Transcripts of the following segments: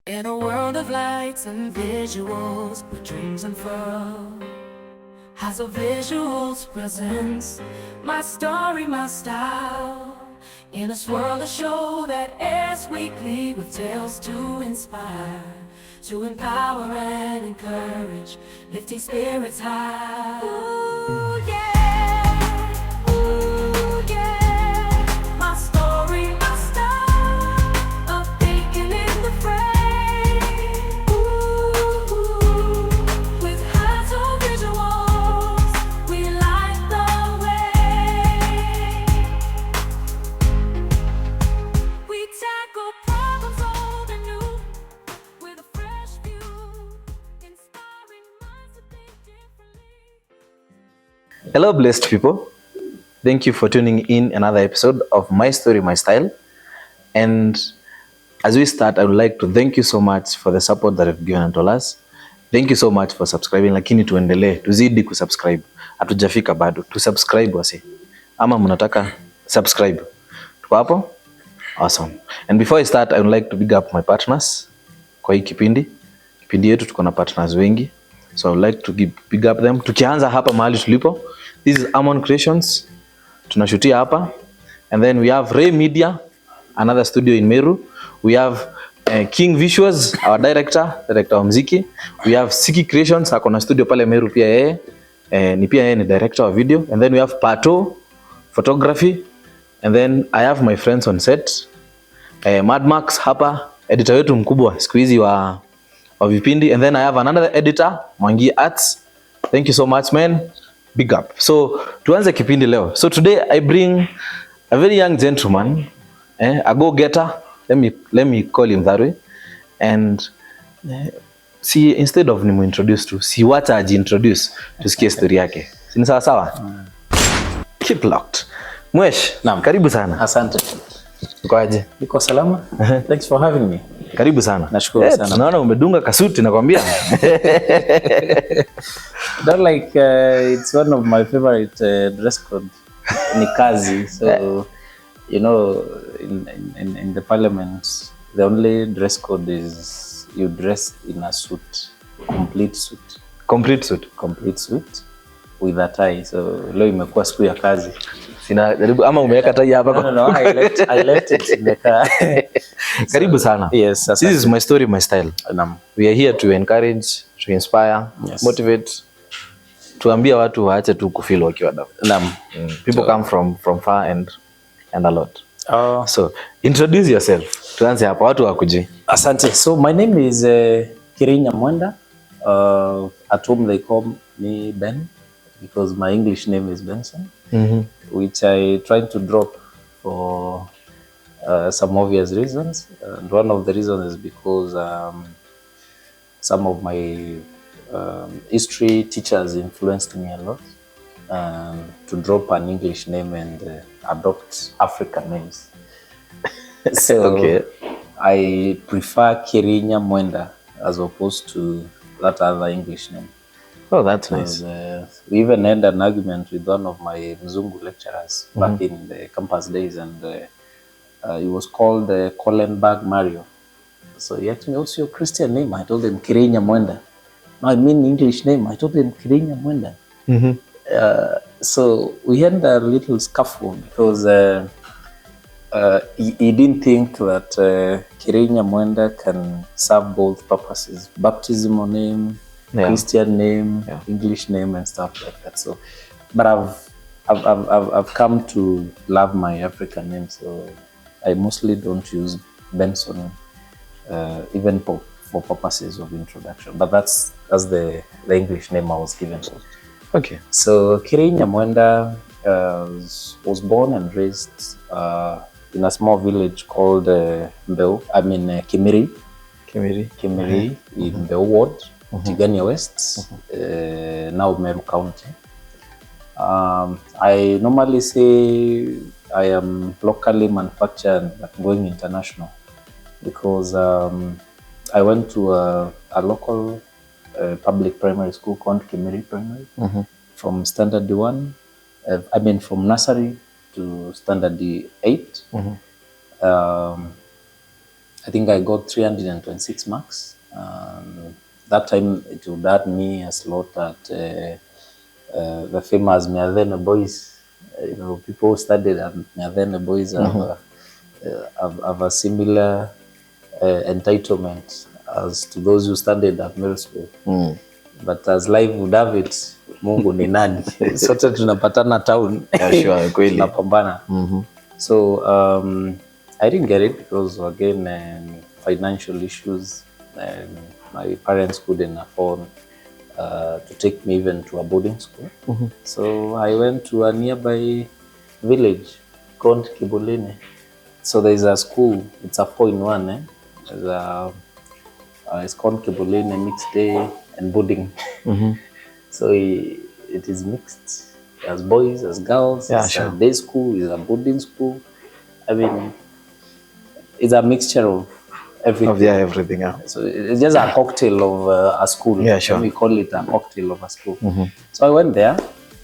In a world of lights and visuals, where dreams unfurl, Hyzoh Visuals presents my story, my style. In a swirl, a show that airs weekly with tales to inspire, to empower and encourage, lifting spirits high. Ooh, yeah. Ooh, yeah. My story, my style, of thinking in the frame. Ooh, with Hyzoh Visuals, we light the way. We tackle problems old and new with a fresh view, inspiring minds to think differently. Hello, blessed people. Thank you for tuning in another episode of My Story, My Style. And as we start, I would like to thank you so much for the support that you've given unto us. Thank you so much for subscribing. Lakini tuendelee, tuzidi kusubscribe. Hatujafika bado. Tusubscribe wasi. Ama mnataka subscribe. Tuko hapo? Awesome. And before I start, I would like to big up my partners. Kwa hii kipindi yetu tuko na partners wengi. So I would like to big up them. Tukianza hapa mahali tulipo. This is Amon Creations. Tunashutia hapa. And then we have Ray Media, another studio in Meru. We have King Visuals, our director wa muziki. We have Siki Creations, ako na studio pale Meru pia yeye. Ni pia yeye ni director wa video. And then we have Patoh Photography. And then I have my friends on set. Mudmax hapa, editor wetu mkubwa siku hizi wa vipindi. And then I have another editor, Mwangi Arts. Thank you so much, man. Big up. So tuanze kipindi leo. So today I bring a very young gentleman, a go-getter. Let me call him that way. And see, instead of nimu introduce to, si wacha ajiintroduce, tusikie story yake. Si sawa sawa? Keep locked. Mhesh, naam, karibu sana. Asante. Ukoaje? Niko salama. Thanks for having me. Karibu sana. Nashukuru sana. Tunaona umedunga kasuti nakwambia. That like it's one of my favorite dress code. Ni kazi. So you know in the parliament the only dress code is you dress in a suit, complete suit. Complete suit. Complete suit with a tie. So leo imekuwa siku ya kazi. Sina jaribu ama umeweka tai hapa. No, I left it in the car. Karibu sana. Yes, this is my story, my style. We are here to encourage, to inspire, yes, motivate, tuambia watu waache tu kufeel wakiwa down. People come from far and a lot. So introduce yourself. Tuanze hapa watu wakuji. Asante. So my name is KIRIINYA MWENDA. At home they call me Ben because my English name is Benson. Which I tried to drop for some obvious reasons. And one of the reasons is because some of my history teachers influenced me a lot to drop an English name and adopt African names. So okay, I prefer KIRIINYA MWENDA as opposed to that other English name. Oh, that's nice. We even had an argument with one of my Mzungu lecturers back in the campus days, and he was called Collenberg Mario. So he asked me, what's your Christian name? I told him KIRIINYA MWENDA. No, I mean English name. I told him KIRIINYA MWENDA. So we had a little scuffle because he didn't think that KIRIINYA MWENDA can serve both purposes: baptismal name, Christian name, English name, and stuff like that. So, but I've come to love my African name, so I mostly don't use Benson, even for purposes of introduction. But that's the English name I was given. Okay. So KIRIINYA MWENDA was born and raised in a small village called Kimiri in Weuh Ward. Tigania West, now Meru County. I normally say I am locally manufactured but going international because I went to a local public primary school called Kimiri Primary from standard 1, from nursery to standard 8. I think I got 326 marks. That time it would add me a slot at the famous Mwadhene boys. People who studied at Mwadhene boys have a similar entitlement as to those who studied at middle school. But as life would have it, Mungu ni nani? Sote tunapatana town. Yeah, sure, kweli. Tunapambana. So I didn't get it because again financial issues. My parents couldn't afford to take me even to a boarding school. So I went to a nearby village called Kibolene. So there's a school, it's a 4-in-1. It's called Kibolene Mixed Day and Boarding. So it is mixed. As boys, as girls, Yeah, it's sure. a day school, it's a boarding school. I mean, it's a mixture of everything. Everything. Yeah. So it's just a cocktail of a school. Yeah, sure. We call it a cocktail of a school. So I went there.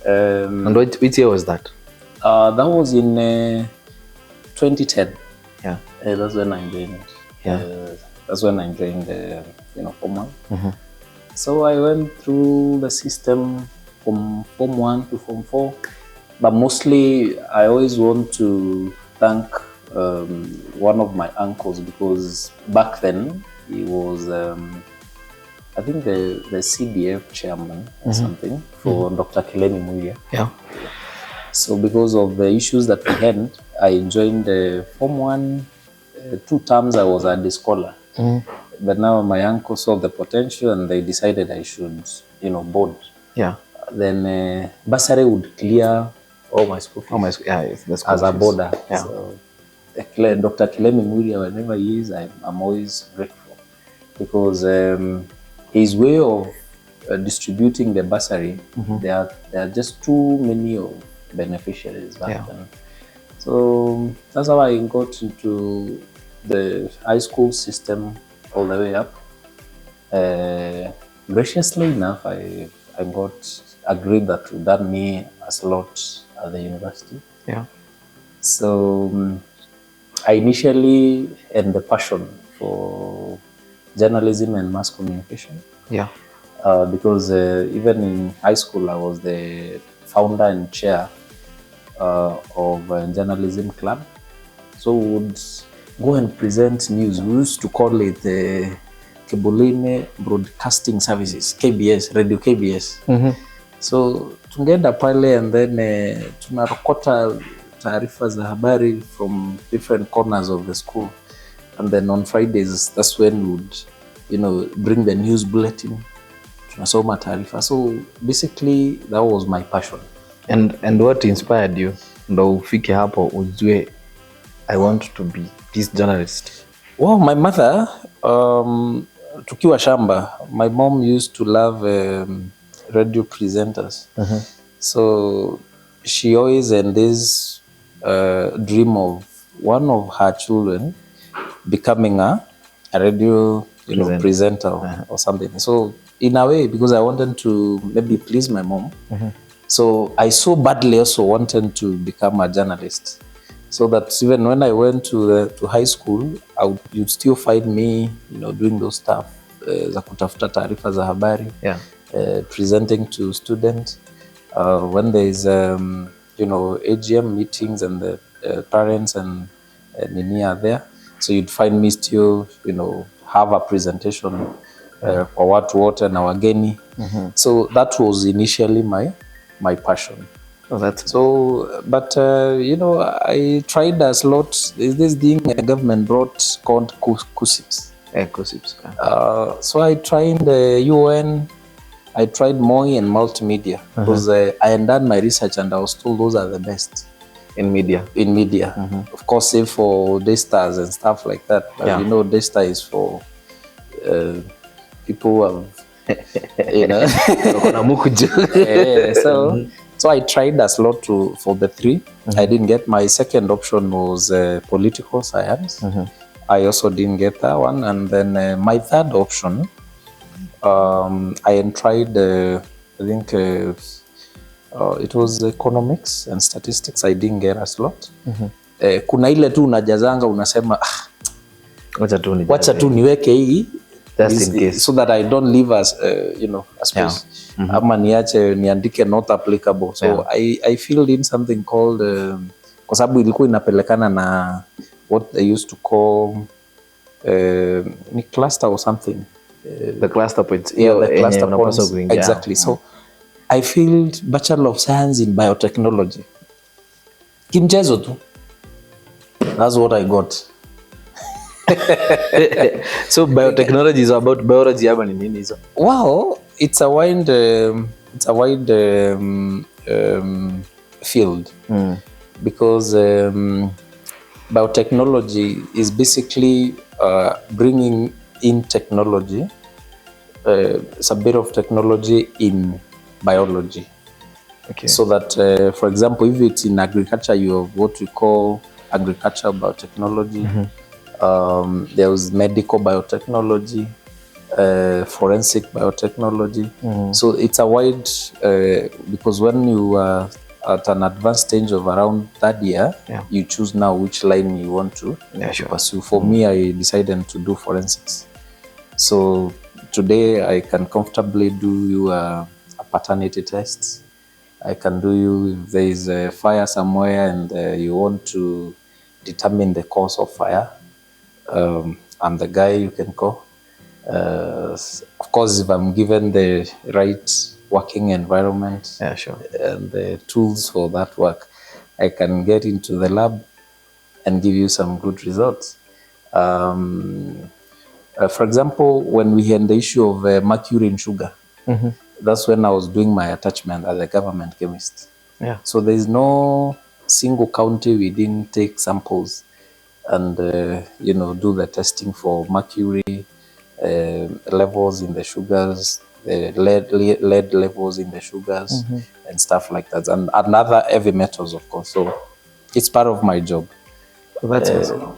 And which year was that? That was in 2010. Yeah. That's when I joined. Yeah. That's when I joined Form 1. So I went through the system from Form 1 to Form 4. But mostly I always want to thank one of my uncles, because back then he was I think the CDF chairman or something for Dr. Kileni Muya. Yeah. So because of the issues that we had, I joined Form 1. 2 terms I was at the scholar. But now my uncle saw the potential and they decided I should, board. Yeah. Then bursary would clear all my school fees as a boarder. Yeah. So Dr. Kilemi Muria, whenever he is, I'm always grateful, because his way of distributing the bursary, there are just too many of beneficiaries back then. So that's how I got into the high school system all the way up. Graciously enough, I got agreed that would add me a slot at the university. Yeah. So I initially had the passion for journalism and mass communication. Yeah. Because even in high school, I was the founder and chair of a journalism club. So we would go and present news. We used to call it Kibolene Broadcasting Services, KBS, Radio KBS. So tungeenda pale and then tunarokota taarifa za habari from different corners of the school. And then on Fridays, that's when we would, bring the news bulletin. Tunasoma taarifa. So basically, that was my passion. And what inspired you ndo ufike hapo ujue I want to be this journalist? Well, my mother, tukiwa shamba, my mom used to love radio presenters. So she always had this dream of one of her children becoming a radio presenter or something. So in a way, because I wanted to maybe please my mom, so I so badly also wanted to become a journalist. So that even when I went to high school, you'd still find me, doing those stuff, za kutafuta taarifa za habari, presenting to students. When there is, AGM meetings and the parents and Nini are there, so you'd find me still, have a presentation kwa watu wote na wageni. So that was initially my passion. Oh, that's so. But I tried a slot. There's this thing a government brought called KUSIPS. KUSIPS. So I tried the UN. I tried MOI and multimedia because I had done my research and I was told those are the best in media. Of course, save for Daystars and stuff like that. But Daystar is for people who have, So I tried a slot for the 3. I didn't get. My second option was political science. I also didn't get that one. And then my third option, I had tried, I think it was economics and statistics. I didn't get a slot. Kuna ile tu unajazanga unasema wacha tu niweke hii Just in case. so that I don't leave as a space. Ama niandike not applicable. So I filled in something called kwa sababu ilikuwa inapelekana na what they used to call ni cluster or something. The cluster points. The cluster points. Exactly. So I filled Bachelor of Science in Biotechnology. Kimchezo tu. That's what I got. So biotechnology is about biology ama ni nini hizo? Wow, it's a wide field because biotechnology is basically bringing in technology. It's a bit of technology in biology. Okay. So that, for example, if it's in agriculture, you have what we call agriculture biotechnology. There's medical biotechnology, forensic biotechnology. So it's a wide, because when you are at an advanced stage of around that year, you choose now which line you want to pursue. For me, I decided to do forensics. So today I can comfortably do you a paternity test. I can do you if there is a fire somewhere and you want to determine the cause of fire. I'm the guy you can call. Of course, if I'm given the right working environment and the tools for that work, I can get into the lab and give you some good results. For example, when we had the issue of mercury in sugar, that's when I was doing my attachment as a government chemist. So there is no single county we didn't take samples and do the testing for mercury levels in the sugars, the lead levels in the sugars, and stuff like that, and other heavy metals, of course. So it's part of my job. That's awesome.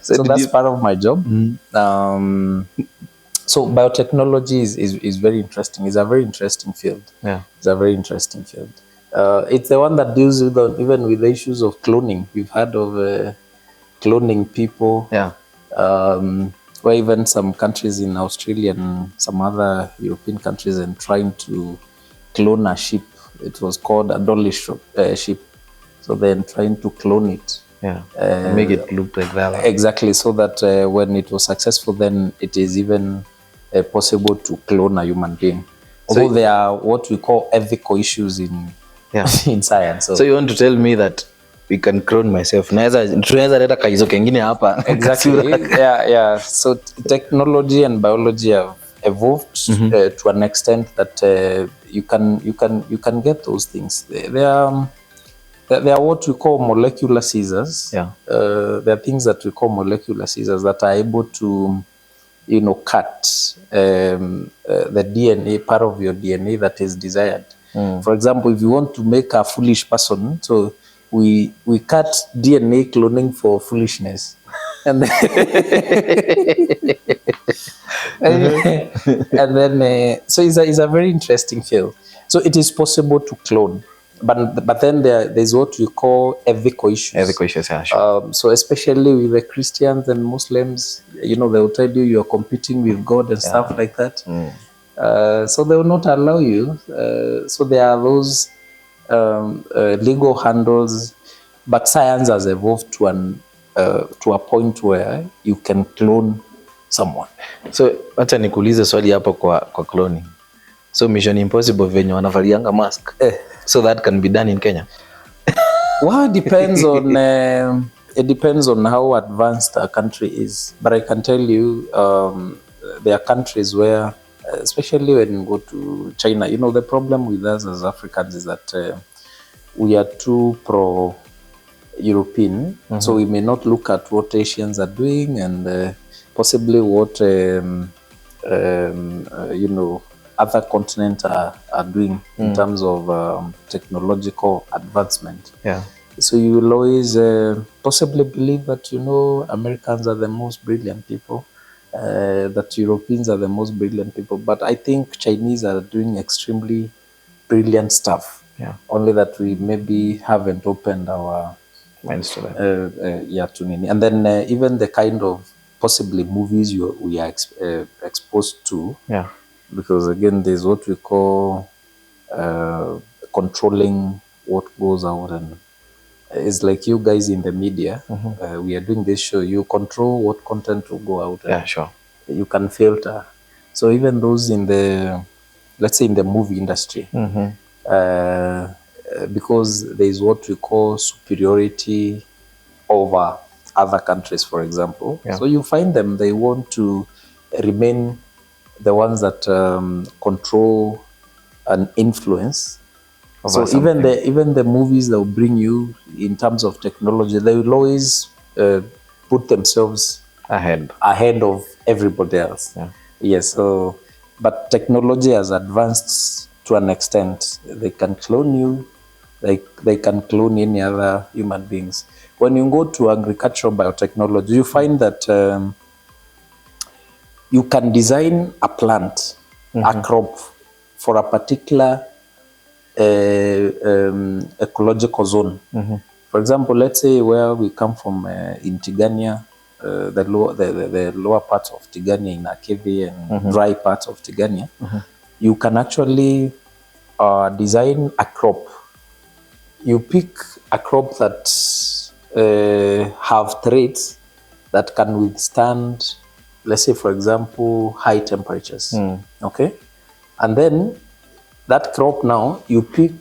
So that's part of my job. So biotechnology is very interesting. It's a very interesting field. It's a very interesting field. It's the one that deals with even with the issues of cloning. We've heard of cloning people. Where even some countries in Australia and some other European countries and trying to clone a sheep. It was called a dolly sheep. So then trying to clone it. Make it look like that. Exactly, so that when it was successful, then it is even possible to clone a human being. Although there are what we call ethical issues in science. So you want to tell me that we can clone myself? Tunaweza leta Hyzoh kengine hapa. Exactly. So technology and biology have evolved to an extent that you can get those things. They are what we call molecular scissors. There are things that we call molecular scissors that are able to, cut the DNA, part of your DNA that is desired. For example, if you want to make a foolish person, so we cut DNA cloning for foolishness. And then, so it's a very interesting field. So it is possible to clone. But then there's what we call ethical issues. Ethical issues, sure. So especially with the Christians and Muslims, they will tell you you're competing with God and stuff like that. So they will not allow you. So there are those legal handles, but science has evolved to a point where you can clone someone. So acha nikuulize swali hapo kwa cloning. So Mission Impossible venye wanavalianga mask. So that can be done in Kenya? Well, it depends on how advanced a country is. But I can tell you, there are countries where, especially when you go to China, the problem with us as Africans is that we are too pro-European. So we may not look at what Asians are doing and possibly what, other continents are doing in terms of technological advancement. So you will always possibly believe that, Americans are the most brilliant people, that Europeans are the most brilliant people. But I think Chinese are doing extremely brilliant stuff. Only that we maybe haven't opened our Minds to that. Yeah, to nini. And then even the kind of possibly movies we are exposed to, Yeah. because again there's what we call controlling what goes out, and it's like you guys in the media, we are doing this show, you control what content will go out, Yeah, sure. you can filter. So even those in the, let's say in the movie industry, because there is what we call superiority over other countries, for example. Yeah. So you find them, they want to remain the ones that control and influence. Over So even something. even the movies that will bring you in terms of technology, they will always put themselves Ahead. of everybody else. Yeah. Yes. So, but technology has advanced to an extent. They can clone you. They can clone any other human beings. When you go to agricultural biotechnology, you find that you can design a plant, a crop for a particular ecological zone. For example, let's say where we come from in Tigania, the lower parts of Tigania in Akevi and dry parts of Tigania, you can actually design a crop. You pick a crop that have traits that can withstand, let's say, for example, high temperatures. Okay, and then that crop now you pick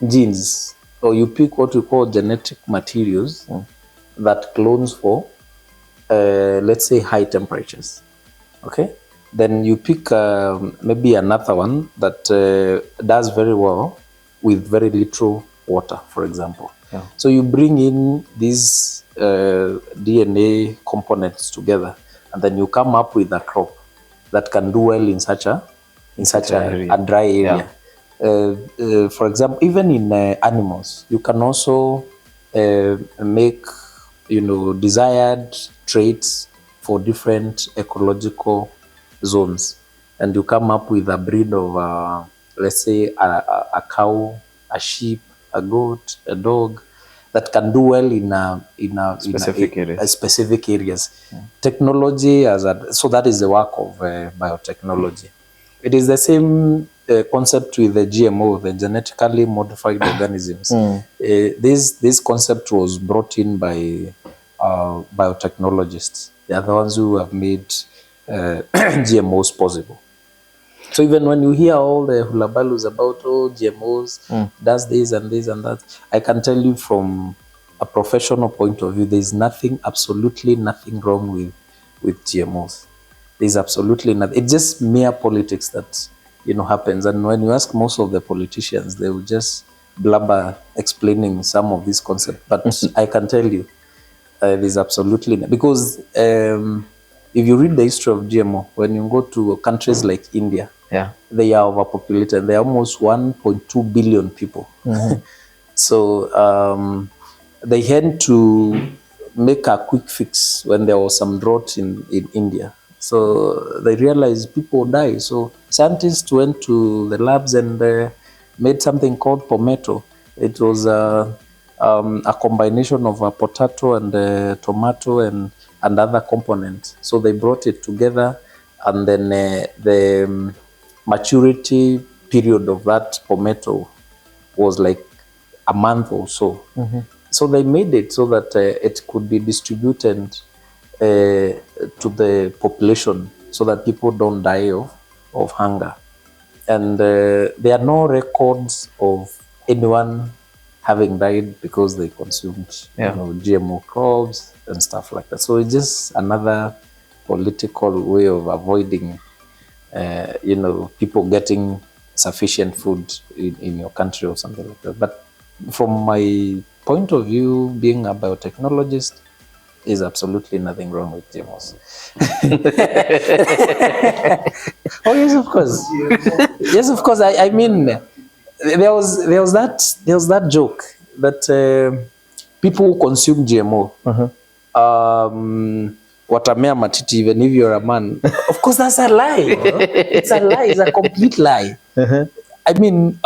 genes, or you pick what we call genetic materials that clones for, let's say, high temperatures. Okay, then you pick maybe another one that does very well with very little water, for example. Yeah. So you bring in these DNA components together, and then you come up with a crop that can do well in such a area. a dry area. For example, even in animals, you can also make, desired traits for different ecological zones, and you come up with a breed of, let's say, a cow, a sheep, a goat, a dog that can do well in specific areas. Technology so that is the work of biotechnology. It is the same concept with the GMO, the genetically modified organisms. This concept was brought in by biotechnologists. They are the ones who have made GMOs possible. So even when you hear all the hulabalus about GMOs, does this and this and that, I can tell you from a professional point of view, there's absolutely nothing wrong with GMOs. There's absolutely nothing. It's just mere politics that happens. And when you ask most of the politicians, they will just blabber explaining some of these concepts. But I can tell you, there's absolutely because if you read the history of GMO, when you go to countries like India, they are overpopulated. There are almost 1.2 billion people. So they had to make a quick fix when there was some drought in India. So they realized people die. So scientists went to the labs and made something called Moto. It was a combination of a potato and a tomato and other components. So they brought it together, and then the maturity period of that tomato was like a month or so. So they made it so that it could be distributed to the population so that people don't die of hunger. And there are no records of anyone having died because they consumed GMO crops and stuff like that. So it's just another political way of avoiding people getting sufficient food in your country or something like that. But from my point of view, being a biotechnologist, is absolutely nothing wrong with GMOs. Oh yes, of course. Yes, of course. I mean, there was that joke that people who consume GMO, watamea matiti even if you're a man. Of course, that's a lie. It's a lie. It's a complete lie. I mean,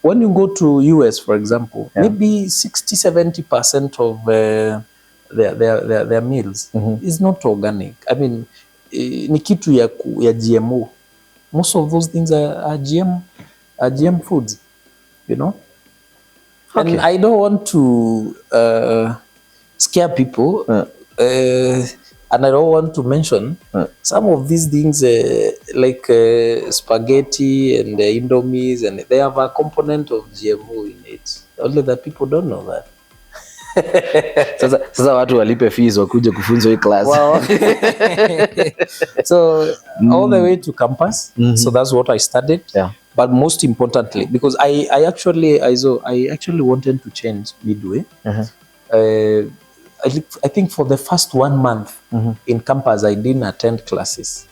when you go to US, for example, maybe 60-70% of their meals is not organic. I mean, ni kitu ya GMO. Most of those things are GM foods, you know. Okay. And I don't want to scare people, and I don't want to mention some of these things like spaghetti and Indomies, and they have a component of GMO in it. Only that people don't know that. Sasa watu walipe fees wakuje kufunzwa hii class. Wow. So all the way to campus. So that's what I studied. Yeah. But most importantly, because I actually wanted to change midway. I think for the first 1 month in campus, I didn't attend classes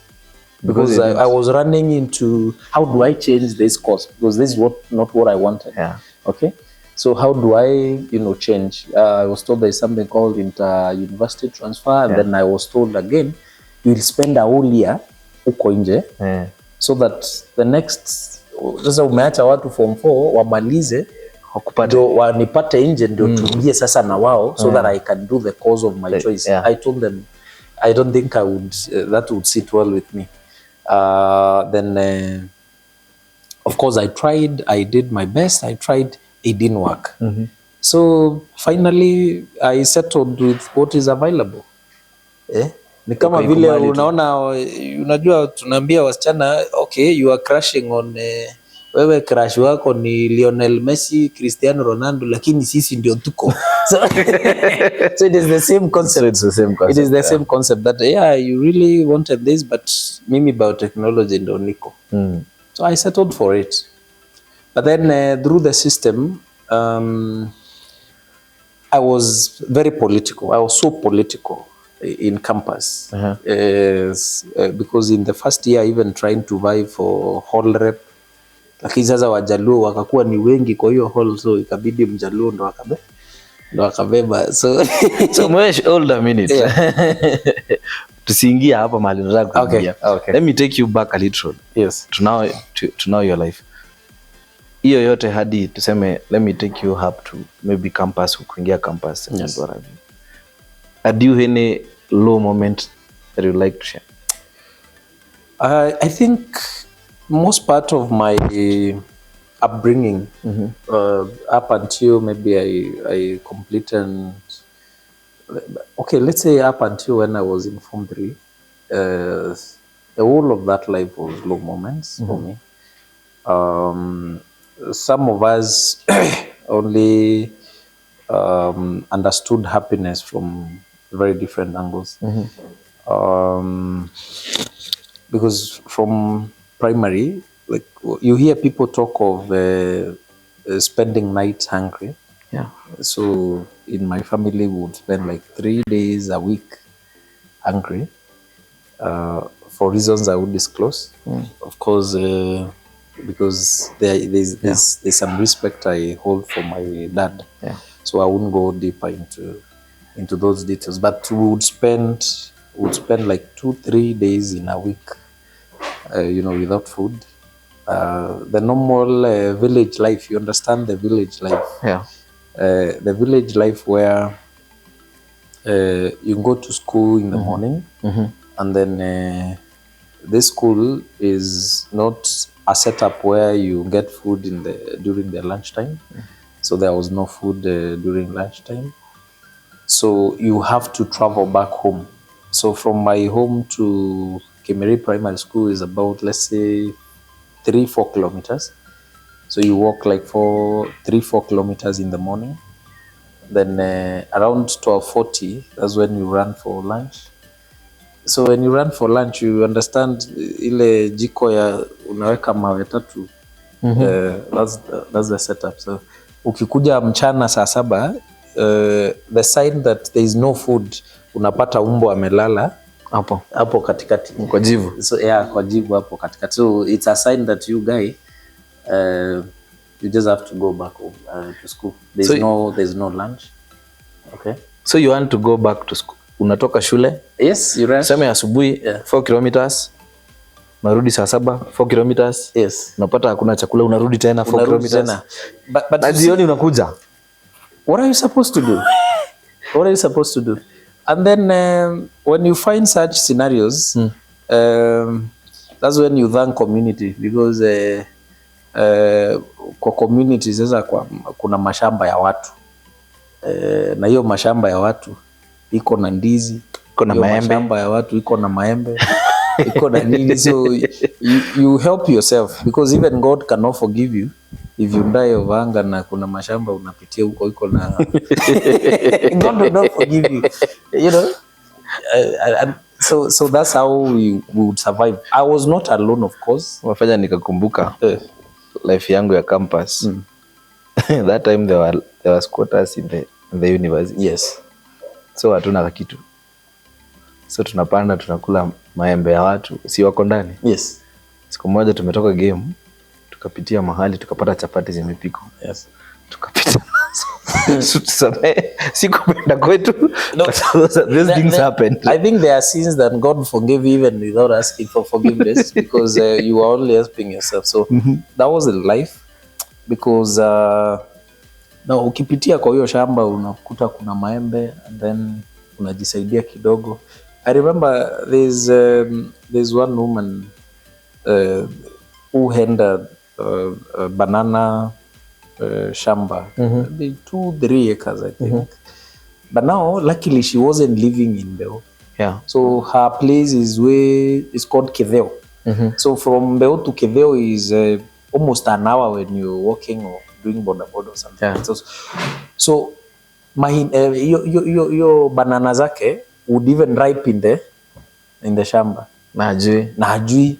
because I was running into how do I change this course, because this is not what I wanted. Yeah. Okay. So how do I, change? I was told there's something called inter-university transfer, and then I was told again, you'll spend a whole year uko nje, so that the next, sasa umeacha watu form 4 wamalize ndio wanipate nje ndio tuingie sasa na wao, so that I can do the course of my choice. I told them I don't think I would that would sit well with me. Then of course I tried, I did my best, I tried, it didn't work. So finally I settled with what is available. Ni kama vile unajua tunaambia wasichana, okay, you are crushing on wewe crush wako ni Lionel Messi, Cristiano Ronaldo, lakini sisi ndio tuko. So it is the same concept. It's the same concept. It is the same concept that you really wanted this, but mimi biotechnology ndio niko. So I settled for it. But then through the system, I was very political. I was so political in campus. Because in the first year, even trying to vie for hall rep, lakini sasa Wajaluo wakakuwa ni wengi kwa hiyo hall, so ikabidi Mjaluo ndo akabeba. So Mhesh, hold a minute. Tusiingia hapa mahali nataka kuingia. Okay. Let me take you back a little. Yes. To know your life. Hiyo yote hadi tuseme, let me take you up to maybe campus, kuingia campus and what have you. Had you any low moment that you like to share? I think most part of my upbringing, up until maybe I completed, okay, let's say up until when I was in Form 3, the whole of that life was low moments for me. Some of us only understood happiness from very different angles. Because from primary, like you hear people talk of spending nights hungry. Yeah. So in my family, we would spend like 3 days a week hungry, for reasons I would disclose. Of course, because there's some respect I hold for my dad. Yeah. So I wouldn't go deeper into those details. But we would spend like 2-3 days in a week, without food. The normal village life, you understand the village life. Yeah. The village life where you go to school in the morning, and then this school is not a setup where you get food during the lunchtime. So there was no food during lunchtime. So you have to travel back home. So from my home to KIRIINYA Primary School is about, let's say, 3-4 kilometers. So you walk like 3-4 kilometers in the morning. Then around 12:40, that's when you run for lunch. So when you run for lunch, you understand ile jiko ya unaweka mawe 3. That's the setup. So ukikuja mchana saa 7, the sign that there is no food, unapata umbo amelala hapo katikati kwa jivu. So kwa jivu hapo katikati. So it's a sign that you guy you just have to go back home to school. There's no lunch. Okay. So you want to go back to school. Unatoka shule? Yes, you run. Sema asubuhi 4 kilometers. unarudi saa 7 4 kilometers. Yes. Unapata hakuna chakula, unarudi tena 4 kilometers. But Na jioni unakuja. What are you supposed to do? What are you supposed to do? And then when you find such scenarios, that's when you thank community, because kwa community sasa kuna mashamba ya watu na hiyo mashamba ya watu iko na ndizi, iko na maembe, mashamba ya watu iko na maembe, iko na nini, so you help yourself, because even God cannot forgive you if you die of hunger na kuna mashamba unapitia huko iko na God will not forgive you, you know. So that's how we would survive. I was not alone, of course. Wafanya nikakumbuka life yangu ya campus. That time there was squatters in the university. Yes. So hatuna kitu. So tunapanda tunakula maembe ya watu, si wako ndani. Yes. Siku moja tumetoka game, tukapitia mahali tukapata chapati zimepikwa. Yes. Tukapita sikupenda kwetu. No, these things happened. I think there are sins that God forgave even without asking for forgiveness, because you are only helping yourself. So that was the life, because no, ukipitia kwa hiyo shamba unakuta kuna maembe and then unajisaidia kidogo. I remember there's one woman who handed banana shamba, maybe 2-3 acres, I think. But now, luckily, she wasn't living in Weuh. Yeah. So her place is called Kiveo. So from Weuh to Kiveo is almost an hour when you're walking or doing boda or something. Yeah. So your banana zake would even ripe in the shamba. Na hajui.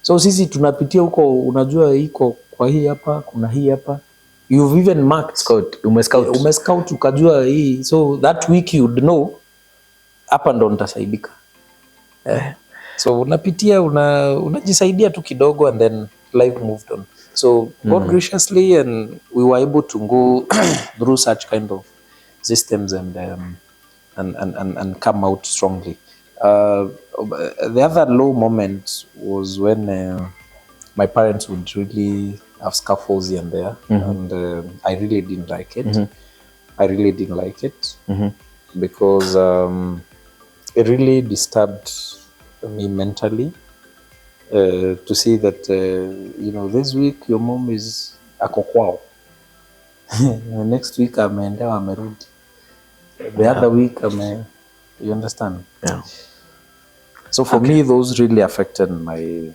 So sisi tunapitia huko, unajua iko kwa hii hapa, kuna hii hapa. You've even marked. Umescout ukajua hii. So that week you'd know hapa ndo nitasaidika. So unapitia unajisaidia tu kidogo and then life moved on. So God graciously, and we were able to go through such kind of systems and come out strongly. The other low moment was when my parents would really have scuffles here and there, and I really didn't like it. I really didn't like it because it really disturbed me mentally to see that this week your mom is Akakuwa, next week ameendewa amerudi, the other week you understand? Yeah. So for me, those really affected my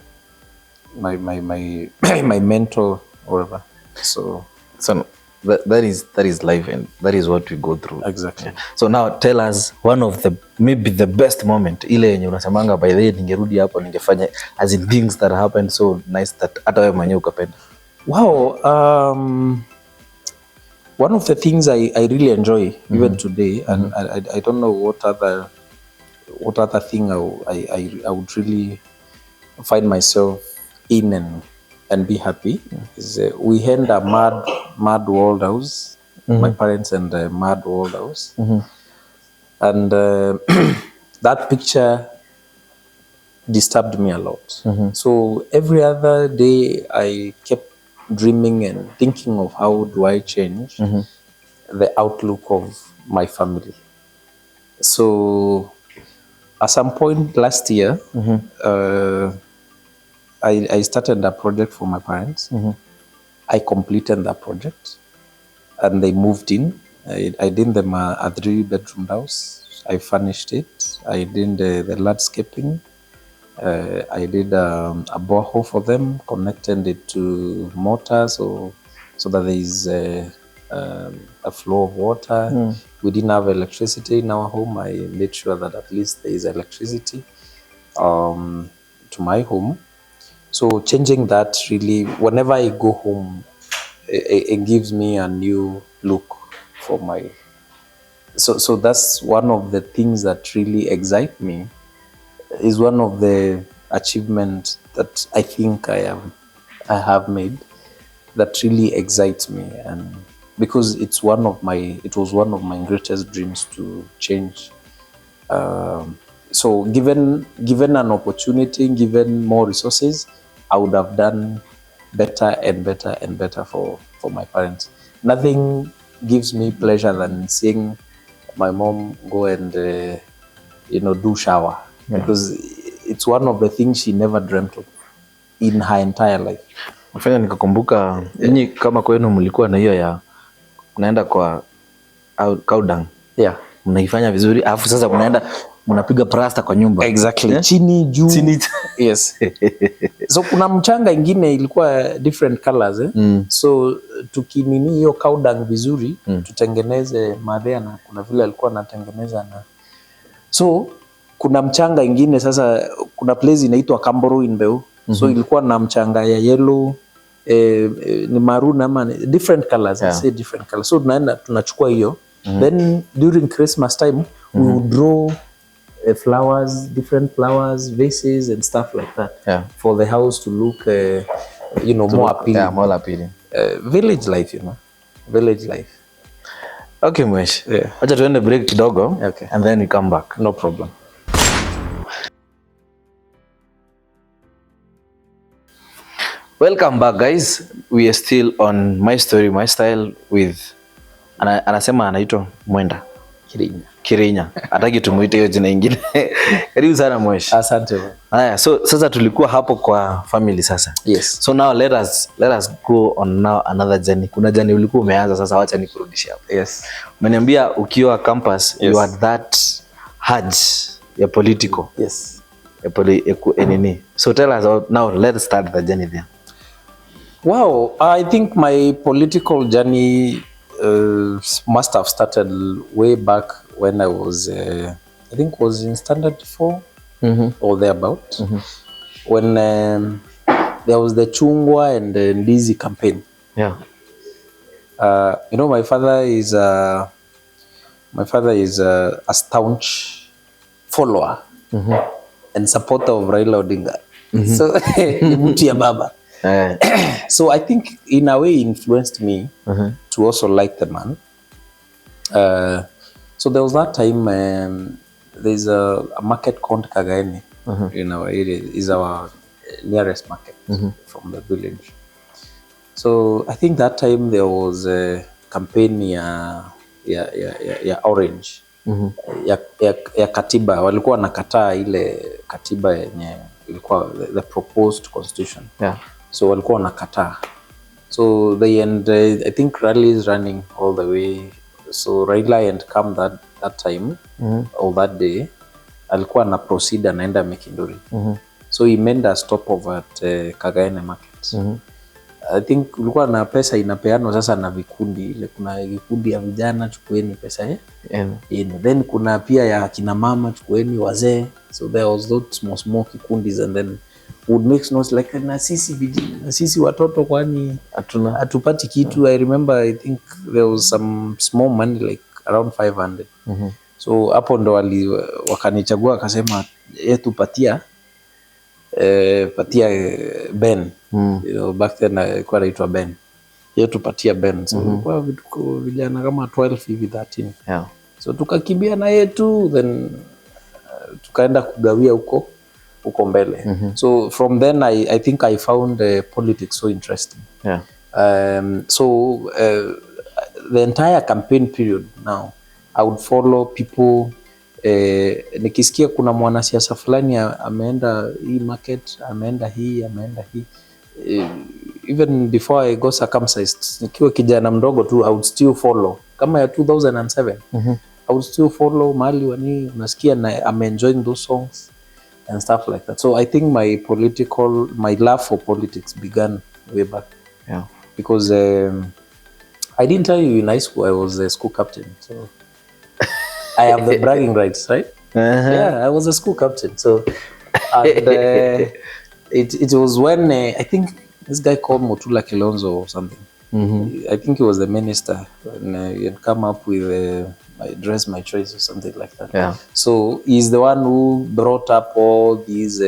mental whatever. So that is life, and that is what we go through. Exactly. Yeah. So now tell us one of maybe the best moment ile yenye unasemanga by the way ningerudi hapo ningefanya, as in things that happened so nice that hata wewe mwenyewe ukapenda. Wow, one of the things I really enjoy even today, and I don't know what other thing I would really find myself in and be happy is we had a mad world house, my parents and a mad world house, and that picture disturbed me a lot. So every other day I kept dreaming and thinking of how do I change the outlook of my family. So at some point last year, I started a project for my parents. I completed that project and they moved in. I did them a 3-bedroom house. I furnished it. I did the landscaping. I did a borehole for them, connected it to Moto so that there is a flow of water. We didn't have electricity in our home. I made sure that at least there is electricity to my home. So changing that really, whenever I go home, it gives me a new look for my. So that's one of the things that really excite me. Is one of the achievements that I think I have made that really excites me, and because it was one of my greatest dreams to change so given an opportunity, given more resources, I would have done better and better and better for my parents. Nothing gives me pleasure than seeing my mom go and do shower, because it's one of the things she never dreamt of in her entire life. Mfanya nikakumbuka nyinyi kama kwenu mlikuwa na hiyo ya mnaenda kwa cow dung. Yeah. Mnaifanya vizuri alafu sasa mnapiga plasta kwa nyumba. Exactly. Yeah? Chini juu. Chini. Yes. So kuna mchanga ingine ilikuwa different colors So tukinini hiyo cow dung vizuri tutengeneze madhea, na kuna vile alikuwa anatengeneza na so kuna mchanga ingine sasa, kuna place inaitwa Kamburu in Weuh. So ilikuwa na mchanga ya yellow ni maroon ama different colors. I say different colors. So tunaenda tunachukua hiyo then during Christmas time we would draw flowers, different flowers, vases and stuff like that for the house to look more appealing. Yeah, more appealing. Village life, village life. Okay, Mhesh. Acha tuende break kidogo and then we come back. No problem. Welcome back, guys. We are still on My Story My Style with anasema anaitwa Mwenda. Kiriinya. Hataki tumuite hiyo jina ingine. Karibu sana Mhesh. Asante. Haya, so sasa tulikuwa hapo kwa family sasa. Yes. So now let us go on now another journey. Kuna journey ulikuwa umeanza, sasa wacha nikurudishe hapo. Yes. Umeniambia ukiwa campus you had that urge ya political. Yes. Nini. So tell us now, let's start the journey there. Wow, I think my political journey must have started way back when I was, I think was in standard 4 or thereabout. When there was the Chungwa and the Ndizi campaign. Yeah. My father is a staunch follower and supporter of Raila Odinga. So, Muti ya baba. So I think in a way influenced me to also like the man. So there was that time there's a market called Kagaene in our area. Is our nearest market from the village. So I think that time there was a campaign ya orange ya katiba, walikuwa nakataa ile katiba yenye ilikuwa the proposed constitution. So walikuwa nakataa. So they end I think Rally is running all the way. So Raila and come that time or that day alikuwa na proceed anaenda Mikindori. So he made a stopover at Kagaene market. I think ulikuwa na pesa inapeanwa sasa na vikundi, ile kuna vikundi ya vijana chukueni pesa then kuna pia ya kina mama chukueni wazee. So there was those small kikundis and then would make noise like na sisi vijana, na sisi watoto kwani hatupati kitu. I remember I think there was some small money like around 500. So hapo ndo wakanichagua akasema tupatia Ben. Back then alikuwa anaitwa Ben. Tupatia Ben. So kwa vijana kama 12 hivi 13. So tukakimbia na yetu then tukaenda kugawia huko mbele. So from then I think I found politics so interesting. So the entire campaign period now I would follow people. Nikisikia kuna mwanasiasa fulani ameenda hii market, ameenda hii. Even before I got circumcised, nikiwa kijana mdogo tu I would still follow. Kama ya 2007 I would still follow mahali wani unasikia na I'm enjoying those songs and stuff like that. So I think my love for politics began way back. Because I didn't tell you in high school I was a school captain. So I have the bragging rights, right? I was a school captain. So and it was when I think this guy called Motula Kilonzo or something. I think he was the minister, and he had come up with Dress My Choice or something like that. So he's the one who brought up all these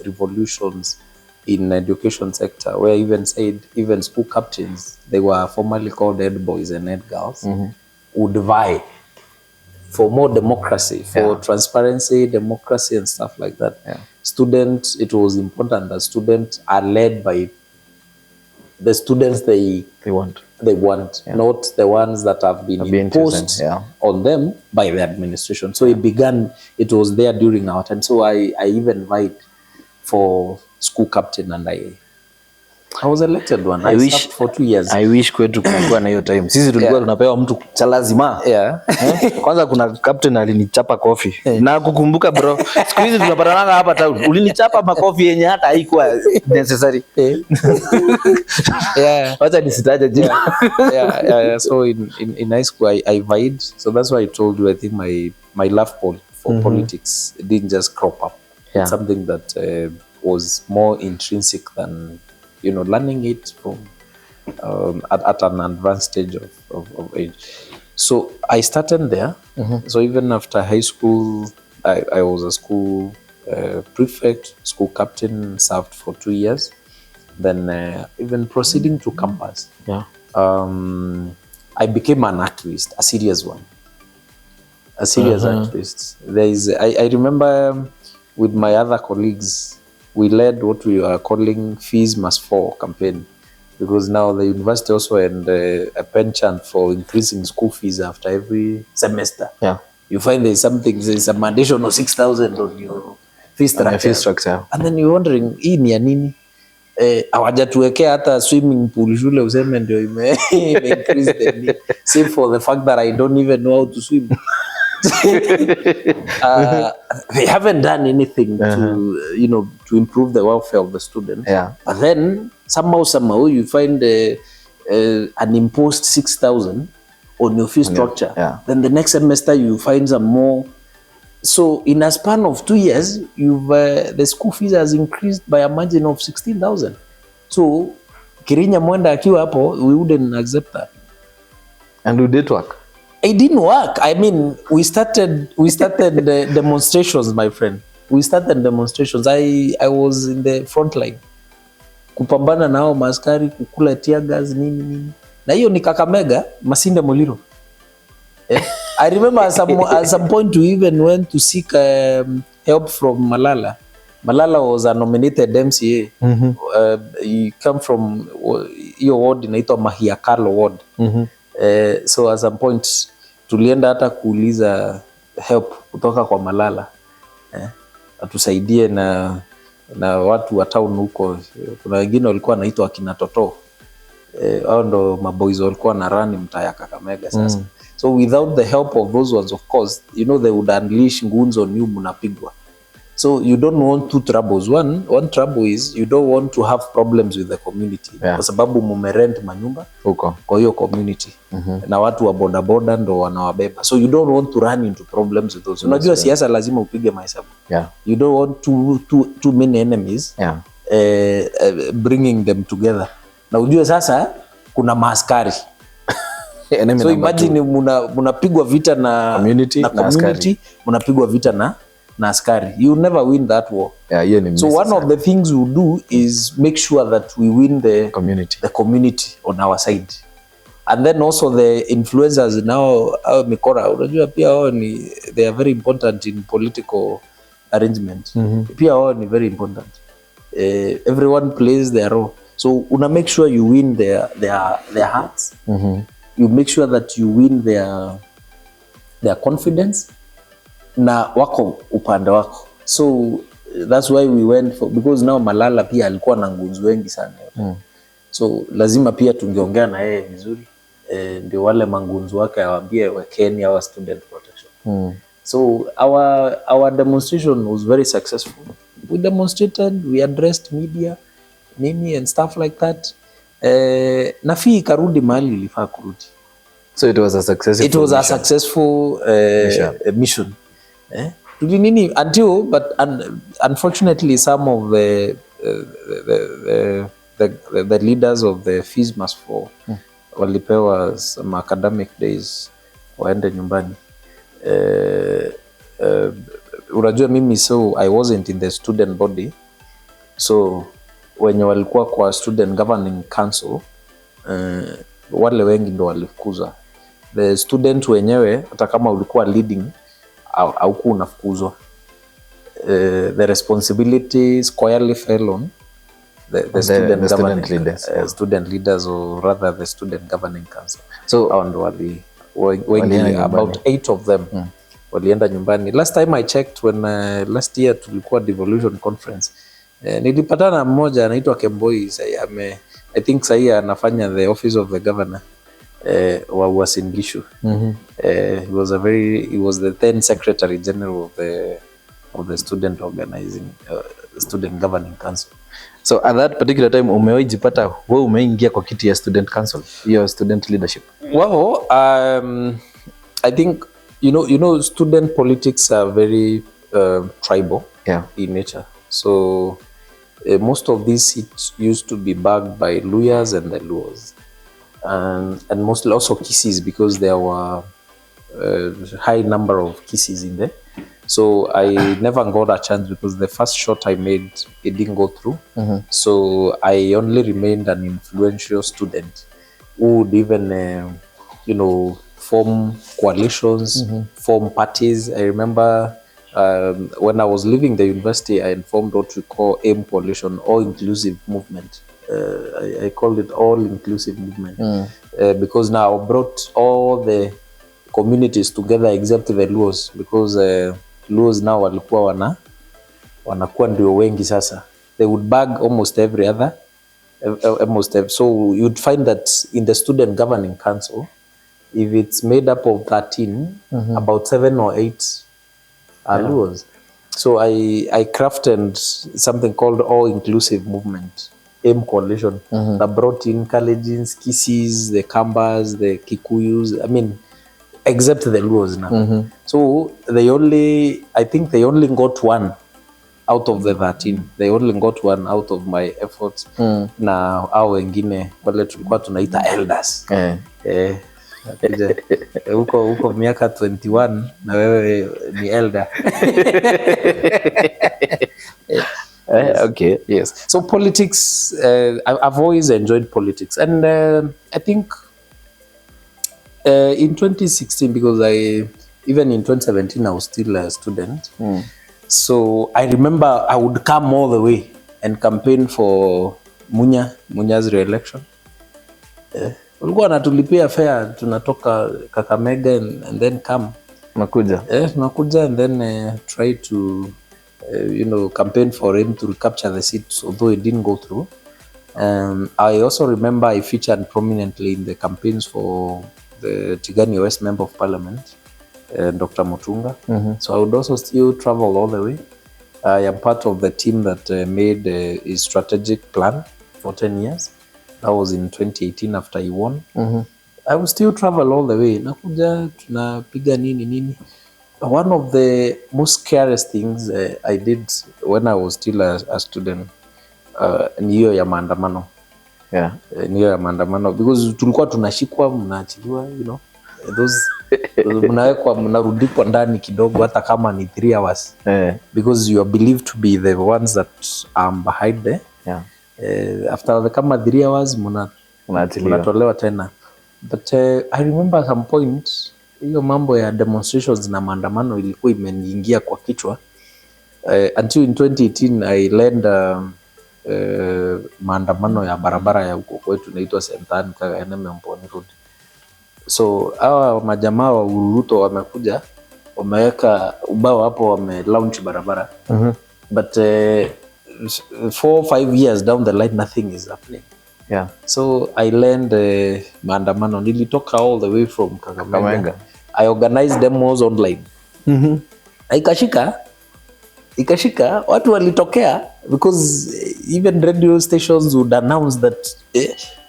revolutions in education sector, where even school captains, they were formerly called head boys and head girls, would vie for more democracy, for transparency, democracy and stuff like that. Students, it was important that students are led by the students they want, not the ones that have been imposed on them by the administration. So it was there during our time. So I even vied for school captain and I was elected one. I served for 2 years. I wish kwetu kulikuwa na hiyo time. Sisi tulikuwa tunapewa mtu cha lazima. Kwanza kuna captain alinichapa kofi. Na kukumbuka bro, siku hizi tunapatana hapa town. Ulinichapa makofi yenye hata haikuwa necessary. Wacha nisitaje jina. So in high school I vied. So that's why I told you I think my love for politics didn't just crop up. It's something that was more intrinsic than learning it from at an advanced stage of age. So I started there. So even after high school, I was a school prefect, school captain, served for 2 years. Then even proceeding to campus, I became an activist, a serious one. A serious activist. I remember with my other colleagues, we led what we are calling Fees Must Fall campaign, because now the university also had a penchant for increasing school fees after every semester. You find there's an additional 6,000 on your fee structure. And then you're wondering, hii ni ya nini? Hawajatuwekea hata swimming pool shule useme ndio increase the need. Save for the fact that I don't even know how to swim. They haven't done anything to improve the welfare of the students. But then somehow you find an imposed 6,000 on your fee structure. Then the next semester you find some more. So in a span of 2 years, the school fees has increased by a margin of 16,000. So KIRIINYA MWENDA akiwa hapo, we wouldn't accept that. And we did work. It didn't work. I mean, we started the demonstrations, my friend. We started demonstrations. I was in the front line. Kupambana nao maskari, kukula tear gas, nini. Na hiyo ni Kakamega, Masinde Muliro. I remember at some point we even went to seek help from Malala. Malala was a nominated MCA. He came from hiyo ward inaitwa Mahiakalo ward. So at some point tulienda hata kuuliza help kutoka kwa Malala. Atusaidie na watu wa town huko. Kuna wengine walikuwa wanaitwa akina Toto. Hao ndo maboys walikuwa na run mtaa ya Kakamega sasa. So without the help of those ones, of course, they would unleash goons on you, munapigwa. So you don't want two troubles. One trouble is you don't want to have problems with the community. Kwa sababu mumerent manyumba kwa hiyo community. Na watu wa bodaboda ndo wanawabeba. So you don't want to run into problems with those. Unajua siasa lazima upige mahesabu. You don't want too many enemies bringing them together. Na ujue sasa kuna maaskari. So imagine munapigwa vita na community, munapigwa vita na askari. You never win that war. So one of the things we do is make sure that we win the community on our side. And then also the influencers now, mikora, unajua pia wao they are very important in political arrangement. Pia wao ni very important. Everyone plays their role. So una make sure you win their hearts. You make sure that you win their confidence na wako upande wako. So that's why we went for, because now Malala pia alikuwa na nguzo wengi sana. So lazima pia tungeongea na yeye vizuri. Ndio wale mangunzu wake awaambie wekeni our student protection. So our demonstration was very successful. We demonstrated, we addressed media, nini and stuff like that. Na fii karudi mahali ilifaa kurudi. So it was a successful mission. Until, but unfortunately some of the leaders of the Fees Must Fall walipewa some academic days waende nyumbani. Unajua mimi, so I wasn't in the student body, so wenye walikuwa kwa student governing council wale wengi ndo walifukuzwa the student wenyewe hata kama ulikuwa leading au unafukuzwa. The responsibility squarely fell on the student leaders, student leaders, or rather the student governing council. So wengi about 8 of them walienda nyumbani. Last time I checked, when last year tulikuwa devolution conference, nilipatana mmoja anaitwa Kemboi. I think sahi anafanya the office of the governor wa Uasin Gishu. He was the then secretary general of the student organizing student governing council. So at that particular time umewahi jipata wewe umeingia kwa kiti ya student council, your student leadership? Well, I think you know student politics are very tribal in nature. So most of these seats used to be bagged by Luyas and the Luos, and mostly also Kisis, because there were high number of Kisis in there. So I never got a chance because the first shot I made, it didn't go through. So I only remained an influential student who would even form coalitions, form parties. I remember when I was leaving the university, I informed what we call AIM Coalition, All Inclusive Movement. I called it All Inclusive Movement because now I brought all the communities together except the Luos, because Luos now walikuwa wanakuwa ndio wengi sasa. They would bag almost every other, so you'd find that in the student governing council, if it's made up of 13, about 7 or 8 are Luos. So I crafted something called All Inclusive Movement, AIM Coalition, that brought in Kalejins, Kisis, the Kambas, the Kikuyus, except the Luos now. So I think they only got 1 out of the 13. They only got 1 out of my efforts. Na hao wengine wale tulikuwa tunaita elders. Huko miaka 21 na wewe ni elder. Okay, yes. So politics, I've always enjoyed politics, and I think in 2016, because even in 2017 I was still a student. So I remember I would come all the way and campaign for Munya's re-election. Walikuwa natulipia fare, tunatoka Kakamega and then come. Tunakuja and then try to campaign for him to recapture the seats, although it didn't go through. I also remember I featured prominently in the campaigns for the Tigani West Member of Parliament, Dr. Motunga. So I would also still travel all the way. I am part of the team that made his strategic plan for 10 years. That was in 2018 after he won. I would still travel all the way. Nakuja, tunapiga nini. One of the most scariest things I did when I was still a student, ni hiyo ya maandamano. Ni hiyo ya maandamano, because tulikuwa tunashikwa, mnaachiliwa, those mnarudikwa ndani kidogo hata kama ni 3 hours, because you are believed to be the ones that are behind there. After kama 3 hours mnatolewa tena. But I remember at some point hiyo mambo ya demonstrations na maandamano ilikuwa imeniingia kwa kichwa, until in 2018 I led maandamano ya barabara ya huko kwetu inaitwa Sentani Kagaene Mponi Road. So hawa majamaa wa Uruto wamekuja, wameweka ubao hapo, wame launch barabara. But 4 or 5 years down the line nothing is happening. So I learned maandamano, nilitoka all the way from Kakamega. I organized demos online. Ikashika, watu walitokea, because even radio stations would announce that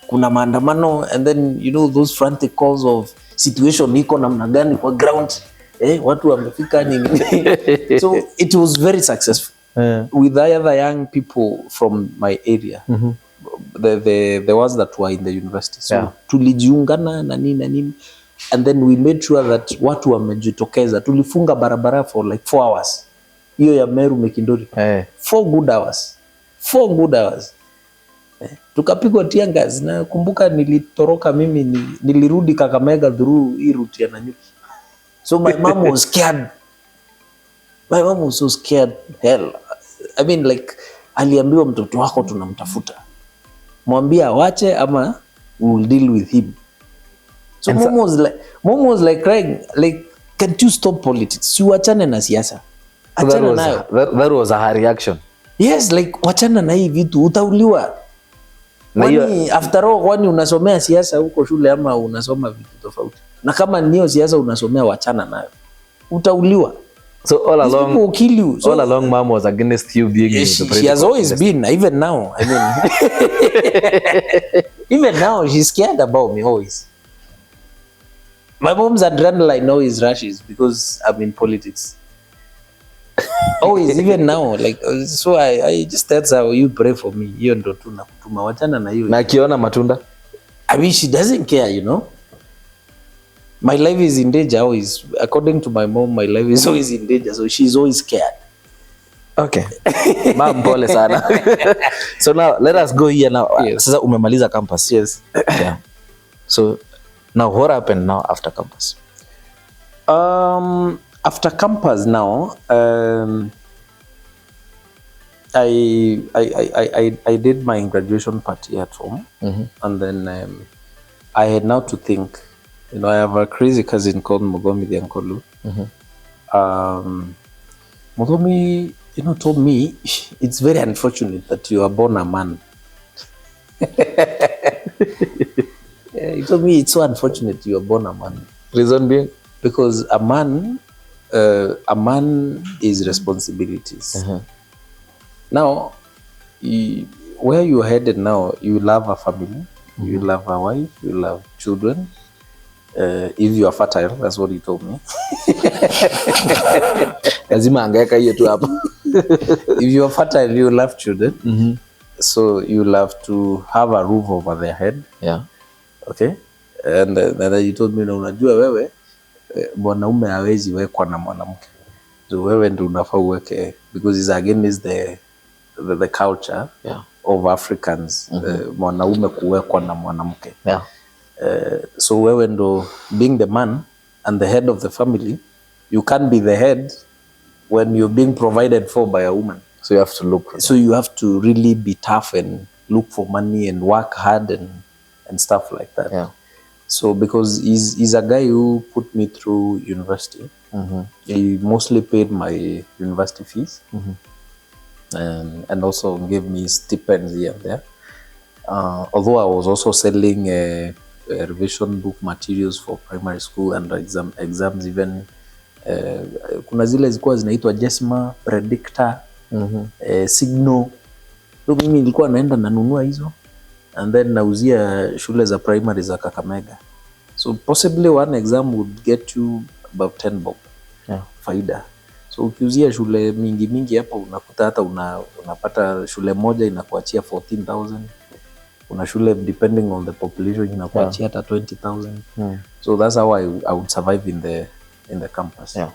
kuna maandamano, and then those frantic calls of situation iko namna gani kwa ground, watu wamefika nini. So it was very successful with the other young people from my area. The ones that were in the university. So tulijiungana na nini, and then we made sure that watu wamejitokeza. Tulifunga barabara for like 4 hours. Hiyo ya Meru Mekindori. 4 good hours. Tukapigwa tear gas na kumbuka nilitoroka mimi nilirudi Kakamega through hii route ya Nanyuki. So my mom was scared. My mom was so scared. Hell. I mean like aliambiwa mtoto wako tunamtafuta. Mwambie awache ama we'll deal with him. So mom was like crying like can't you stop politics? Si wachane na siasa. Achana nayo. That was her reaction. Yes, like wachana na hii vitu utauliwa. Kwani after all kwani unasomea siasa huko shule ama unasoma vitu tofauti? Na kama niyo siasa unasomea wachana nayo. Utauliwa. So all along mom was against you being in the political. She has always been, even now. I mean even now she's scared about me always. My mom's adrenaline always rushes because I'm in politics. Always, even now, like so I just that's how you pray for me. Hiyo ndo tunakutuma wachana na hiyo. Na akiona matunda? I mean she doesn't care, you know. My life is in danger always. According to my mom, my life is always in danger, so she's always scared. Okay. Mom, pole sana. So now let us go here now. Yes. Sasa umemaliza campus. Yes. Yeah. So now what happened now after campus? After campus now, I did my graduation party at home, and then I had now to think. You know, I have a crazy cousin called Mugomi the Ankolu. Mugomi, you know, told me it's very unfortunate that you are born a man. Yeah, he told me it's so unfortunate you are born a man. Reason being? Because a man is responsibilities. Now, where you're headed now, you love a family, you love a wife, you love children. If you are fertile, that's what he told me. Lazima angeka hiyo tu hapo. If you are fertile, you love children. So you love to have a roof over their head. Yeah. Okay. And then he told me, unajua wewe mwanaume hawezi wekwa na mwanamke. So wewe ndio unafaa uweke, because it's against the culture of Africans, mwanaume kuwekwa na mwanamke. Yeah. So wewe ndo being the man and the head of the family, you can't be the head when you're being provided for by a woman. So you have to look. So you have to really be tough and look for money and work hard and stuff like that. Yeah. So because he's a guy who put me through university. He mostly paid my university fees, and also gave me stipends here and there. Although I was also selling revision book materials for primary school and exams even. Kuna zile zilikuwa zinaitwa Jesma, Predictor, Signal. So mimi nilikuwa naenda nanunua hizo and then nauzia shule za primary za Kakamega. So possibly one exam would get you about 10 bob. Yeah. Faida. So ukiuzia shule mingi hapa unakuta hata unapata shule moja inakuachia 14,000. Una shule depending on the population inakuachia hata 20,000. So that's how I would survive in the campus. Yeah.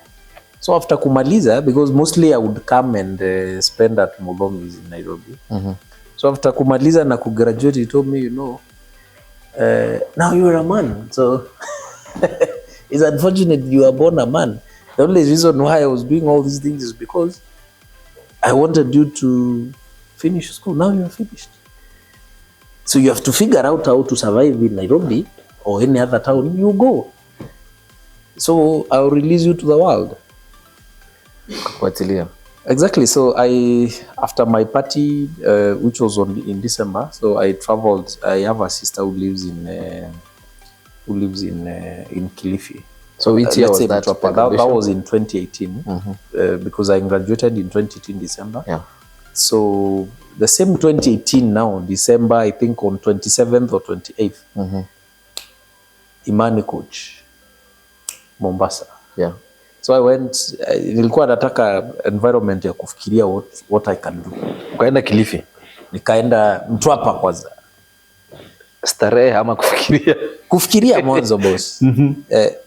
So after kumaliza, because mostly I would come and spend at Mugomi's in Nairobi. So after kumaliza na kugraduate, he told me, you know, now you're a man. So it's unfortunate you are born a man. The only reason why I was doing all these things is because I wanted you to finish school. Now you're finished. So you have to figure out how to survive in Nairobi or any other town. You go. So I'll release you to the world. Kufuatilia. Exactly. So after my party, which was in December, so I traveled. I have a sister who lives in Kilifi. So which year was that? That was in 2018, because I graduated in 2018 December. Yeah. So the same 2018 now, December, I think on 27th or 28th, Imani coach, Mombasa. Yeah. So I went, nilikuwa nataka environment ya kufikiria what I can do. Ukaenda Kilifi? Nikaenda Mtwapa kwanza. Starehe ama kufikiria? Kufikiria mwanzo boss.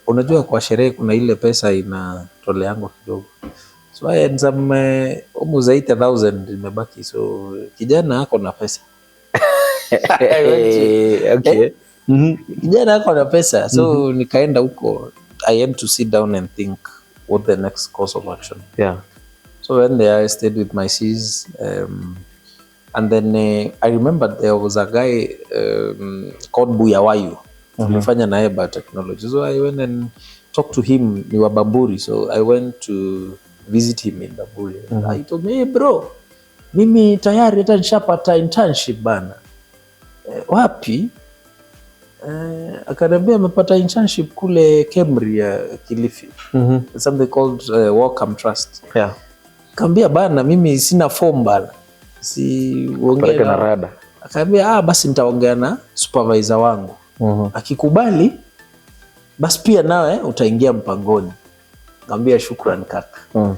Unajua kwa sherehe kuna ile pesa inatole yangu kidogo. So I had some almost 80,000 imebaki. So kijana ako na pesa. I went to, Okay. kijana ako na pesa, so nikaenda huko. I had to sit down and think what the next course of action. Yeah. So when there, I stayed with my sis, and then I remember there was a guy called Weuh. Tulifanya naye biotechnology. So I went and talked to him. Ni wa Bamburi, so I went to visit him in Bamburi. He told me, hey bro, mimi tayari hata nishapata internship bana. Wapi? Akaniambia amepata internship kule Kemri ya Kilifi. Something called Welcome Trust. Yeah. Kaambia bana, mimi sina form bana. Si uongee na rada. Akaambia basi nitaongea na supervisor wangu. Akikubali basi pia nawe utaingia mpangoni. Kaambia shukrani kaka.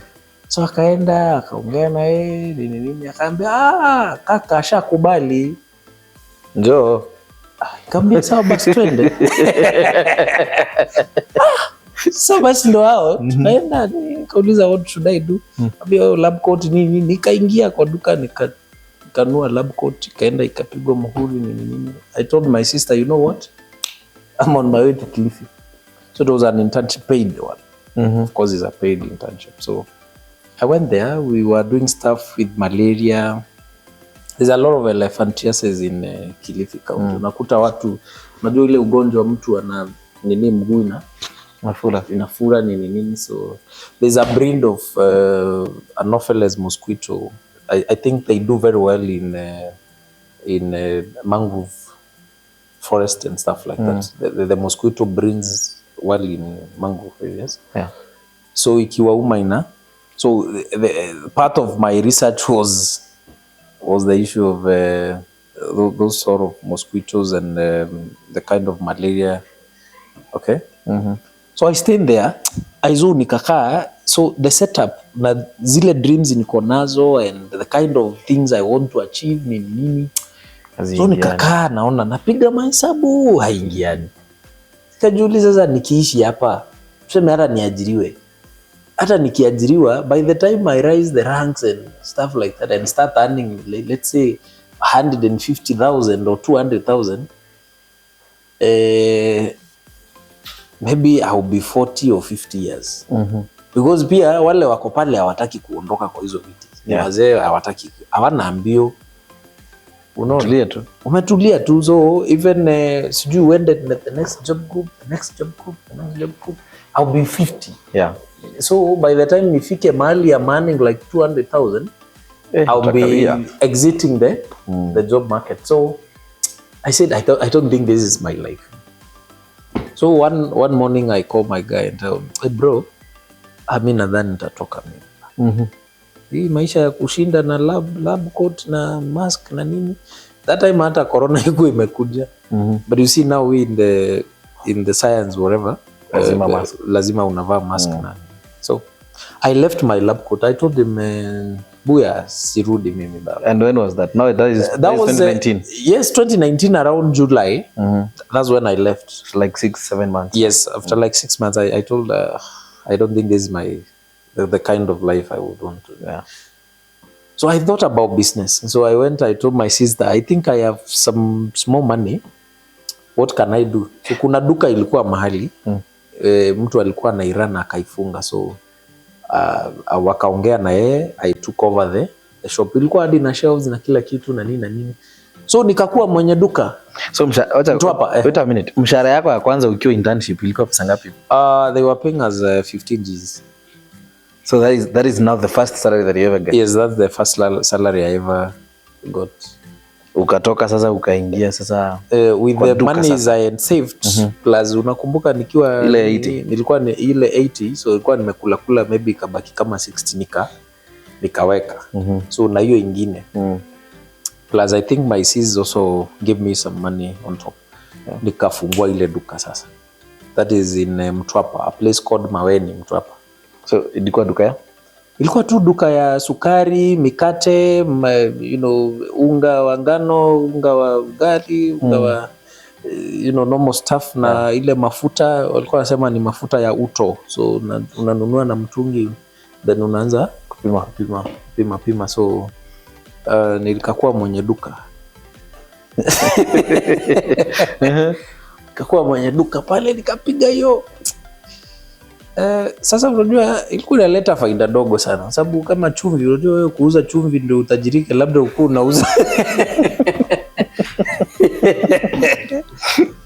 So akaenda akaongea na yeye nini akaambia kaka ashakubali. Njoo. Kaambia sawa basi twende. So basi ndo hao tunaenda, nikauliza what should I do? Kaambia lab coat nini, nikaingia kwa duka nikanua lab coat, ikaenda ikapigwa muhuri nini. I told my sister, you know what? I'm on my way to Kilifi. So it was an internship, paid one. Of course it's a paid internship. So I went there, we were doing stuff with malaria. There's a lot of elephantiasis in Kilifi County. Unakuta watu, unajua ile ugonjwa mtu ana nini mguu na inafura nini. So there's a breed of Anopheles mosquito. I think they do very well in mangrove forest and stuff like that. The mosquito breeds well in mangrove areas. Yeah. So ikiwauma ina. So the part of my research was the issue of those sort of mosquitoes and the kind of malaria. Okay. So I stayed there. Hyzoh nikakaa. So the setup na zile dreams niko nazo and the kind of things I want to achieve nini. So nikakaa naona napiga mahesabu haingiani. Nikajiuliza sasa nikiishi hapa tuseme hata niajiriwe. Hata nikiajiriwa, by the time I rise the ranks and stuff like that and start earning, let's say 150,000 or 200,000, maybe I'll be 40 or 50 years. Because pia wale wako pale hawataki kuondoka kwa hizo viti. Ni wazee hawataki, hawana ambio. Unaona tu. Umetulia tu. So even sijui uende the next job group, I'll be 50. Yeah. So by the time nifike mahali ya earning like 200,000, I'll be exiting the job market. So I said, I don't think this is my life. So one morning I call my guy and tell him, hey bro, mimi nadhani nitatoka mimi. Hii maisha ya kushinda na lab coat na mask na nini. That time hata corona iko imekuja. But you see now we in the science whatever, lazima unavaa mask na. So I left my lab coat. I told him, buya sirudi mimi baba. And when was that? No, that is 2019. Yes, 2019 around July. That's when I left. Like 6-7 months. Yes, after like 6 months, I told I don't think this is the kind of life I would want to. Yeah. So I thought about business. So I told my sister, I think I have some small money. What can I do? So kuna duka ilikuwa mahali. Mtu alikuwa na Iran akaifunga. So wakaongea na yeye, I took over the shop. Ilikuwa hadi na shelves na kila kitu na nini. So nikakuwa mwenye duka. So wait a minute. Mshahara yako ya kwanza ukiwa internship ilikuwa pesa ngapi? They were paying us 15 Gs. So that is now the first salary that you ever get? Yes, that's the first salary I ever got. Ukatoka sasa ukaingia sasa with the money I had saved plus unakumbuka nikiwa ile 80 nilikuwa ile 80, so ilikuwa nimekula maybe kabaki kama 60 nikaweka. So na hiyo ingine plus I think my sis also gave me some money on top. Nikafungua ile duka sasa. That is in Mtwapa, a place called Maweni, Mtwapa. So ilikuwa duka ya? Ilikuwa tu duka ya sukari, mikate, unga wa ngano, unga wa ugali, unga wa normal stuff na ile mafuta walikuwa wanasema ni mafuta ya uto. So unanunua na mtungi then unaanza kupima. So nilikakuwa mwenye duka. Akakuwa mwenye duka pale, nikapiga hiyo. Sasa unajua ilikuwa inaleta faida dogo sana, sababu kama chumvi, unajua wewe kuuza chumvi ndio utajirike, labda ukuu unauza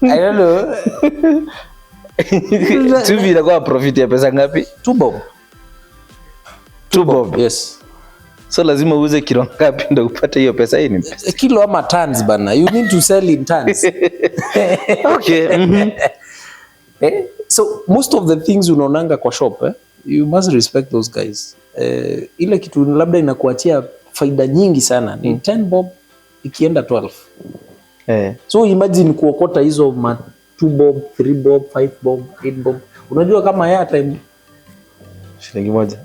I don't know. Chumvi inakuwa profit ya pesa ngapi? 2 bob. 2 bob. Yes. So lazima uuze kilo ngapi ndio upate hiyo pesa? Hii ni pesa. Kilo ama tons bana. You need to sell in tons. Okay. So most of the things unaonanga kwa shop, you must respect those guys. Ile kitu labda inakuachia faida nyingi sana ni 10 bob ikienda 12. So imagine kuokota hizo 2 bob, 3 bob, 5 bob, 8 bob. Unajua kama airtime shilingi moja.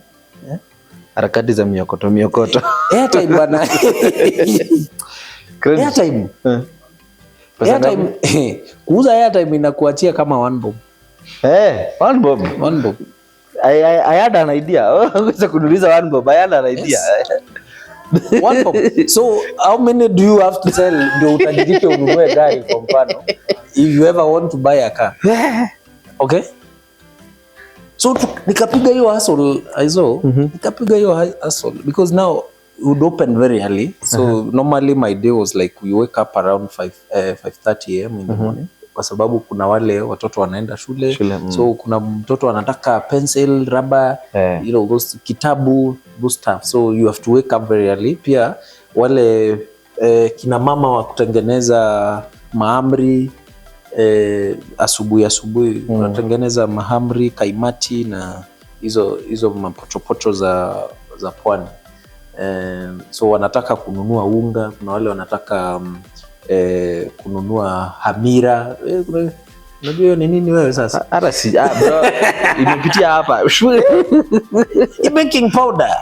Harakati za miokoto. Airtime bana. Airtime. Airtime. Kuuza airtime inakuachia kama 1 bob. 1 bob. 1 bob. I had an idea. Unaweza kuniuliza 1 bob. I had an idea. 1 bob. So how many do you have to sell ndio utajirike ununue gari kwa mfano? If you ever want to buy a car. Okay? So nikapiga hiyo hustle Hyzoh. Nikapiga hiyo hustle because now it would open very early. So normally my day was like we wake up around 5:30 am in the morning. Kwa sababu kuna wale watoto wanaenda shule. So kuna mtoto anataka pencil, rubber, you know, those kitabu, those stuff. So you have to wake up very early. Pia wale kina mama wa kutengeneza mahamri, asubuhi wanatengeneza mahamri, kaimati na hizo mapochopocho za pwani. So wanataka kununua unga, kuna wale wanataka kununua hamira. Unajua ni nini wewe sasa? Hata si bro, imepitia hapa. Baking powder.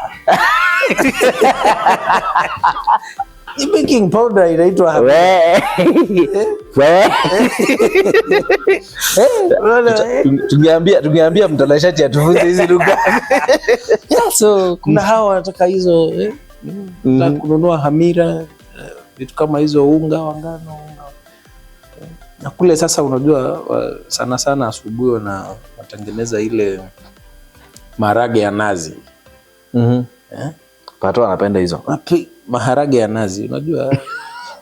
Baking powder inaitwa hamira. Tungeambia mtanashati atufunze hizi lugha. So kuna hawa wanataka hizo kununua hamira, vitu kama hizo, unga wa ngano, na kule sasa unajua sana asubuhi wanatengeneza ile maharage ya nazi. Patoh anapenda hizo maharage ya nazi, unajua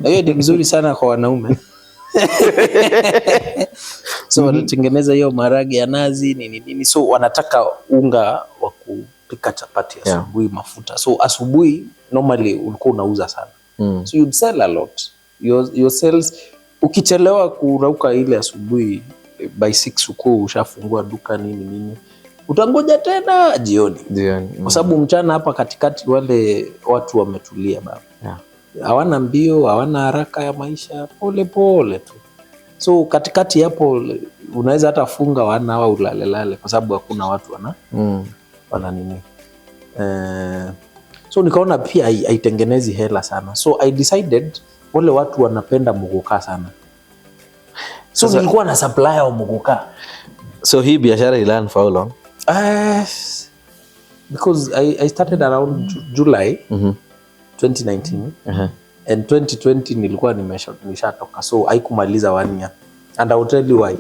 hiyo ni mzuri sana kwa wanaume. So wanatengeneza hiyo maharage ya nazi nini. So wanataka unga wa kupika chapati asubuhi, mafuta. So asubuhi normally ulikuwa unauza sana. So you'd sell a lot. Your sales, ukichelewa kurauka ile asubuhi, by 6 uko ushafungua duka nini, utangoja tena jioni. Kwa sababu mchana hapa katikati wale watu wametulia baba. Hawana mbio, hawana haraka ya maisha, pole pole tu. So katikati hapo unaweza hata funga wana au ulalelale kwa sababu hakuna watu wana nini. So nikaona pia haitengenezi hela sana. So I decided wale watu wanapenda Muguka sana. So nilikuwa na supplier wa Muguka. So hii biashara ilianza for how long? Because I started around July 2019. And 2020 nilikuwa nimeshatoka. So haikumaliza 1 year. And I will tell you why.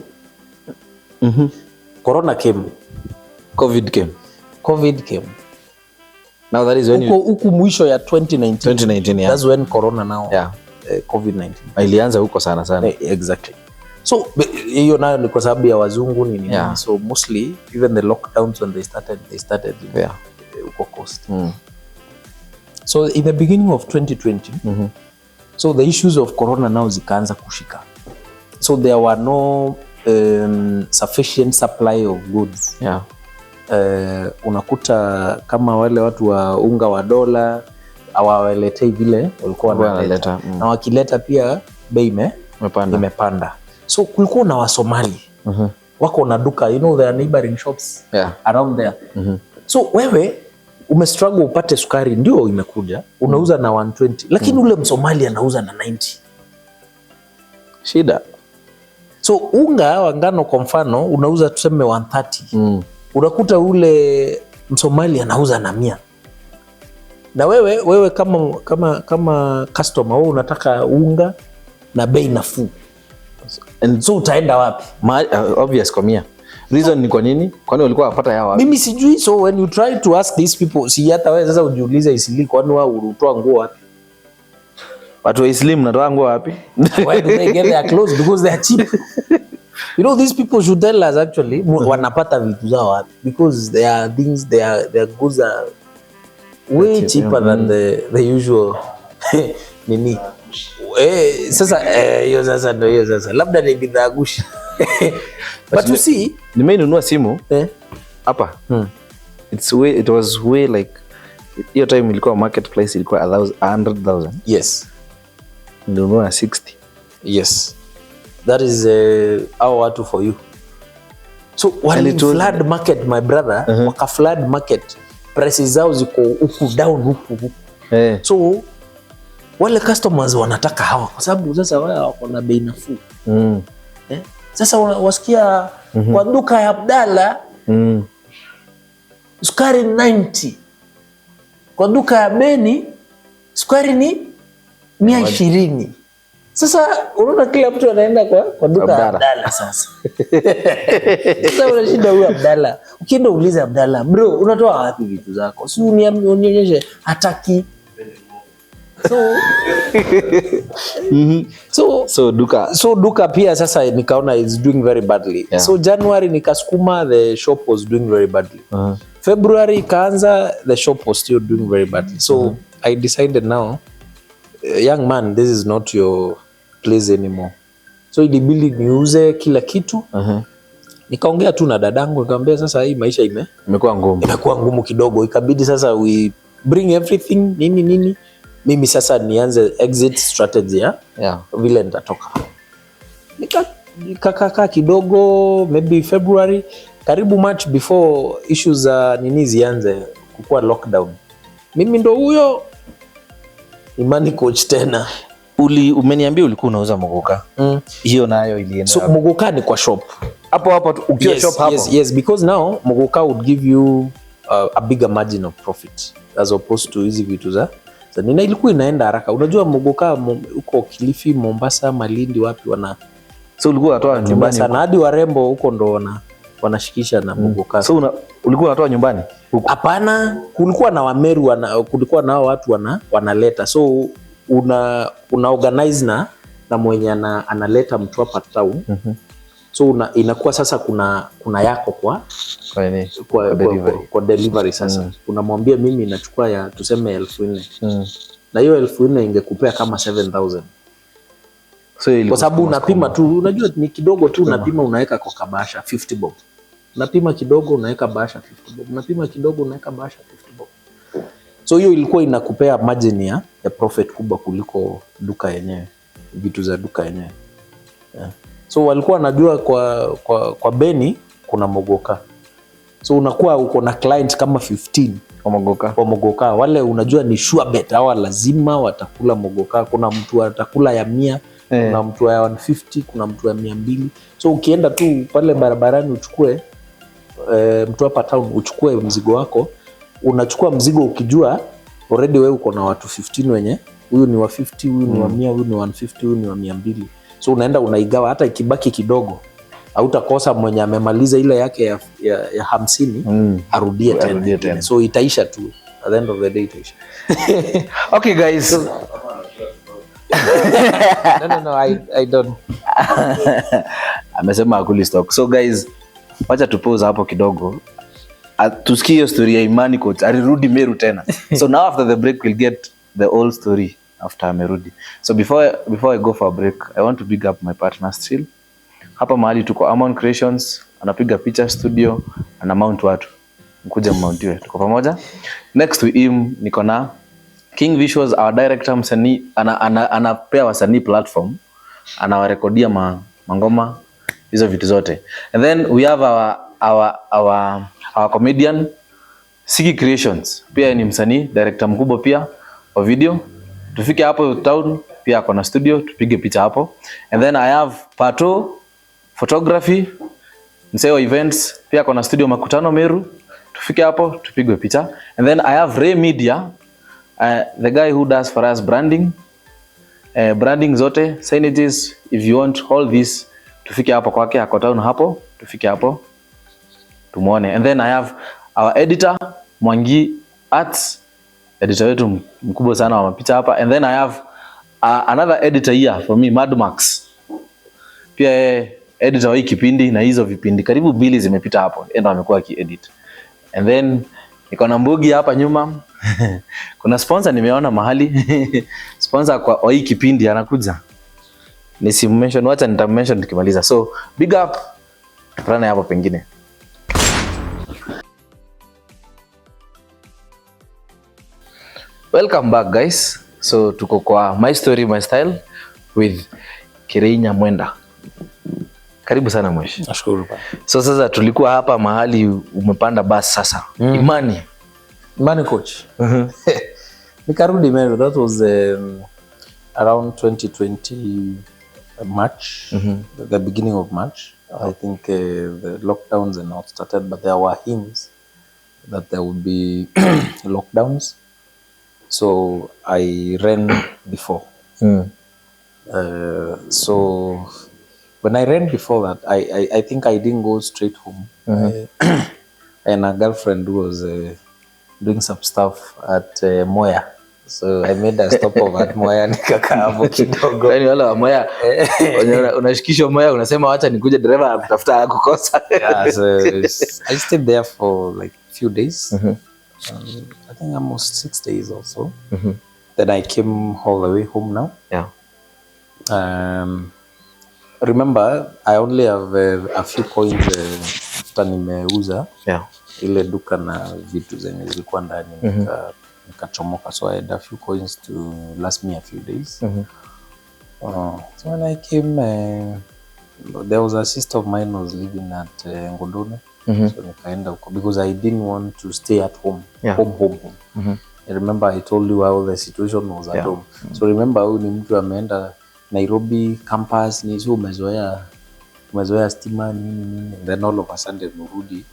Corona came. COVID came. Now that is when huku mwisho ya 2019. Yeah. That's when Corona now. Yeah. COVID-19. Ilianza huko sana. Exactly. So hiyo nayo ni kwa sababu ya wazungu nini. Yeah. So mostly even the lockdowns when they started huko coast. So in the beginning of 2020, so the issues of Corona now zikaanza kushika. So there were no sufficient supply of goods. Yeah. Unakuta kama wale watu wa unga wa dola hawaletei vile walikuwa wanaleta. Na wakileta pia bei imepanda. So kulikuwa na Wasomali wako na duka, you know, there are neighboring shops around there. So wewe umestruggle upate sukari, ndio imekuja unauza na 120, lakini ule Msomali anauza na 90. Shida. So unga wa ngano kwa mfano unauza tuseme 130. Unakuta ule Msomali anauza na 100. Na wewe kama customer wewe unataka unga na bei nafuu. And So utaenda wapi? Obvious kwa mia. Reason ni kwa nini? Kwani walikuwa wapata yao wapi? Mimi sijui. So when you try to ask these people, si hata wewe sasa ujiulize Isili, kwani wao utoa nguo wapi? Watu wa Islim mnatoa nguo wapi? Why do they get their clothes? Because they are cheap. You know, these people should tell us actually wanapata vitu zao wapi, because their things, their goods are way cheaper than the usual nini. Sasa hiyo sasa ndio hiyo sasa, labda ni bidhaa gushi. But you see, nimenunua simu hapa. It was way like hiyo time ilikuwa marketplace ilikuwa 100,000. Yes. Nilinunua 60. Yes. That is our watu for you. So when flood market, my brother, waka flood market, prices zao ziko huku down huku. So wale customers wanataka hawa kwa sababu sasa wao wako na bei nafuu. Sasa wasikia kwa duka ya Abdalla sukari 90. Kwa duka ya Beni sukari ni 120. Sasa unaona kila mtu anaenda kwa duka ya Abdalla sasa. Sasa unashinda huyu Abdalla. Ukienda uulize Abdalla, bro, unatoa wapi vitu zako? Si unionyeshe hataki. So duka pia sasa nikaona is doing very badly. So January nikasukuma, the shop was doing very badly. February ikaanza, the shop was still doing very badly. So I decided now, young man, this is not your place anymore. So ilibidi niuze kila kitu. Nikaongea tu na dadangu, nikamwambia sasa hii maisha imekuwa ngumu kidogo, ikabidi sasa we bring everything nini. Mimi sasa nianze exit strategy vile nitatoka. Nikakaa kidogo, maybe February, karibu March, before issues za nini zianze kukua lockdown. Mimi ndo huyo Imani coach tena. Umeniambia ulikuwa unauza Muguka. Hiyo nayo ilienda. So Muguka ni kwa shop. Hapo ukiwa shop hapo. Yes, because now Muguka would give you a bigger margin of profit as opposed to hizi vitu za nina ilikuwa inaenda haraka. Unajua Muguka huko Kilifi, Mombasa, Malindi, wapi so ulikuwa unatoa nyumbani sana hadi warembo huko ndo wanashikisha na Muguka. So ulikuwa unatoa nyumbani huko? Hapana, kulikuwa na Wameru kulikuwa na watu wanaleta. So una organize na mwenye analeta mtu hapa town. So inakuwa sasa kuna yako kwa delivery sasa. Unamwambia mimi nachukua ya tuseme 4,000. Na hiyo 4,000 ingekupea kama 7,000. So kwa sababu unapima tu, unajua ni kidogo tu, unapima unaweka kwa kabasha 50 bob. Unapima kidogo unaweka basha 50 bob. Unapima kidogo unaweka basha 50 bob. So hiyo ilikuwa inakupea margin ya profit kubwa kuliko duka yenyewe, vitu za duka yenyewe. So walikuwa wanajua kwa Beni kuna Muguka. So unakuwa uko na client kama 15 kwa Muguka. Wale unajua ni sure bet, hawa lazima watakula Muguka. Kuna mtu atakula ya 100, kuna mtu ya 150, kuna mtu ya 200. So ukienda tu pale barabarani uchukue mtu hapa town uchukue mzigo wako, unachukua mzigo ukijua already wewe uko na watu 15 wenye huyu ni wa 50, huyu ni wa 100, huyu ni wa 150, huyu ni wa 200. So unaenda unaigawa, hata ikibaki kidogo hautakosa mwenye amemaliza ile yake ya 50 arudie tena. So itaisha tu, at the end of the day itaisha. Okay guys. No, I don't. Amesema akuli stock. So guys, wacha tupause hapo kidogo. Tusikie hiyo story ya Imani coach. Alirudi Meru tena. So now after the break we'll get the whole story after amerudi. So before I go for a break, I want to big up my partner still. Hapa mahali tuko Amon Creations, anapiga picha studio, ana mount watu. Mkuja mmountiwe. Tuko pamoja. Next to him niko na King Visuals, our director msanii, anapea wasanii platform, anawarekodia mangoma hizo vitu zote. And then we have our comedian Siki Creations, pia ni msanii, director mkubwa pia wa video. Tufike hapo town, pia ako na studio, tupige picha hapo. And then I have Patoh Photography, mseo events, pia ako na studio Makutano Meru. Tufike hapo, tupigwe picha. And then I have Ray Media, the guy who does for us branding. branding zote, signages, if you want all this, tufike hapo kwake, ako town hapo, tufike hapo tumuone. And then I have our editor Mwangi Arts, editor wetu mkubwa sana wa mapicha hapa. And then I have another editor here for me, Mudmax, pia editor wa hii kipindi na hizo vipindi karibu 2 zimepita hapo, endo amekuwa akiedit. And then niko na Mbugi hapa nyuma. Kuna sponsor nimeona mahali sponsor kwa hii kipindi anakuja, nisimention, wacha nitamention nikimaliza. So big up, tupatane hapo pengine. Welcome back guys. So tuko kwa My Story My Style with KIRIINYA MWENDA. Karibu sana Mhesh. Nashukuru bana. So sasa tulikuwa hapa mahali umepanda bus sasa. Imani coach. Nikarudi Meru. That was around 2020 March, the beginning of March. I think the lockdowns and all started, but there were hints that there would be lockdowns. So I ran before. So when I ran before that, I think I didn't go straight home. And a girlfriend who was doing some stuff at Moya. So I made a stop over at Moya, nikakaa hapo kidogo. Yaani wala wa Moya unashikishwa Moya unasema wacha nikuje driver akutafuta kukosa. Yeah, so I stayed there for like few days. I think almost 6 days or so. Then I came all the way home now. Yeah. Remember, I only have a few coins after nimeuza ile duka na vitu zenye zilikuwa ndani nikachomoka, so I had a few coins to last me a few days. So when I came, there was a sister of mine who was living at Ngodone. So nikaenda huko because I didn't want to stay at home. Home. I remember I told you how the situation was at home. So remember huyu ni mtu ameenda Nairobi campus, ni so umezoea stima nini, and then all of a sudden urudi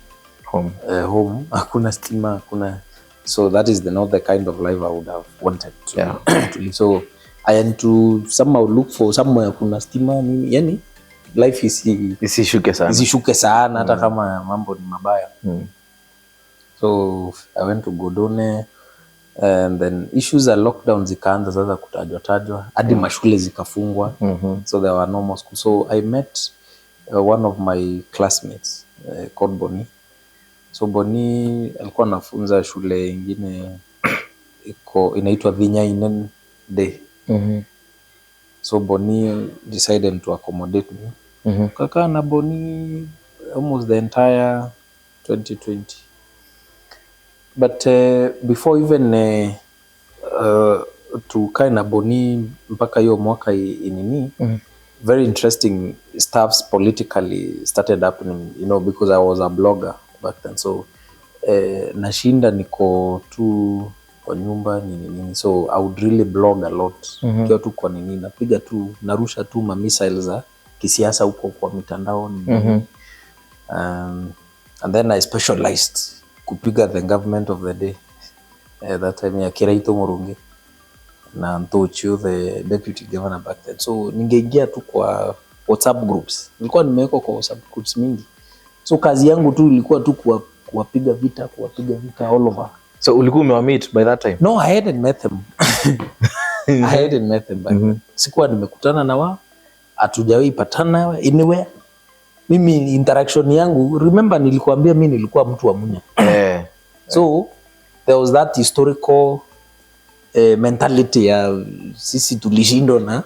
home hakuna stima, hakuna. So that is not the kind of life I would have wanted to live. So I had to somehow look for somewhere kuna stima nini, yani life isishuke sana hata kama mambo ni mabaya. So I went to Godone, and then issues are lockdown zikaanza sasa kutajwa hadi mashule zikafungwa. So there were no more schools. So I met one of my classmates called Boni. So Boni alikuwa anafunza shule ingine inaitwa Vinya Inende. So Boni decided to accommodate me. Kaka na Boni almost the entire 2020. But before even to kind of Boni mpaka hiyo mwaka inini, very interesting stuffs politically started happening, you know, because I was a blogger back then. So nashinda niko tu kwa nyumba nini, so I would really blog a lot. Kiwa tu kwa nini, napiga tu, narusha tu ma missiles za kisiasa huko kwa mitandao nini. And then I specialized kupiga the government of the day. That time ya Kiraito Morungi na Ntochu, the deputy governor back then. So ningeingia tu kwa WhatsApp groups. Nilikuwa nimeweka kwa WhatsApp groups mingi. So kazi yangu tu ilikuwa tu kuwapiga vita all over. So ulikuwa umewameet by that time? No, I hadn't met them. I hadn't met them back then. Sikuwa nimekutana na wao. Hatujawahi patana anywhere. Mimi interaction yangu, remember nilikuambia mimi nilikuwa mtu wa Munya. So there was that historical mentality ya sisi tulishindwa na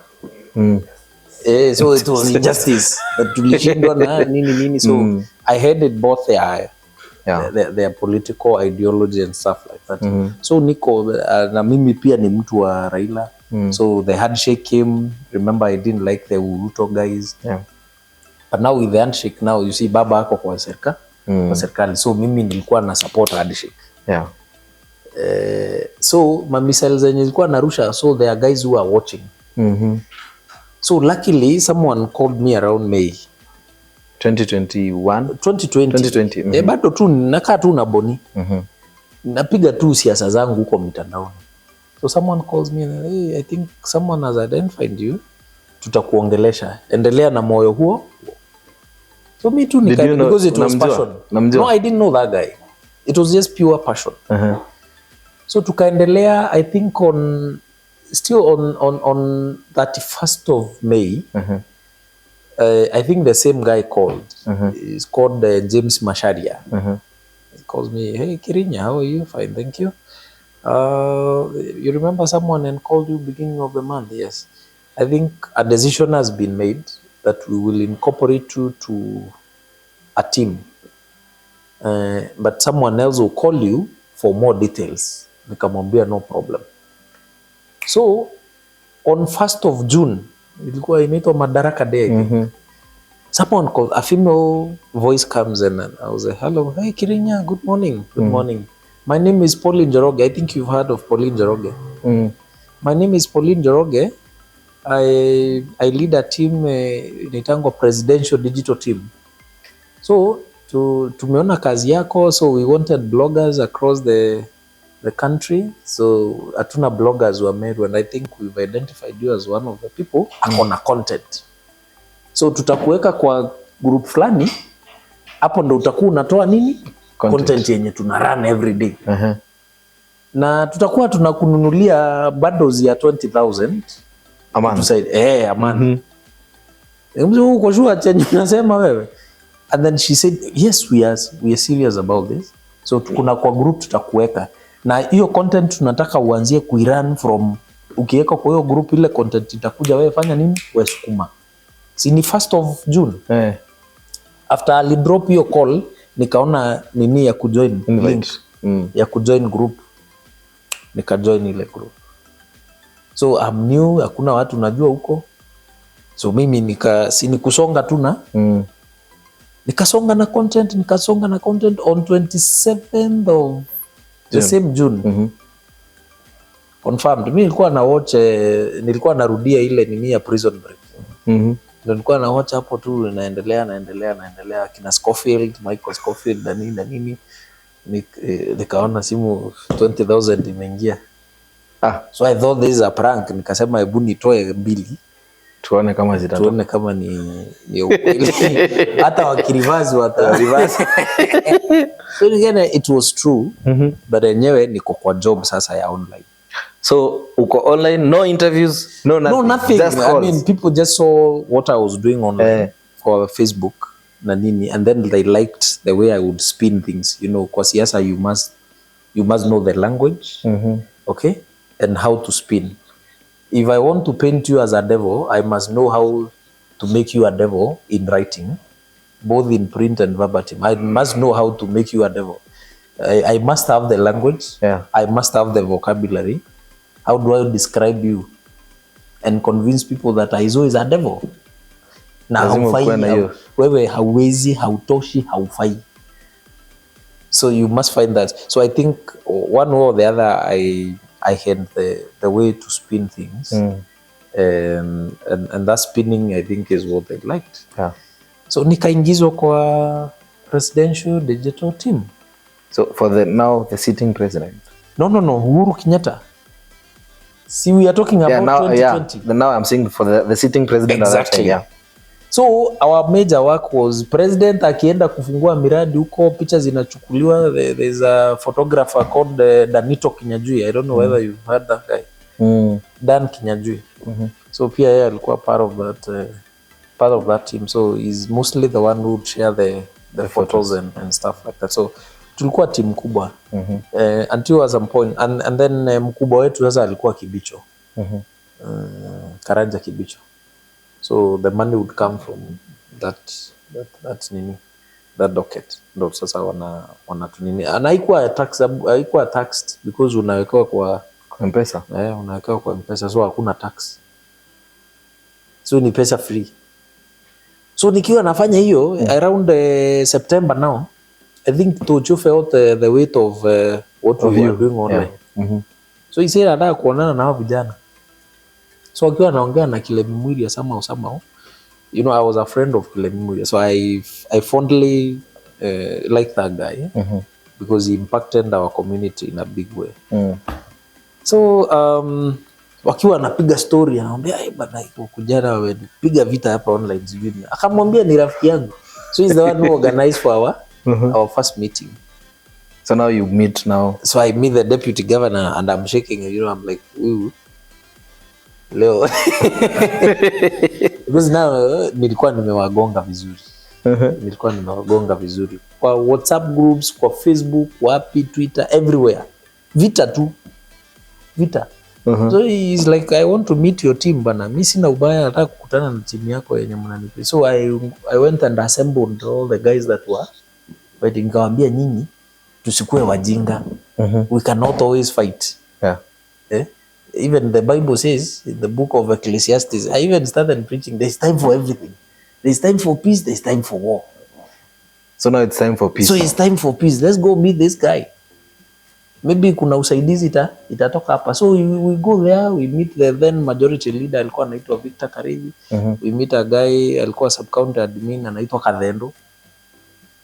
so it was injustice that tulishindwa na nini. So I hated both their political ideology and stuff like that. So niko na mimi pia ni mtu wa Raila. So the handshake came. Remember I didn't like the Uruto guys. But now with the handshake now, you see baba ako kwa serikali. So mimi nilikuwa na support handshake. So my missiles zenye zilikuwa narusha, so there are guys who are watching. So luckily someone called me around May 2020. Bado tu nakaa tu na Boni. Napiga tu siasa zangu huko mitandaoni. So someone calls me and hey, I think someone has identified you, tutakuongelesha, endelea na moyo huo. So me too, Did you know, because it was passion. No, I didn't know that guy. It was just pure passion. So tukaendelea, I think still on 31st of May, I think the same guy called. He's called James Masharia. He calls me, hey Kirinya, how are you? Fine, thank you. You remember someone and called you beginning of the month? Yes. I think a decision has been made that we will incorporate you to a team. But someone else will call you for more details. Nikamwambia no problem. So on 1st of June, ilikuwa inaitwa Madaraka Day. Someone called, a female voice comes in and I was like, hello, hey Kirinya, good morning. Good morning. My name is Pauline Njoroge. I think you've heard of Pauline Njoroge. My name is Pauline Njoroge. I lead a team inaitangwa presidential digital team. So tumeona kazi yako, so we wanted bloggers across the country. So hatuna bloggers were made, and I think we've identified you as one of the people akona content. So tutakuweka kwa group fulani, hapo ndo utakuwa unatoa nini? Content yenye tuna run every day. Na tutakuwa tunakununulia bundles ya 20,000 a month. A month. Uko sure chenye unasema wewe? And then she said, yes, we are serious about this. So kuna kwa group tutakuweka. Na hiyo content tunataka uanzie kuirun from, ukiweka kwa hiyo group ile content itakuja wewe fanya nini? Wewe sukuma. Si ni 1st of June. After ali drop hiyo call, nikaona nini ya kujoin link ya kujoin group. Nikajoin ile group. So I'm new, hakuna watu najua huko. So mimi nikusonga tu na nikasonga na content on 27th of the same June. Confirmed. Mimi nilikuwa na watch, nilikuwa narudia ile nini ya Prison Break. Nilikuwa na watch hapo tu, naendelea kina Scofield, Michael Scofield na nini. Nikaona simu 20,000 imeingia. So I thought this is a prank. Nikasema hebu nitoe mbili tuone kama zitatoka, tuone kama ni ukweli. Hata wakirivazi reverse. So again, it was true. But enyewe niko kwa job sasa ya online. So uko online, no interviews, no nothing. Just calls. I mean, people just saw what I was doing online for Facebook na nini, and then they liked the way I would spin things. You know, kwa siasa you must know the language, okay, and how to spin. If I want to paint you as a devil, I must know how to make you a devil in writing, both in print and verbatim. I must know how to make you a devil. I must have the language. I must have the vocabulary. How do I describe you and convince people that Hyzoh is a devil? Na haufai, wewe hauwezi, hautoshi, haufai. So you must find that. So I think one way or the other, I had the way to spin things. And that spinning, I think, is what they liked. So nikaingizwa kwa presidential digital team. So for the sitting president? No, Uhuru Kenyatta. See, we are talking about 2020. Now I'm saying for the sitting president. Exactly. So our major work was president akienda kufungua miradi huko, picha zinachukuliwa. There's a photographer called Danito Kinyajui. I don't know whether you've heard that guy. Dan Kinyajui. So pia yeye alikuwa part of that team. So he's mostly the one who would share the photos and stuff like that. So tulikuwa team kubwa until at some point, and then mkubwa wetu sasa alikuwa Kibicho. Karanja Kibicho. So the money would come from that docket. Ndo sasa wana tunini. Na haikuwa taxed because unawekewa kwa M-Pesa. Unawekewa kwa M-Pesa, so hakuna tax. So ni pesa free. So nikiwa nafanya hiyo around September now, I think to felt the weight of what we were doing online. So he said anataka kuonana na hao vijana. So akiwa anaongea na Kilemi Mwiria somehow, you know, I was a friend of Kilemi Mwiria. So I fondly like that guy because he impacted our community in a big way. So wakiwa anapiga story anamwambia bana kujana wamepiga vita hapa online sijui. Akamwambia ni rafiki yangu. So he's the one who organized for our first meeting. So now you meet now. So I meet the deputy governor and I'm shaking, I'm like, ooh. Leo. Because now nilikuwa nimewagonga vizuri. Nilikuwa nimewagonga vizuri. Kwa WhatsApp groups, kwa Facebook, wapi, Twitter, everywhere. Vita tu. Vita. So he's like, I want to meet your team bana. Mimi sina ubaya, nataka kukutana na timu yako yenye mnanipa. So I went and assembled all the guys that were fighting. Nikawaambia nyinyi tusikue wajinga. We cannot always fight. Yeah. Even the Bible says in the book of Ecclesiastes, I even started preaching, there's time for everything. There's time for peace, there's time for war. So now it's time for peace. So it's time for peace. Let's go meet this guy. Maybe kuna usaidizi itatoka hapa. So we go there, we meet the then majority leader alikuwa anaitwa Victor Karibi. We meet a guy alikuwa sub-county admin anaitwa Kadhendo.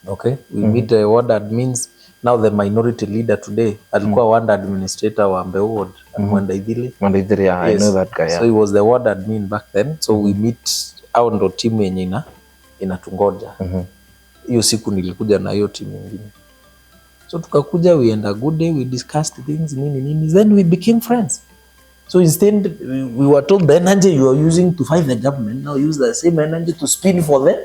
Okay. We meet the ward admins. Now the minority leader today alikuwa ward administrator wa Mbeu ward, Mwenda Idhili. Mwenda Idhili, yeah, yes. I know that guy. Yeah. So he was the ward admin back then. So we meet au ndo timu yenye inatungoja. Hiyo siku nilikuja na hiyo timu nyingine. So tukakuja, we had a good day, we discussed things, nini. Then we became friends. So instead, we were told the energy you are using to fight the government, now use the same energy to spin for them.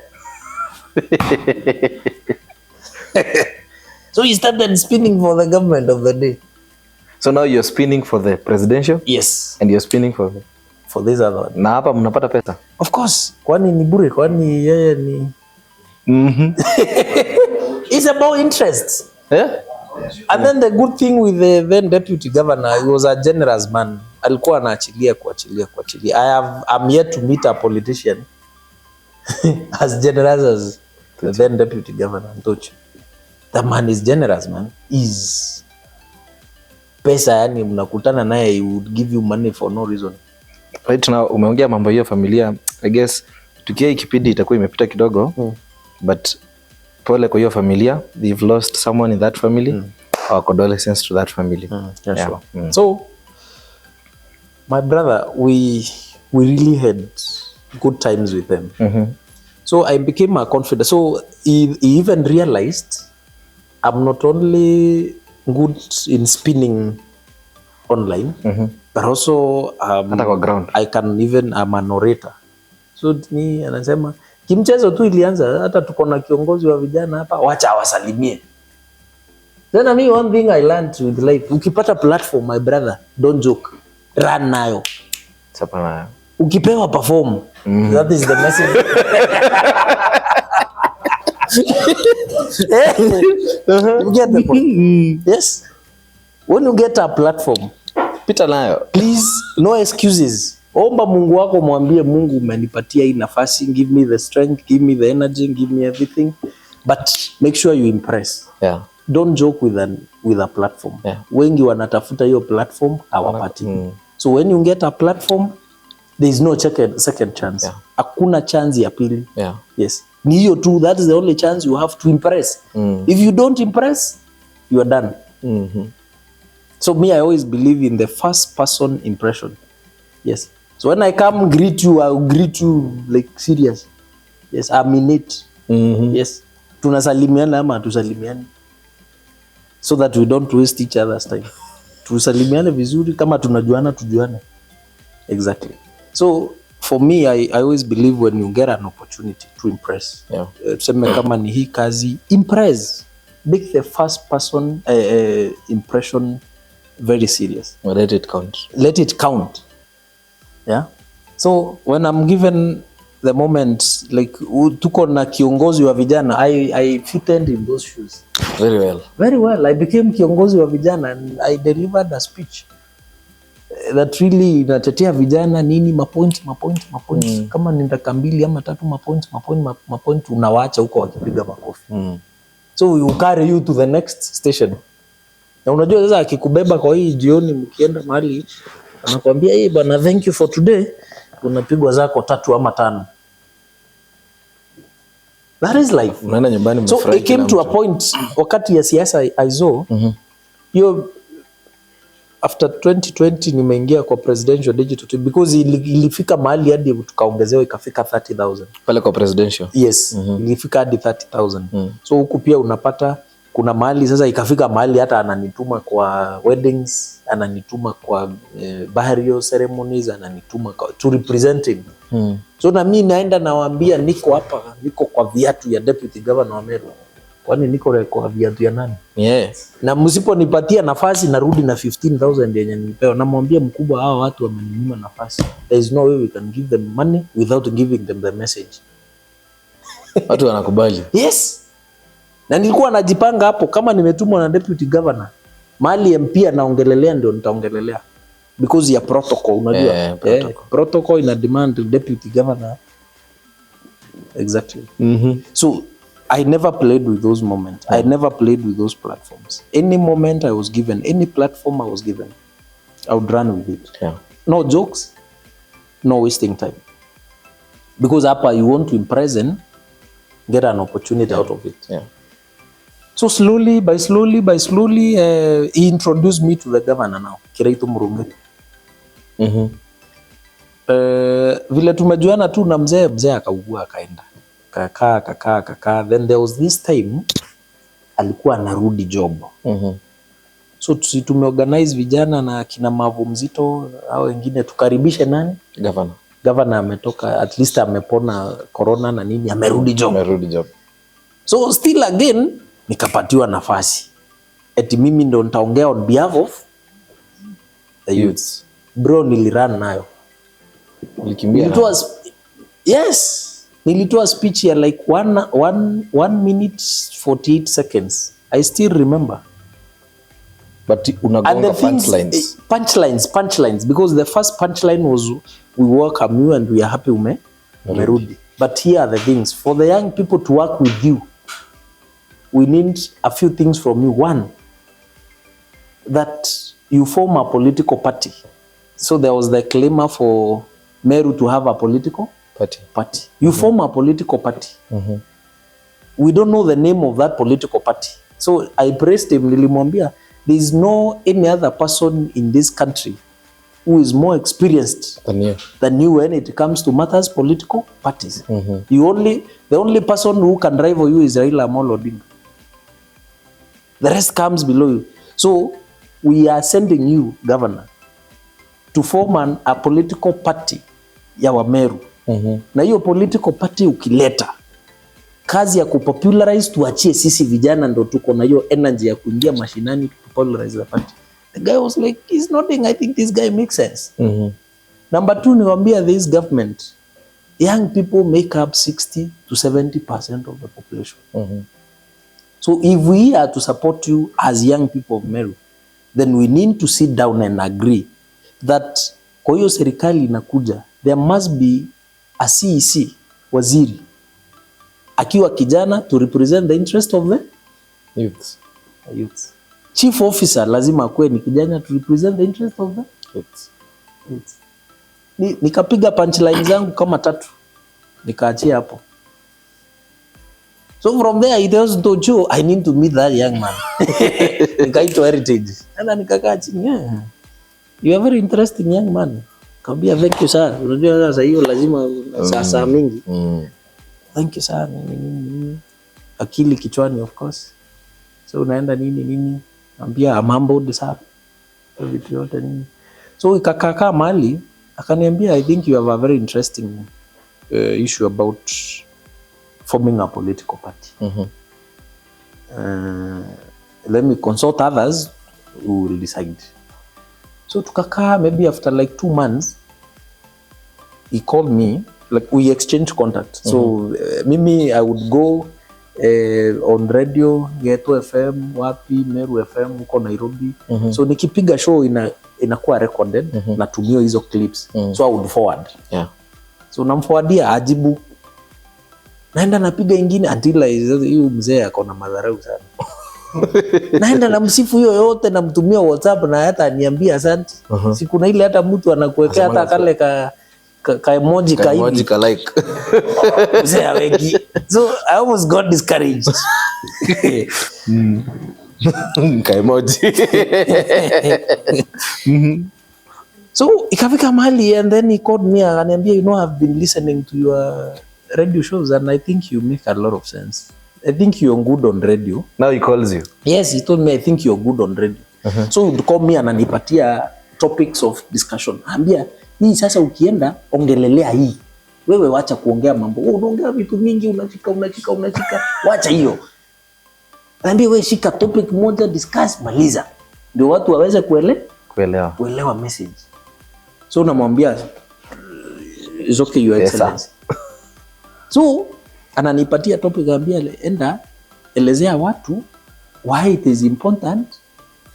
So he started spinning for the government of the day. So now you're spinning for the presidential? Yes. And you're spinning for this other one. Na hapa mnapata pesa? Of course. Kwani ni bure, kwani yeye ni... It's about interest. Yeah? And then the good thing with the then deputy governor, he was a generous man. Alikuwa anaachilia. I'm yet to meet a politician as generous as the then deputy governor, Ntochi. The man is generous, man. Is pesa yani mnakutana naye, he would give you money for no reason. Right now umeongea mambo hiyo familia. I guess tukia ikipindi itakuwa imepita kidogo. But pole kwa hiyo familia. They've lost someone in that family. Our condolences to that family. Yeah, sure. So my brother, we really had good times with them. So I became a confident. So he even realized I'm not only good in spinning online, but also I can even, I'm an orator. So me anasema kimchezo tu ilianza, hata tuko na kiongozi wa vijana hapa, wacha awasalimie. Then I mean, one thing I learned with life, ukipata platform, my brother, don't joke, run nayo. Sapana. Ukipewa perform, that is the message. You get the point? Yes. When you get a platform, pita nayo. Please, no excuses. Omba Mungu wako, mwambie Mungu umenipatia hii nafasi, give me the strength, give me the energy, give me everything. But make sure you impress. Yeah. Don't joke with a platform. Yeah. Wengi wanatafuta hiyo platform hawapati. So when you get a platform, there is no second chance. Yeah. Hakuna chance ya pili. Yeah. Yes. Ni hiyo tu, that is the only chance you have to impress. If you don't impress, you are done. So me, I always believe in the first person impression. Yes. So when I come greet you, I will greet you like serious. Yes, I'm in it. Yes. Tunasalimiana ama tusalimiani. So that we don't waste each other's time. Tusalimiane vizuri, kama tunajuana tujuane. Exactly. So for me, I always believe when you get an opportunity to impress. Yeah. Tuseme kama ni hii kazi, impress. Make the first person impression very serious. Well, let it count. Let it count. Yeah. So when I'm given the moment, like tuko na kiongozi wa vijana, I fitted in those shoes. Very well. Very well. I became kiongozi wa vijana and I delivered a speech that really inatetea vijana nini, mapoint. Kama ni dakika 2 ama 3 mapoint unawaacha huko wakipiga makofi. So we will carry you to the next station. Na unajua sasa akikubeba kwa hii jioni mkienda mahali anakuambia hey bwana, thank you for today, unapigwa zako 3 ama 5. That is life. Unaenda nyumbani mfurahi. So it came to a point wakati ya siasa Hyzoh, after 2020 nimeingia kwa presidential digital team because ilifika mahali hadi tukaongezewa ikafika 30,000 pale kwa presidential. Yes, ilifika hadi 30,000. So huku pia unapata kuna mahali sasa ikafika mahali hata ananituma kwa weddings, ananituma kwa burial ceremonies, ananituma to represent him. So na mimi naenda nawaambia niko hapa, niko kwa viatu ya deputy governor wa Meru. Kwani niko kwa viatu ya nani? Yes. Na msiponipatia nafasi narudi na 15,000 yenye nilipewa. Namwambia mkubwa, hao watu wameninyima nafasi. There is no way we can give them money without giving them the message. Watu wanakubali. Yes. Na nilikuwa najipanga hapo kama nimetumwa na deputy governor. Mahali MP anaongelelea ndio nitaongelelea. Because ya protocol, unajua. Protocol ina demand deputy governor. Exactly. So I never played with those moments. I never played with those platforms. Any moment I was given, any platform I was given, I would run with it. Yeah. No jokes, no wasting time. Because hapa you want to impress and get an opportunity out of it. Yeah. So slowly, he introduced me to the governor now, Kiraitu Murungi. Vile tumejuana tu na mzee Akakuwa akaenda. Kaka. Then there was this time alikuwa anarudi job. So tumeorganize vijana na kina Mavu Mzito au wengine tukaribishe nani? Governor ametoka, at least amepona corona na nini, amerudi job. So still again nikapatiwa nafasi. Eti mimi ndo nitaongea on behalf of the youths. Bro, nilirun nayo. Ulikimbia? Yes. Nilitoa speech ya like 1 minute 48 seconds. I still remember. But unagonga punchlines because the first punchline was we welcome you and we are happy umerudi. But here are the things for the young people to work with you. We need a few things from you. One, that you form a political party. So there was the claim for Meru to have a political party. You form a political party. We don't know the name of that political party. So I praised him, nilimwambia, there is no any other person in this country who is more experienced than you when it comes to matters political parties. The only person who can rival you is Raila Amolo Odinga. The rest comes below you. So we are sending you, Governor, to form a political party ya Wameru. Na hiyo political party ukileta kazi ya kupopularize, tuachie sisi vijana ndo tuko na hiyo energy ya kuingia mashinani to popularize the party. The guy was like, he's nodding, I think this guy makes sense. Number 2, niwaambia this government, young people make up 60 to 70% of the population. So if we are to support you as young people of Meru, then we need to sit down and agree that kwa hiyo serikali inakuja, there must be a CEC, waziri, akiwa kijana to represent the interest of the youths. Chief officer lazima akuwe ni kijana to represent the interest of the youths. Nikapiga punchline zangu kama 3 nikaachia hapo. So from there it was to Joe, I need to meet that young man. Nikaitwa Heritage. Na nikakaa chini. You are very interesting young man. Kaambia thank you sir. Unajua sasa hiyo lazima saa mingi. Thank you sir. Akili kichwani of course. So unaenda nini? Naambia mambo sir. Vitu yote nini. So ikakaa mahali akaniambia I think you have a very interesting issue about forming a political party. Let me consult others who will decide. So tukakaa, maybe after like 2 months, he called me, like we exchanged contact. So mimi I would go on radio, Geto FM, wapi, Meru FM, huko Nairobi. So nikipiga show inakuwa recorded, natumio hizo clips. So I would forward. So namforwardia ajibu. Naenda napiga ingine until hiyo mzee akona madharau sana. Naenda namsifu hiyo yote namtumia WhatsApp na hata aniambia asante. Siku na ile hata mtu anakuwekea hata kale ka emoji ka hivi. Ka like. Mzee aweki. So I almost got discouraged. Kaimoji. So ikafika mahali and then he called me akaniambia, you know, I've been listening to your radio shows and I think you make a lot of sense. I think you're good on radio. Now he calls you. Yes, he told me I think you're good on radio. So he called me ananipatia topics of discussion. Ambia, hii sasa ukienda ongelelea hii. Wewe wacha kuongea mambo. Unaongea vitu mingi, unachika. Wacha hiyo. Ambia wewe shika topic moja, discuss, maliza. Ndio watu waweze kuelewa message. So namwambia it's okay, your excellency. So ananipatia topic, ambia enda elezea watu why it is important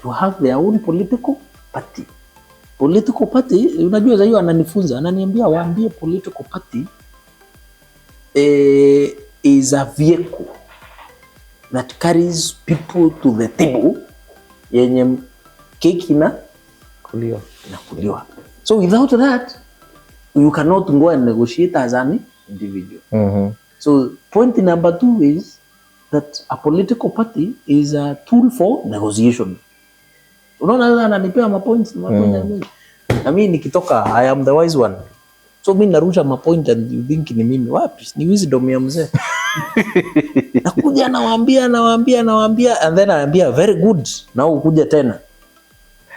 to have their own political party. Political party, unajua za hiyo ananifunza, ananiambia waambie political party is a vehicle that carries people to the table yenye keki na kuliwa. So without that, you cannot go and negotiate as an individual. So point number 2 is that a political party is a tool for negotiation. Unaona ananipea mapoints na mapoints. Na mimi nikitoka I am the wise one. So mimi narusha mapoint and you think ni mimi. Wapi? Ni wisdom ya mzee. Nakuja nawaambia and then anaambia very good. Na ukuja tena.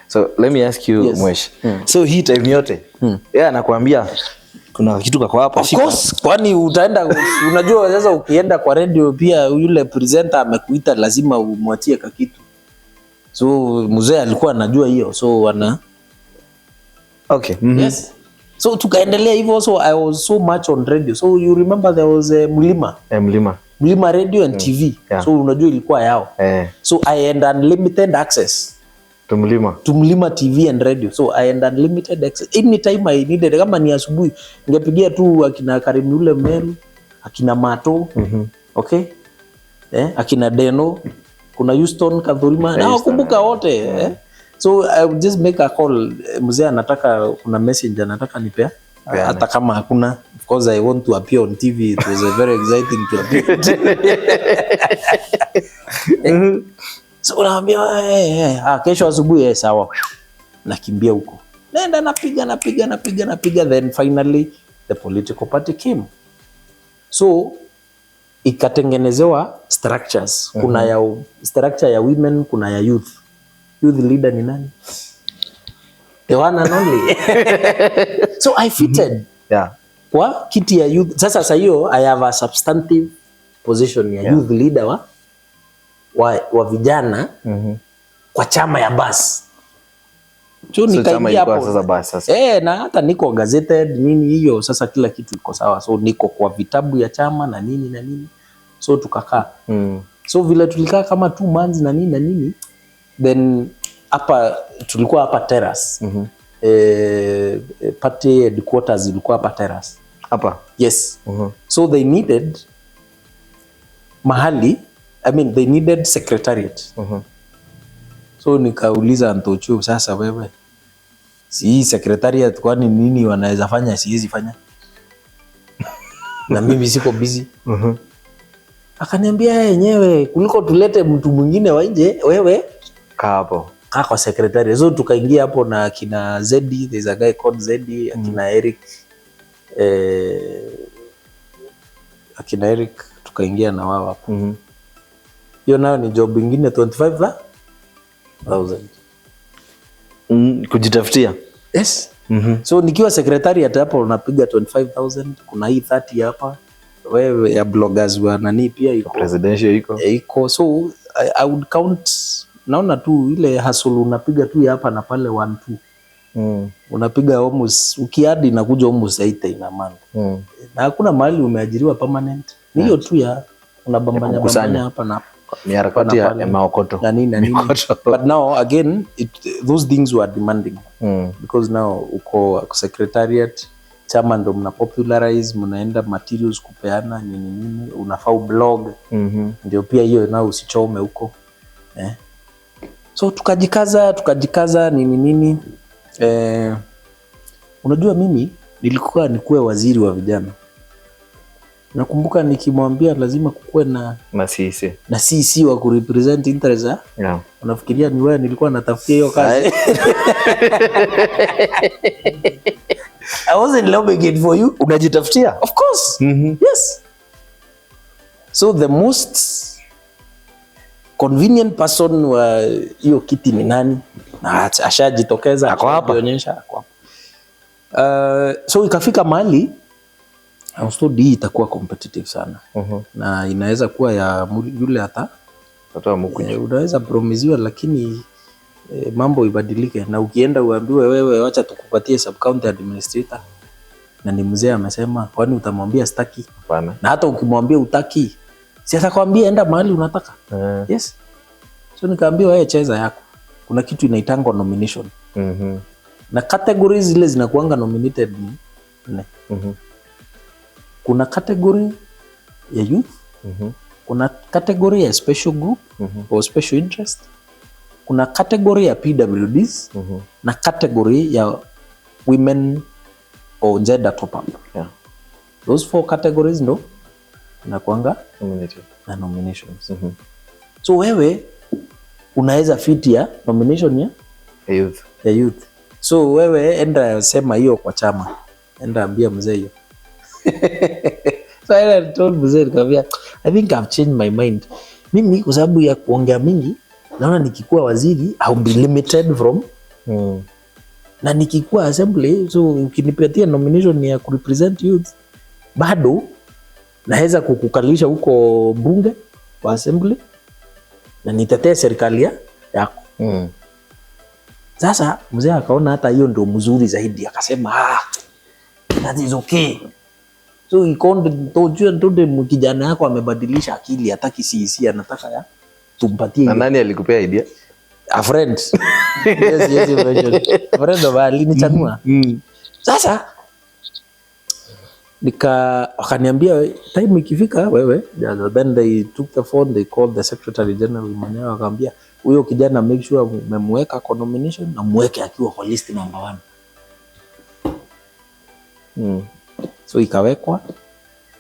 So let me ask you, yes. Mwesh. So hii time yote yeye anakuambia kuna kitu kako hapa. Of course, kwani utaenda unajua sasa ukienda kwa radio pia yule presenter amekuita lazima umwachie kitu. So mzee alikuwa anajua hiyo. So okay. Yes. So tukaendelea hivyo. So I was so much on radio. So you remember there was a Mlima radio and TV. Yeah. So unajua ilikuwa yao. So I had unlimited access to Mlima TV and radio. So I had unlimited access anytime I needed. Kama ni asubuhi ningepigia tu akina Karim yule Meru, akina Mato, okay? Akina Deno, kuna Houston Kadhurima, na wakumbuka wote. So I would just make a call. Mzee anataka kuna message anataka nipea. Hata kama hakuna, of course I want to appear on TV. It was a very exciting to appear. So unaambia kesho asubuhi sawa. Nakimbia huko. Nenda napiga. Then finally the political party came. So ikatengenezewa structures. Kuna ya structure ya women, kuna ya youth. Youth leader ni nani? The one and only. So I fitted. Kwa kiti ya youth. Sasa hiyo I have a substantive position ya youth leader wa vijana kwa chama ya bus. So nikaingia hapo sasa. Na hata niko gazetted nini hiyo, sasa kila kitu iko sawa. So niko kwa vitabu ya chama na nini. So tukakaa. So vile tulikaa kama 2 months na nini. Then hapa tulikuwa hapa terrace. Party headquarters ilikuwa hapa terrace. Hapa? Yes. So they needed mahali, I mean they needed secretariat. So nikauliza Antocho, sasa wewe si secretariat kwani nini wanaweza fanya siwezi fanya? Na mimi siko busy. Akaniambia yenyewe kuliko tulete mtu mwingine wa nje, wewe kaa hapo. Kaa kwa secretariat. So tukaingia hapo na akina Zedi, there's a guy called Zedi, akina Eric. Akina Eric tukaingia na wao hapo. Hiyo nayo ni job ingine 25,000. Kujitafutia. Yes. So nikiwa secretariat hapo unapiga 25,000, kuna hii 30 hapa. Wewe ya bloggers wa nani pia iko. Presidential iko. So I would count, naona tu ile hustle unapiga tu hapa na pale 1-2. Unapiga almost ukiadi inakuja almost 8 in a month. Na hakuna mahali umeajiriwa permanent. Ni hiyo tu ya unabambanya hapa na ni harakati ya maokoto. Na nini. But now again those things were demanding. Because now uko secretariat, chama ndo mna popularize, mnaenda materials kupeana nini, unafaa blog. Ndio pia hiyo nao usichome huko. So tukajikaza nini. Unajua mimi nilikuwa nikuwe waziri wa vijana. Nakumbuka nikimwambia lazima kukuwe na CC wa kurepresent interest za. Yeah. Unafikiria ni wewe nilikuwa natafutia hiyo kazi? I wasn't lobbying it for you. Unajitafutia? Of course. Yes. So the most convenient person wa hiyo kiti ni nani? Na ashajitokeza, ako hapa. Onyesha ako hapa. So ikafika mahali I was told hii itakuwa competitive sana. Na inaweza kuwa ya yule hata unaweza promisiwa, lakini mambo ibadilike, na ukienda uambiwe wewe wacha tukupatie sub county administrator na ni mzee amesema, kwani utamwambia sitaki? Hapana. Na hata ukimwambia utaki, si atakwambia enda mahali unataka. Yes. So nikaambia wewe cheza yako. Kuna kitu inaitangwa nomination. Na categories zile zinakuanga nominated ni kuna category ya youth, kuna category ya special group or special interest, kuna category ya PWDs na category ya women or gender top up. Yeah. Those 4 categories ndo inakuanga na nominations. So wewe unaweza fit ya nomination ya youth. So wewe enda sema hiyo kwa chama, enda ambia mzee hiyo. So I told mzee, nikamwambia I think I've changed my mind. Mimi kwa sababu ya kuongea mingi naona nikikuwa waziri I'll be limited from na nikikuwa assembly, so ukinipatia nomination ya kurepresent youth bado naweza kukukalisha huko bunge wa assembly na nitetee serikali yako. Sasa mzee akaona hata hiyo ndio mzuri zaidi, akasema that is okay. So ikonde ndio kijana yako amebadilisha akili, hataki CC, anataka ya tumpatie. Na nani alikupea idea? A friend. Yes, version. Friend of alinichanua. Sasa wakaniambia time ikifika wewe, then they took the phone, they called the secretary general mwenyewe, akamwambia huyo kijana make sure umemweka kwa nomination na muweke akiwa kwa list number 1. So ikawekwa,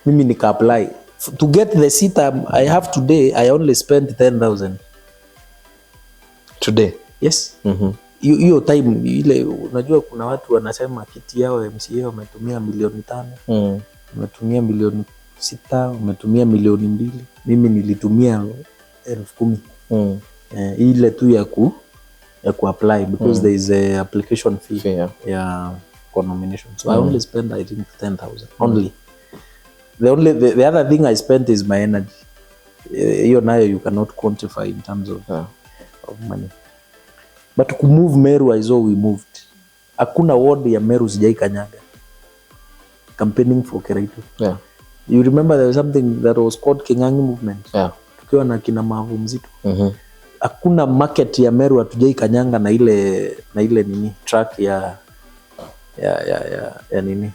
mimi nika apply to get the seat I have today. I only spent 10,000 today. Yes. Hiyo time ile, unajua kuna watu wanasema kiti yao MCA wametumia milioni 5, wametumia milioni 6, wametumia milioni 2. Mimi nilitumia 10,000 ile tu ya ku apply because there is a application fee ya for nomination. So I only spent I think 10,000 only. The other thing I spent is my energy. Hiyo nayo you cannot quantify in terms of money. But to move Meru, Hyzoh we moved. Hakuna ward ya Meru sijai kanyaga campaigning for Keritu. Yeah. You remember there was something that was called Kingangi movement. Yeah. Tukiwa na kina Mavu Mzito. Hakuna market ya Meru hatujai kanyanga na ile nini track ya nini.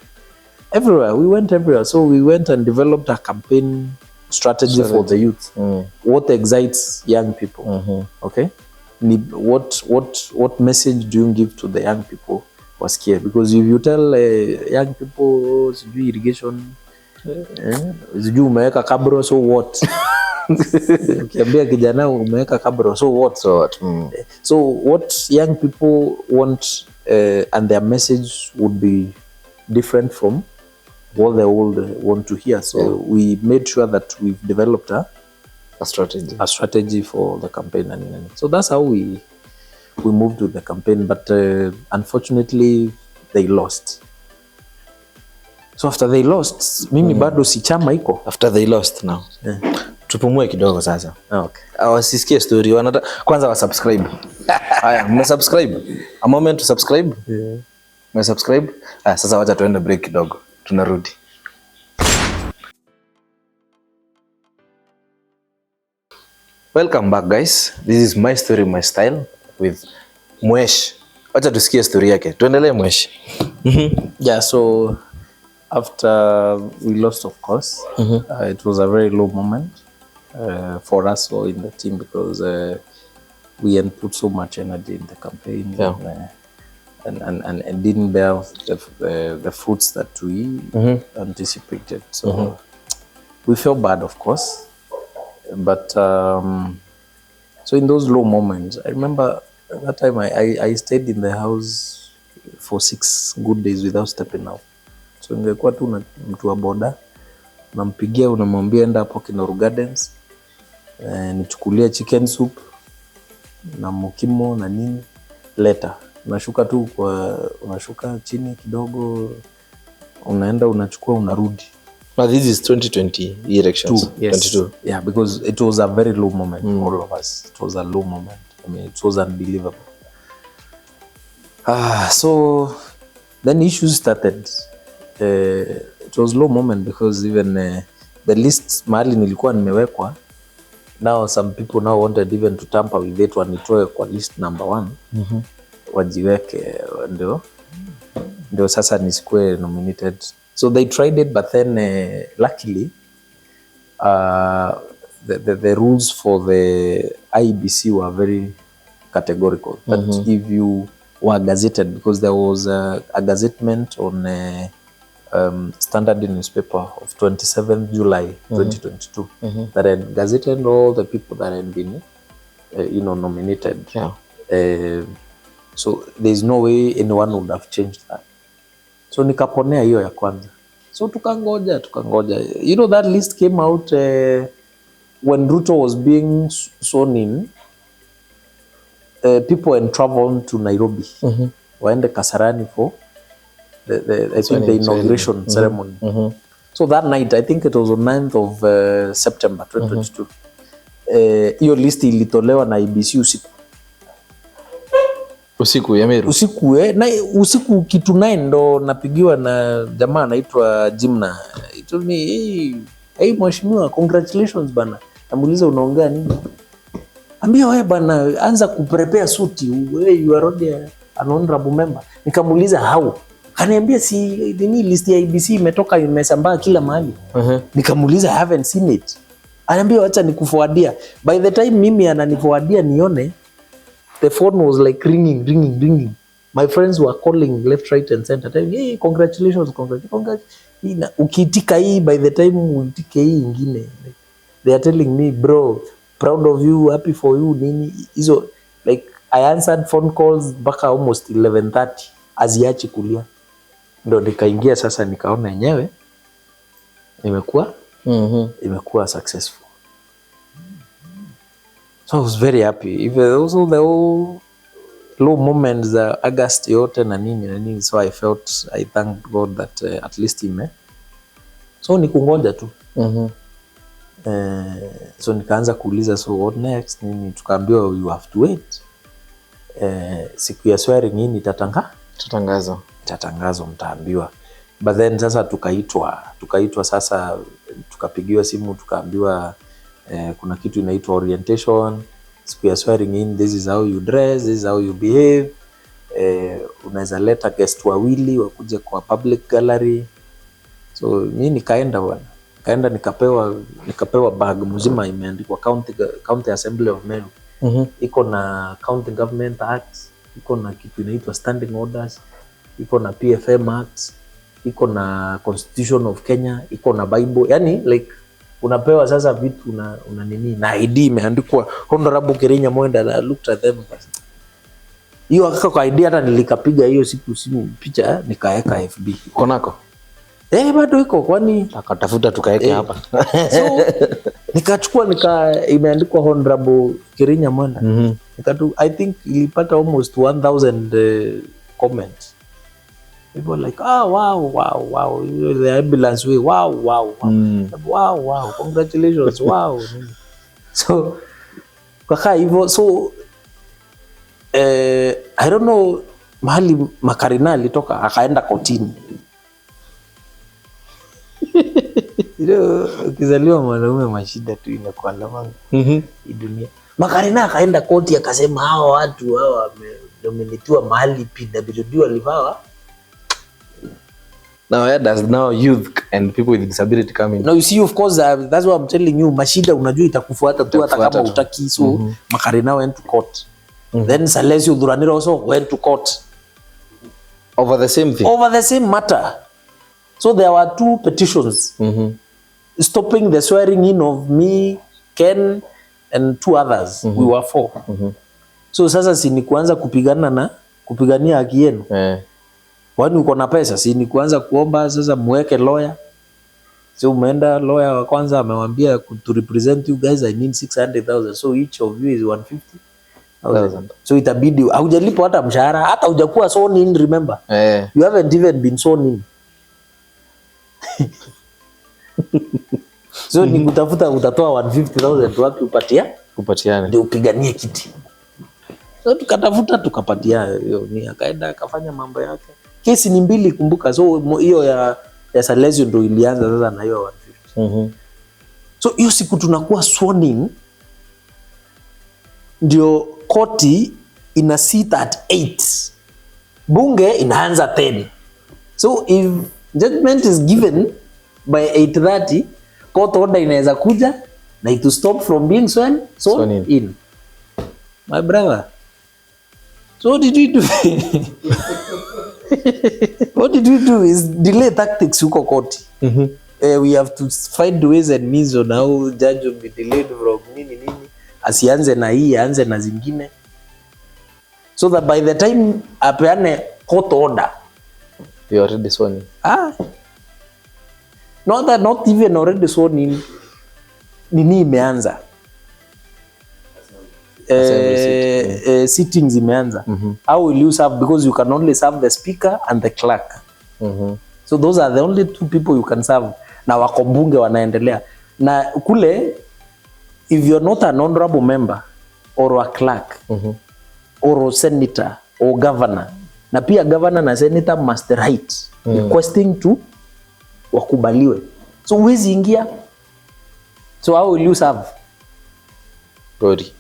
Everywhere we went everywhere. So we went and developed a campaign strategy for the youth. What excites young people? Okay. What message do you give to the young people wasikie? Because if you tell young people sijui irrigation sijui umeweka kabro, so what? Ukiambia kijana umeweka kabro, so what? So what young people want and their message would be different from what the old want to hear. So we made sure that we've developed a strategy for the campaign and so that's how we moved with the campaign, but unfortunately they lost. So after they lost, mimi bado si chama iko. After they lost now. Tupumue kidogo sasa. Okay. Awasisikie story, kwanza wasubscribe. Haya, mmesubscribe? A moment to subscribe? Mmesubscribe? Sasa wacha tuende break kidogo. Tunarudi. Welcome back guys. This is my story, my style with Mhesh. Wacha tusikie story yake. Tuendelee Mhesh. Yeah, so after we lost, of course, it was a very low moment for us all in the team because we had put so much energy in the campaign and didn't bear the fruits that we anticipated. So we felt bad, of course, but so in those low moments, I remember that time I stayed in the house for 6 good days without stepping out. So ingekuwa tu na mtu wa boda, unampigia unamwambia enda hapo Kinoru Gardens, nichukulie chicken soup na mokimo na nini, leta. Unashuka tu unashuka chini kidogo, unaenda unachukua unarudi. But this is 2020 elections. Yes. 22. Yeah, because it was a very low moment for all of us. It was a low moment. I mean, it was unbelievable. So then issues started. It was low moment because even the list mahali nilikuwa nimewekwa, now some people now wanted even to tamper with it, wanitoe kwa list number 1. Wajiweke ndio sasa nisikue nominated. So they tried it, but then luckily the rules for the IEBC were very categorical. That if you were gazetted, because there was a gazettement on Standard newspaper of 27th July 2022 that had gazetted all the people that had been nominated. So there's no way anyone would have changed that. So nikaponea hiyo ya kwanza. So tukangoja. You know, that list came out when Ruto was being sworn in. People had traveled to Nairobi. Waende Kasarani for the inauguration ceremony. So that night, I think it was on 9th of September 2022. Hiyo list ilitolewa na IEBC usiku. Usiku ya Meru. Usiku kitu 9 ndo napigiwa na jamaa anaitwa Jimna. He told me, hey mheshimiwa, congratulations bana. Namuuliza unaongea nini? Ambia wewe bana, anza kuprepare suti. You are already an honorable member. Nikamuuliza how? Kaniambia si nini list ya IEBC imetoka imesambaa kila mahali. Nikamuuliza I haven't seen it. Ananiambia acha nikuforwardia. By the time mimi ananiforwardia nione, the phone was like ringing. My friends were calling left, right and center, telling, hey, congratulations. Ukiitika hii, by the time uitike hii ingine, they are telling me, bro, proud of you, happy for you, nini. Hizo, like, I answered phone calls mpaka almost 11:30, aziachi kulia. Ndo nikaingia sasa nikaona yenyewe, imekuwa successful. So I was very happy. Even also the whole low moments, August yote na nini. So I thank God that at least so nikungoja tu. So nikaanza kuuliza, so what next? Nini tukaambiwa you have to wait. Siku ya swearing nini itatangazwa mtaambiwa. But then sasa tukaitwa sasa, tukapigiwa simu tukaambiwa kuna kitu inaitwa orientation, siku ya swearing in, this is how you dress, this is how you behave. Unaweza leta guest wawili wakuje kwa public gallery. So mimi nikaenda nikapewa bag mzima imeandikwa County Assembly of Meru. Iko na County Government Acts, iko na kitu inaitwa Standing Orders, iko na PFM Acts, iko na Constitution of Kenya, iko na Bible. Yani like unapewa sasa vitu una nini na ID imeandikwa Honorable KIRIINYA MWENDA. I looked at them. Hiyo akaka kwa ID hata nilikapiga hiyo simu picha nikaeka FB. Konako? Bado iko, kwani akatafuta tukaeke hapa. So nikachukua imeandikwa Honorable KIRIINYA MWENDA. I think ilipata almost 1000 comments. People were like, wow. The ambulance way, wow. Wow, congratulations, wow. So, kaka hivyo, so, I don't know, mahali Makarina alitoka, akaenda kotini. Ukizaliwa mwanaume mashida tu inakuwa lamanga hii dunia. Makarina akaenda koti akasema hawa watu wamenominiwa mahali PWD walivawa. Now where does now youth and people with disability come in? Now you see, of course, that's what I'm telling you. Mashida unajua itakufuata tu hata kama utaki. So Makarina went to court. Then Salesio Duraniro also went to court. Over the same thing? Over the same matter. So there were 2 petitions. stopping the swearing in of me, Ken and 2 others. We were 4. So sasa si ni kuanza kupigania haki yenu. Kwani uko na pesa, si ni kuanza kuomba sasa muweke lawyer. So umeenda lawyer wa kwanza amewambia to represent you guys I need 600,000. So each of you is 150,000. So itabidi haujalipo hata mshahara, hata hujakuwa sworn in, remember. You haven't even been sworn in. So ni kutafuta utatoa 150,000 wapi upatiane ndio upiganie kiti. So tukatafuta tukapatia hiyo, ni akaenda akafanya mambo yake. Kesi ni 2 kumbuka, so hiyo ya Salesio ndio ilianza sasa na hiyo 150. So hiyo siku tunakuwa sworn in, ndio koti ina sit at 8, bunge inaanza 10. So if judgment is given by 8:30, court order inaweza kuja na it to stop from being sworn in. My brother, so what did we do? What did we do is delay tactics huko koti. We have to find ways and means on how judge will be delayed from nini, asianze na hii, aanze na zingine, so that by the time apeane court order you already sworn in. Not even already sworn in, nini imeanza, sittings imeanza. How will you serve? Because you can only serve the speaker and the clerk. So those are the only 2 people you can serve. Na wako bunge wanaendelea na kule, if you're not an honorable member or a clerk or a senator or governor, na pia governor na senator must write requesting to wakubaliwe, so huwezi ingia. So how will you serve? Sorry.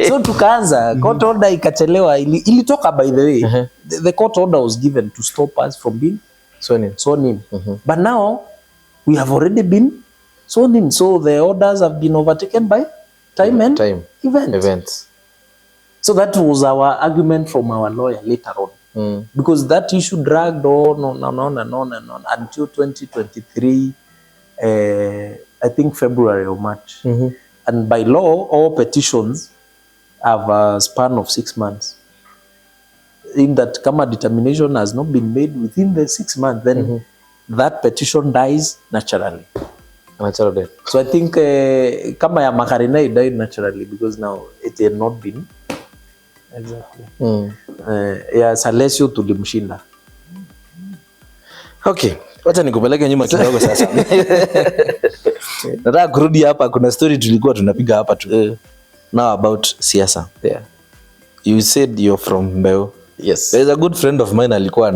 So tukaanza court order ikachelewa, ilitoka by the way. The court order was given to stop us from being sworn in. But now we have already been sworn in, so the orders have been overtaken by time and events. So that was our argument from our lawyer later on. Because that issue dragged on until 2023, I think February or March. And by law, all petitions have a span of 6 months. In that, kama determination has not been made within the 6 months, then that petition dies naturally. Natural death. So I think kama ya Makarina, it died naturally because now it had not been. Exactly. Ya Salesio tulimshinda. Okay, wacha nikupeleke nyuma kidogo sasa. Nataka kurudi hapa, kuna story tulikuwa tunapiga hapa tu. Now about siasa. You said you're from Weuh. Yes. There is a good friend of mine alikuwa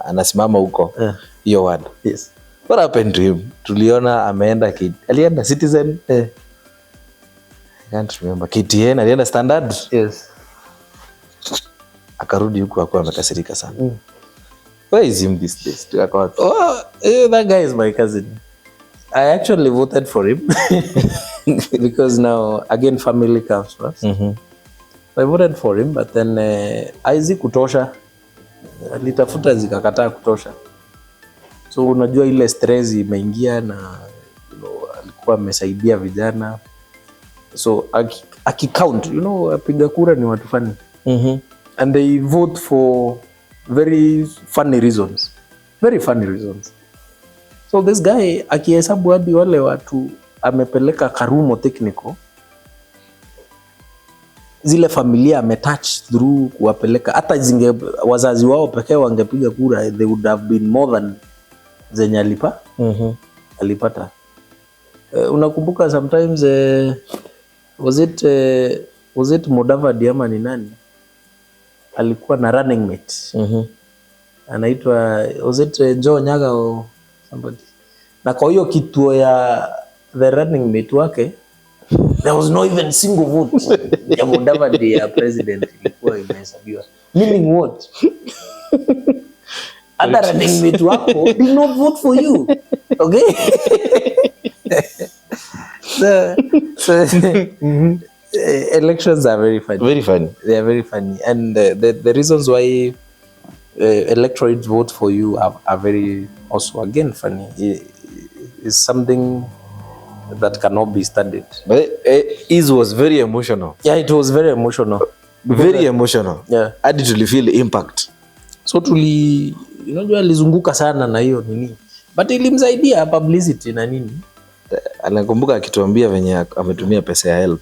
anasimama huko. Hiyo word. Yes. What happened to him? Tuliona alienda Citizen. I can't remember. KTN, alienda Standard. Yes. Akarudi huko akawa amekasirika sana. Where is him these days? That guy is my cousin. I actually voted for him because now again family comes first. So I voted for him, but then aizi kutosha, alitafuta zikakataa kutosha. So unajua ile stress imeingia na alikuwa amesaidia vijana. So akicount, apiga kura ni watu funny. And they vote for very funny reasons. Very funny reasons. So this guy akihesabu hadi wale watu amepeleka Karumo Technical, zile familia ametouch through kuwapeleka, hata wazazi wao pekee wangepiga kura, they would have been more than zenye alipata. Unakumbuka sometimes was it Mudavadi ama ni nani alikuwa na running mate anaitwa was it Joe Nyaga or somebody, na kwa hiyo kituo ya the running mate wake there was no even single vote ya Mudavadi ya president ilikuwa imehesabiwa. Meaning what? Other running mate wako did not vote for you. Okay? So elections are very funny. Very funny. They are very funny. And the reasons why electorates vote for you are very also again funny. is something that cannot be studied. But it was very emotional. Yeah, it was very emotional. Very emotional. Yeah. Hadi tulifeel impact. So unajua alizunguka sana na hiyo nini. But ilimsaidia publicity na nini. Anakumbuka akituambia venye ametumia pesa ya help.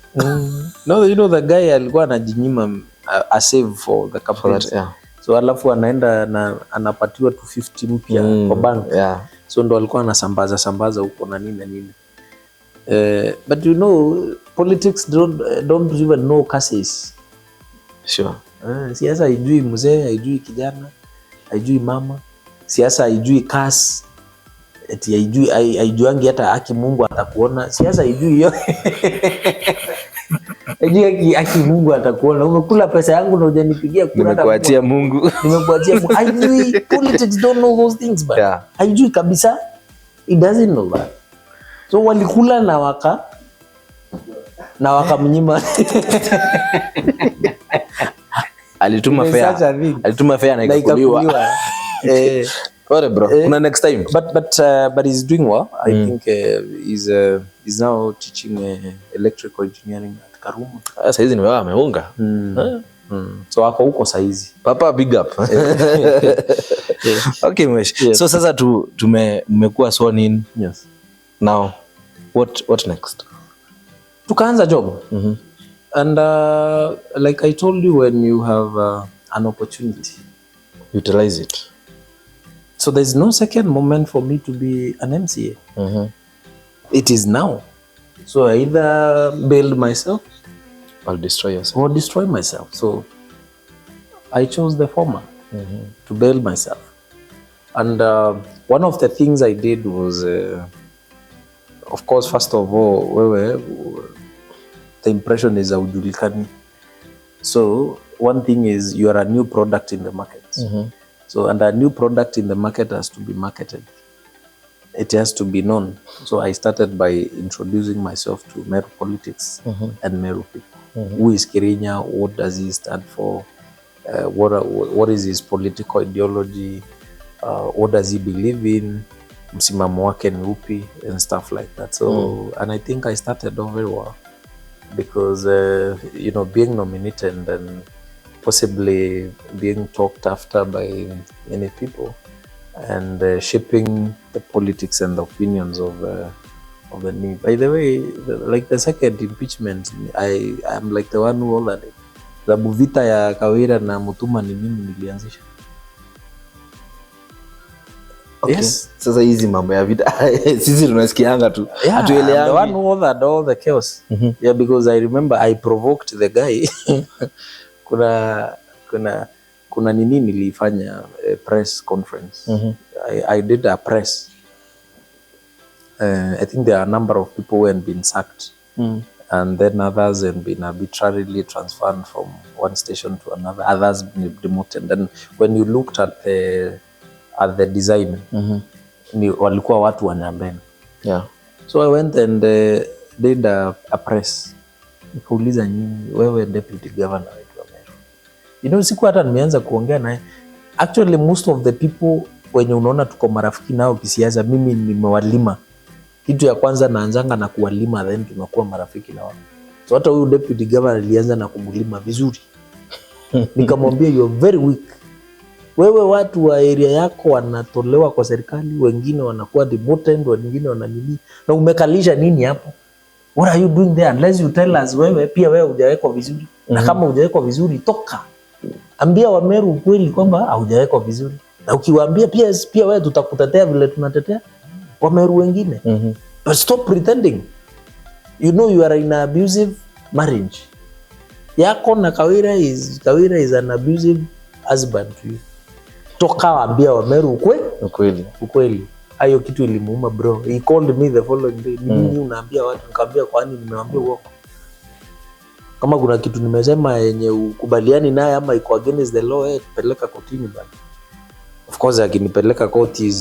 No, you know the guy alikuwa anajinyima a save for the campaign. Yeah. So alafu anaenda na anapatiwa 250 mpya kwa bank. Yeah. So ndo alikuwa anasambaza huko na nini na nini. But you know politics don't even know cases. Sure. Siasa haijui mzee, haijui kijana, haijui mama. Siasa haijui kasi. Eti haijuangi hata haki Mungu atakuona. Siasa haijui hiyo. Haijui haki Mungu atakuona. Umekula pesa yangu na hujanipigia kura. Nimekuachia Mungu. Nimekuachia Mungu. Haijui. Politics don't know those things, but yeah. Haijui kabisa. It doesn't know that. So walikula na wakamnyima. Alituma fare na ikakuliwa. What bro? Kuna next time. But he's doing well. I think he's now teaching electrical engineering at Karumu. Sasa hizi ni wewe ameunga. So ako huko saizi. Papa big up. Okay, Mhesh. Yes. So sasa tumekuwa sworn in. Yes. Now what next? Tukaanza job. And like I told you, when you have an opportunity, utilize it. So there's no second moment for me to be an MCA. It is now. So I either build myself or destroy yourself. Or destroy myself. So I chose the former, to build myself. And one of the things I did was, of course, first of all, the impression is haujulikani. So one thing is you are a new product in the market. So, and a new product in the market has to be marketed. It has to be known. So I started by introducing myself to Meru politics and Meru people. Who is KIRIINYA? What does he stand for? What is his political ideology? What does he believe in? Msimamo wake ni upi? And stuff like that. So, and I think I started off very well. Because, you know, being nominated and possibly being talked after by many people and shaping the politics and the opinions of the new. By the way, like the second impeachment, I am like the one who ordered it. Sababu vita ya Kawira na Mutuma ni mimi nilianzisha. Okay. Yes. Sasa hizi mambo ya vita sisi tunasikianga tu. Hatuelewi. The one who ordered all the chaos. Yeah, because I remember I provoked the guy. Kuna nini nilifanya press conference. I did a press. I think there are a number of people who had been sacked. And then others had been arbitrarily transferred from one station to another. Others been demoted. And when you looked at the design, walikuwa watu wanyambeni. Yeah. So I went and did a press. Nikauliza nyinyi, wewe deputy governor wetu wa Meru. You know, siku hata nimeanza kuongea naye. Actually, most of the people wenye unaona tuko marafiki nao kisiasa, mimi nimewalima. Kitu ya kwanza naanzanga na kuwalima, then tunakuwa marafiki na wao. So hata huyu deputy governor alianza na kumulima vizuri. Nikamwambia you are very weak. Wewe watu wa area yako wanatolewa kwa serikali, wengine wanakuwa demoted, wengine wananini. Na umekalisha nini hapo? What are you doing there? Unless you tell us wewe hujawekwa vizuri. Na kama hujawekwa vizuri, toka. Ambia Wameru ukweli kwamba hujawekwa vizuri. Na ukiwaambia pia wewe tutakutetea vile tunatetea Wameru wengine. But stop pretending. You know you are in an abusive marriage. Yako na Kawira is an abusive husband to you. Toka waambia Wameru ukweli. Hayo kitu ilimuuma bro. He called me the following day. Nini unaambia watu? Nikamwambia kwani nimewaambia uongo? Kama kuna kitu nimesema yenye ukubaliani naye ama iko against the law, peleka kotini bana. Of course akinipeleka koti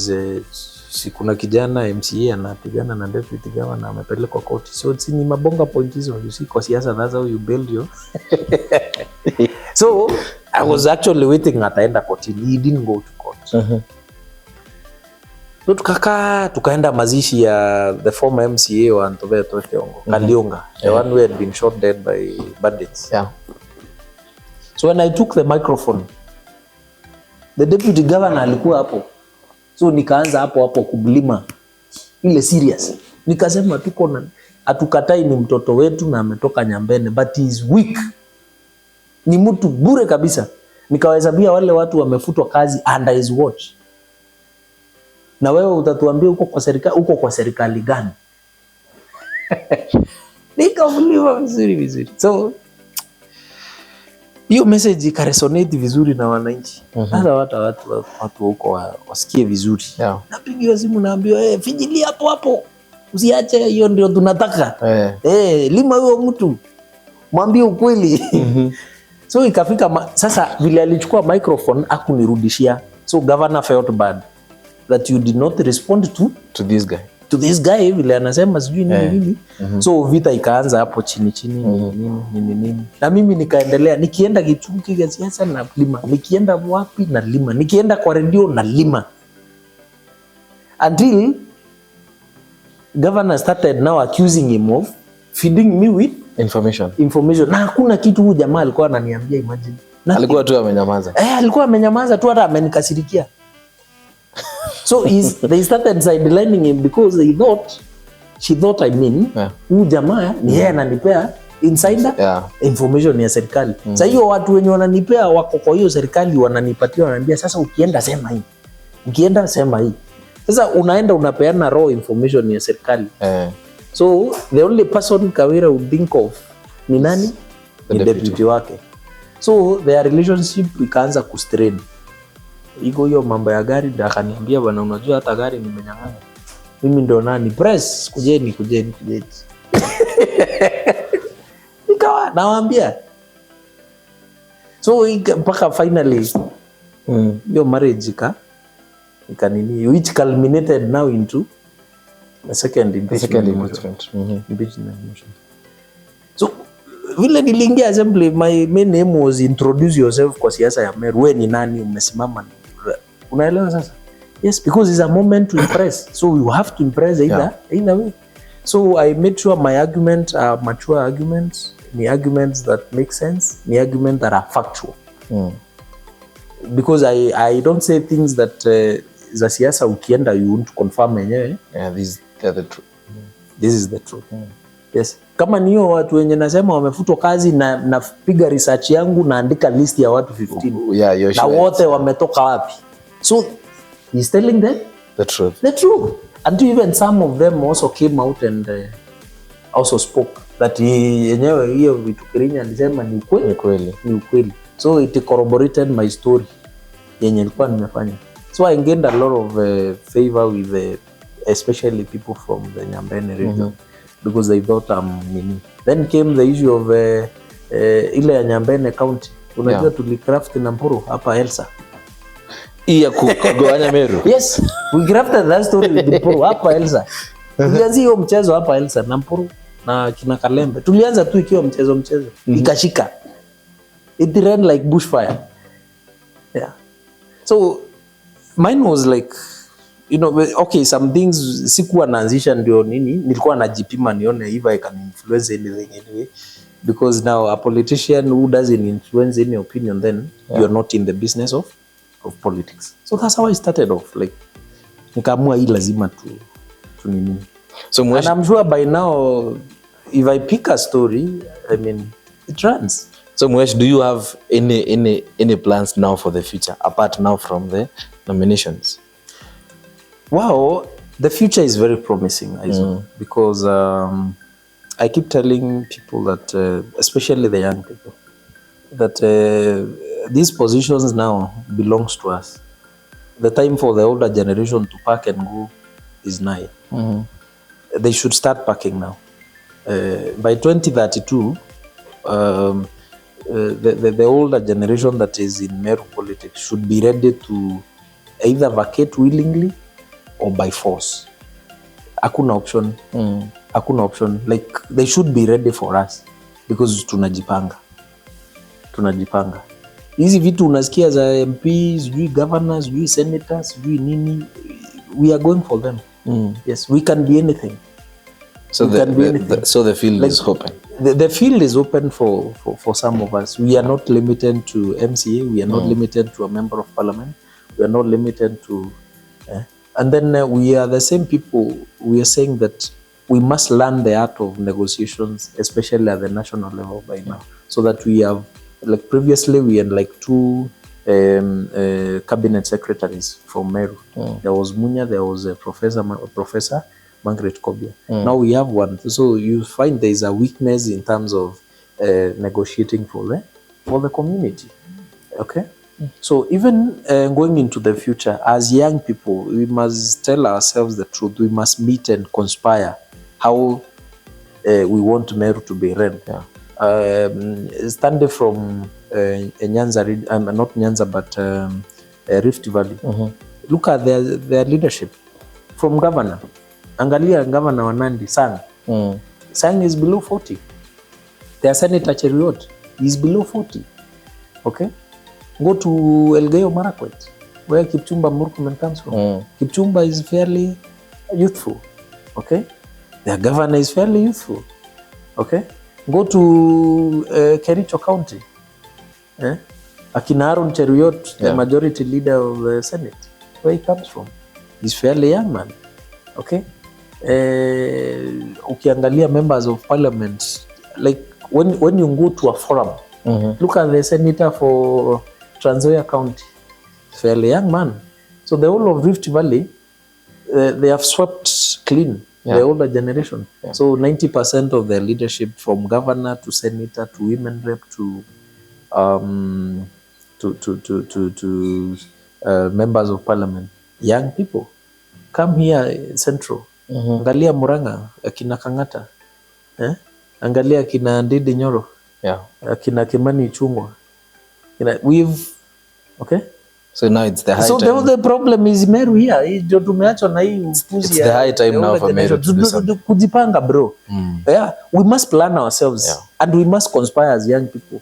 si kuna kijana MCA anapigana na deputy governor amepelekwa koti. So it's ni mabonga point hizo. You see, kwa siasa that's how you build your. So I was actually waiting ataenda kotini. He didn't go to court. So tukaenda mazishi ya the former MCA wa Tupatane Kalionga, the one who had been shot dead by bandits. Yeah. So when I took the microphone, the deputy governor alikuwa hapo. So nikaanza hapo kublima ile serious. Nikasema hatukatai ni mtoto wetu na ametoka Nyambene, but he is weak. Ni mtu bure kabisa. Nikawahesabia wale watu wamefutwa kazi under his watch. Na wewe utatuambia uko kwa serikali gani? Nikavuliwa vizuri. So hiyo message ikaresonate vizuri na wananchi. Hata watu huko wasikie vizuri. Yeah. Napigiwa simu naambiwa fijilia hapo. Usiache, hiyo ndio tunataka. Lima huyo mtu. Mwambie ukweli. So ikafika sasa vile alichukua microphone akunirudishia. So governor felt bad that you did not respond to this guy vile anasema sijui nini. So vita ikaanza hapo chini nini. Na mimi nikaendelea nikienda Gicumbi ya siasa na lima, nikienda wapi na lima, nikienda kwa radio na lima, until governor started now accusing him of feeding me with information. Na hakuna kitu huyu jamaa alikuwa ananiambia, imagine. Alikuwa tu amenyamaza. Alikuwa amenyamaza tu, hata amenikasirikia. So they started sidelining him because she thought huyu jamaa ni yeye ananipea insider information ya serikali. Sasa hiyo watu wenye wananipea wako kwa hiyo serikali wananipatia, wananiambia sasa ukienda sema hii. Ukienda sema hii. Sasa unaenda unapeana raw information ya serikali. So the only person Kawira would think of ni nani? Ni deputy wake. So their relationship ikaanza kustrain. Iko hiyo mambo ya gari, ndio akaniambia bwana, unajua hata gari nimenyang'anya. Mimi ndio nani press, kujeni. Nikawa nawaambia. So mpaka finally your marriage ikanini, which culminated now into the second impeachment. So vile niliingia assembly, my main aim was introduce yourself kwa siasa ya Meru. Wewe ni nani, umesimama, unaelewa sasa? Yes, because it's a moment to impress. So you have to impress either way. So I made sure my arguments are mature arguments, ni arguments that make sense, ni arguments that are factual. Because I don't say things that za siasa ukienda you want to confirm yenyewe. This is the truth. This is the truth. Yes. Kama niyo watu wenye nasema wamefutwa kazi na napiga research yangu naandika list ya watu 15. Na wote wametoka wapi? So he's telling them the truth. Until even some of them also came out and also spoke that yenyewe hiyo vitu Kirinya alisema ni ukweli. So it corroborated my story yenye nilikuwa nimefanya. So I gained a lot of favor with especially people from the Nyambene region because they thought I'm Then came the issue of ile ya Nyambene county. Unajua tulicraft na Mpuru hapa Elsa. Iya kugawanya Meru. Yes, we crafted that story with Mpuru hapa Elsa. Tulianza hiyo mchezo hapa Elsa na Mpuru na kina Kalembe. Tulianza tu ikiwa mchezo. Ikashika. It ran like bushfire. Yeah. So mine was like, okay, some things sikuwa naanzisha ndio nini, nilikuwa najipima nione if I can influence anything anyway, because now a politician who doesn't influence any opinion, then you're not in the business of politics. So that's how I started off, like nikaamua hii lazima tu nini. So and I'm sure by now if I pick a story, it runs. So Mhesh, do you have any plans now for the future apart now from the nominations? Wow, the future is very promising, Hyzoh, because I keep telling people that, especially the young people, that these positions now belongs to us. The time for the older generation to pack and go is nigh. They should start packing now. By 2032, the older generation that is in Meru politics should be ready to either vacate willingly or by force. Hakuna option. Hakuna option. Like, they should be ready for us because tunajipanga. Hizi vitu unasikia za MP, sijui governors, sijui senators, sijui nini, we are going for them. Yes, we can be anything. So the field is open. The field is open for some of us. We are not limited to MCA. We are not limited to a member of parliament. We are not limited to... and then we are the same people. We are saying that we must learn the art of negotiations, especially at the national level by now, so that we have, like previously, we had like 2 cabinet secretaries from Meru. There was Munya, there was a Professor Margaret Kobia. Now we have one. So you find there is a weakness in terms of negotiating for the community. Okay? So even going into the future, as young people, we must tell ourselves the truth. We must meet and conspire how we want Meru to be run. Standing from Nyanza, not Nyanza, but Rift Valley. Look at their leadership. From governor, angalia governor wa Nandi, Sang. Sang is below 40. Their Senator Cheruiyot is below 40. Okay? Go to Elgeyo Marakwet, where Kipchumba Murkomen comes from. Kipchumba is fairly youthful. Okay? Their governor is fairly youthful. Okay? Go to Kericho County. Akina Aaron Cheruiyot, the majority leader of the Senate, where he comes from. He's fairly young man. Okay? Ukiangalia members of parliament, like when you go to a forum, look at the senator for Trans Nzoia County, fairly young man. So the whole of Rift Valley, they have swept clean, the older generation. So 90% of their leadership, from governor to senator to women rep to members of parliament, young people. Come here Central. Angalia Murang'a, akina Kang'ata. Angalia akina Ndindi Nyoro. Akina Kimani Ichung'wah. Okay? So now it's the high time. So the problem is Meru here. Ndio tumeachwa na hii upuzi. It's the high time now for Meru to do something. Kujipanga bro. We must plan ourselves and we must conspire as young people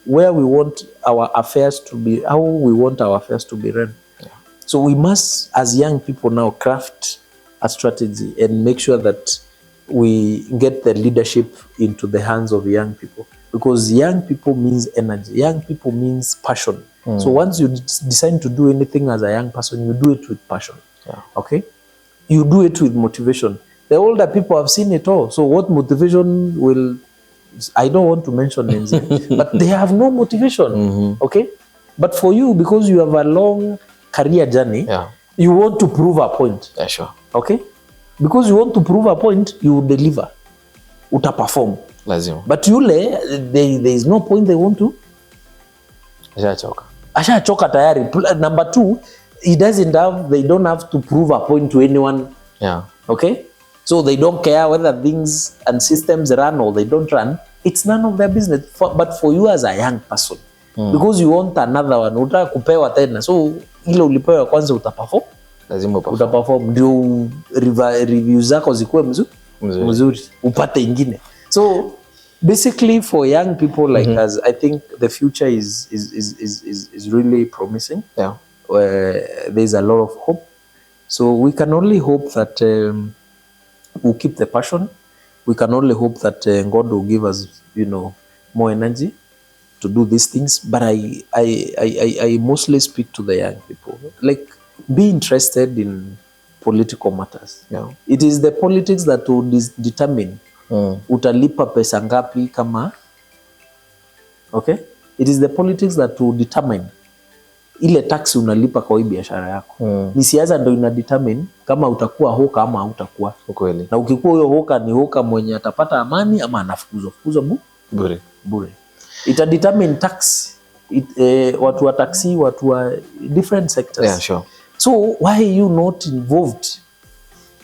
where we want our affairs to be, how we want our affairs to be run. So we must, as young people now, craft a strategy and make sure that we get the leadership into the hands of young people. Because young people means energy. Young people means passion. So once you decide to do anything as a young person, you do it with passion. Okay? You do it with motivation. The older people have seen it all. So what motivation will... I don't want to mention names, but they have no motivation. Okay? But for you, because you have a long career journey, you want to prove a point. Okay? Because you want to prove a point, you will deliver. Utaperform. Lazima. But yule, there is no point they want to. Ashachoka tayari. Number 2, they don't have to prove a point to anyone. Okay? So they don't care whether things and systems run or they don't run. It's none of their business. But for you as a young person, because you want another one, utaka kupewa tena. So ile ulipewa kwanza utaperform. Lazima utaperform. Ndio review zako zikuwe mzuri. Upate ingine. So basically for young people like us, I think the future is really promising. There's a lot of hope. So we can only hope that we'll keep the passion. We can only hope that God will give us, more energy to do these things. But I mostly speak to the young people. Like, be interested in political matters. It is the politics that will determine utalipa pesa ngapi kama. Okay? It is the politics that will determine ile tax unalipa kwa hii biashara yako. Ni siasa ndio ina determine kama utakuwa hoka ama hautakuwa. Kweli. Na ukikuwa huyo hoka ni hoka mwenye atapata amani ama anafukuzwa bure. Ita determine tax. Watu wa taxi, watu wa different sectors. So why are you not involved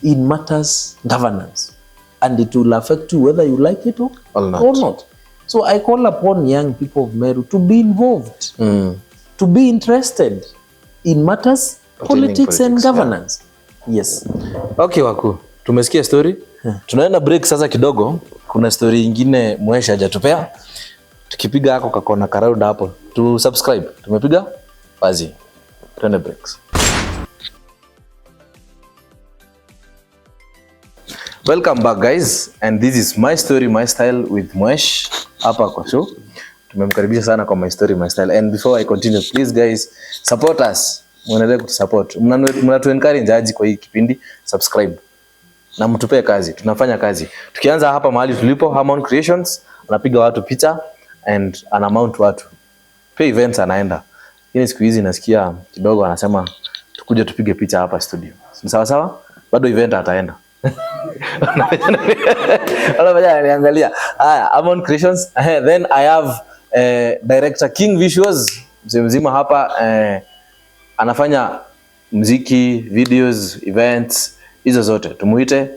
in matters governance? And it will affect you whether you like it or not. So I call upon young people of Meru to be involved. To be interested in matters, politics and governance. Yes. Okay, Waku. Tumesikia story. Tunaenda break sasa kidogo. Kuna story ingine Mhesh hajatupea. Tukipiga hako kakona karauda hapo. Tu subscribe. Tumepiga? Basi. Tuende breaks. Welcome back guys, and this is My Story My Style with Mhesh hapa kwa show. Tumemkaribisha sana kwa My Story My Style, and before I continue, please guys support us. Mwendelee kutusupport. Mnatu encourage aje kwa hii kipindi, subscribe. Na mtupe kazi, tunafanya kazi. Tukianza hapa mahali tulipo, Amon Creations, anapiga watu picha and ana mount watu. Pia events anaenda. Hii siku hizi nasikia kidogo anasema tukuje tupige picha hapa studio. Sawa sawa? Bado event ataenda. Angalia. Amon Creations. Then I have director King Visuals. Mzima hapa anafanya muziki, videos, events, hizo zote. Tumuite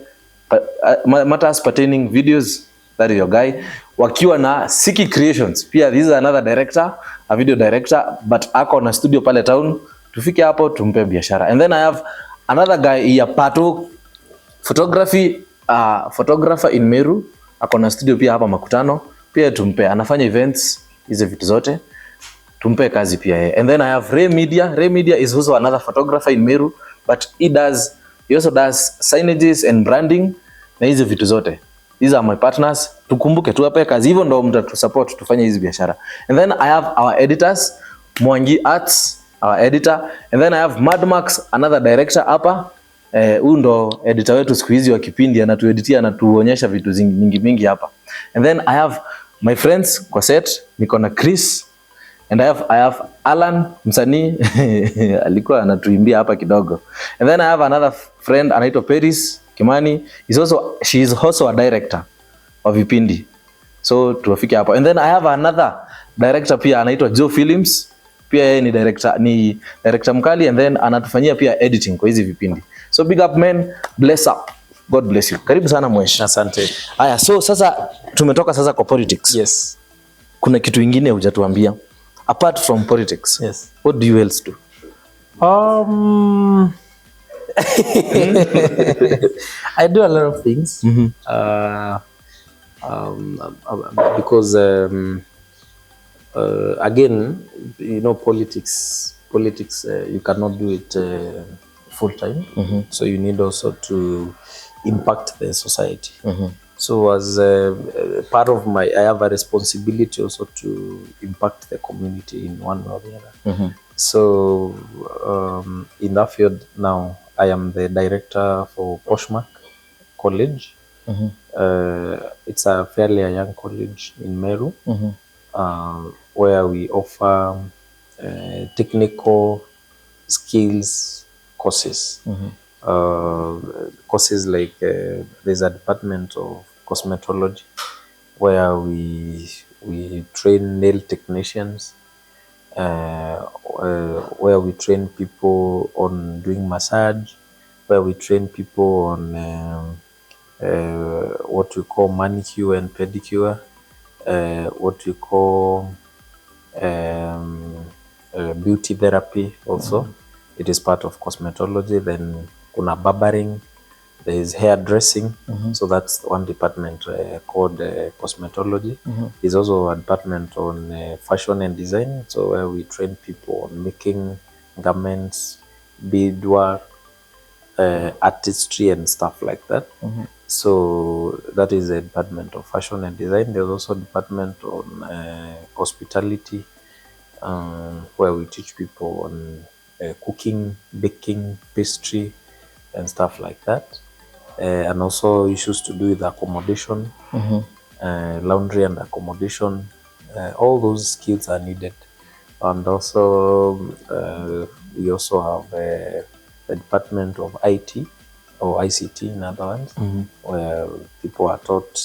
matters pertaining videos, that is your guy. Wakiwa na Siki Creations. Pia this is another director, a video director, but ako na studio pale town. Tufike hapo tumpe biashara. And then I have another guy here, Patoh Photography, photographer in Meru. Ako na studio pia hapa Makutano. Pia tumpe, anafanya events, hizo vitu zote. Tumpe kazi pia yeye. And then I have Ray Media. Ray Media is also another photographer in Meru, but he also does signages and branding na hizo vitu zote. These are my partners. Tukumbuke tuwape kazi, hivyo ndo mtatusupport tufanye hizi biashara. And then I have our editors, Mwangi Arts, our editor. And then I have Mudmax, another director hapa. Huyu ndo editor wetu siku hizi wa kipindi, anatueditia, anatuonyesha vitu mingi hapa. And then I have my friends kwa set, niko na Chris, and I have Alan msanii alikuwa anatuimbia hapa kidogo. And then I have another friend anaitwa Paris Kimani. She is also a director of vipindi. So tuwafike hapo. And then I have another director pia anaitwa Joe Films. Pia yeye ni director mkali, and then anatufanyia pia editing kwa hizi vipindi. So big up men, bless up. God bless you. Karibu sana Mhesh. Asante. Haya, so sasa tumetoka sasa kwa politics. Yes. Kuna kitu kingine hujatuambia. Apart from politics, yes, what do you else do? I do a lot of things. Because again, you know, politics, you cannot do it full time. So you need also to impact the society. So as part of I have a responsibility also to impact the community in one way or the other. So in that field now, I am the director for Poshmark College. It's a fairly young college in Meru, where we offer technical skills courses. Courses like there's a department of cosmetology where we train nail technicians, where we train people on doing massage, where we train people on what we call manicure and pedicure, what we call beauty therapy also. It is part of cosmetology. Then kuna barbering, there is hairdressing. So that's one department called cosmetology. There's also a department on fashion and design, so where we train people on making garments, beadwork, artistry and stuff like that. So that is a department of fashion and design. There's also a department on hospitality, where we teach people on cooking, baking, pastry and stuff like that, and also issues to do with accommodation, laundry and accommodation. All those skills are needed. And also we also have the department of IT or ICT in other words, where people are taught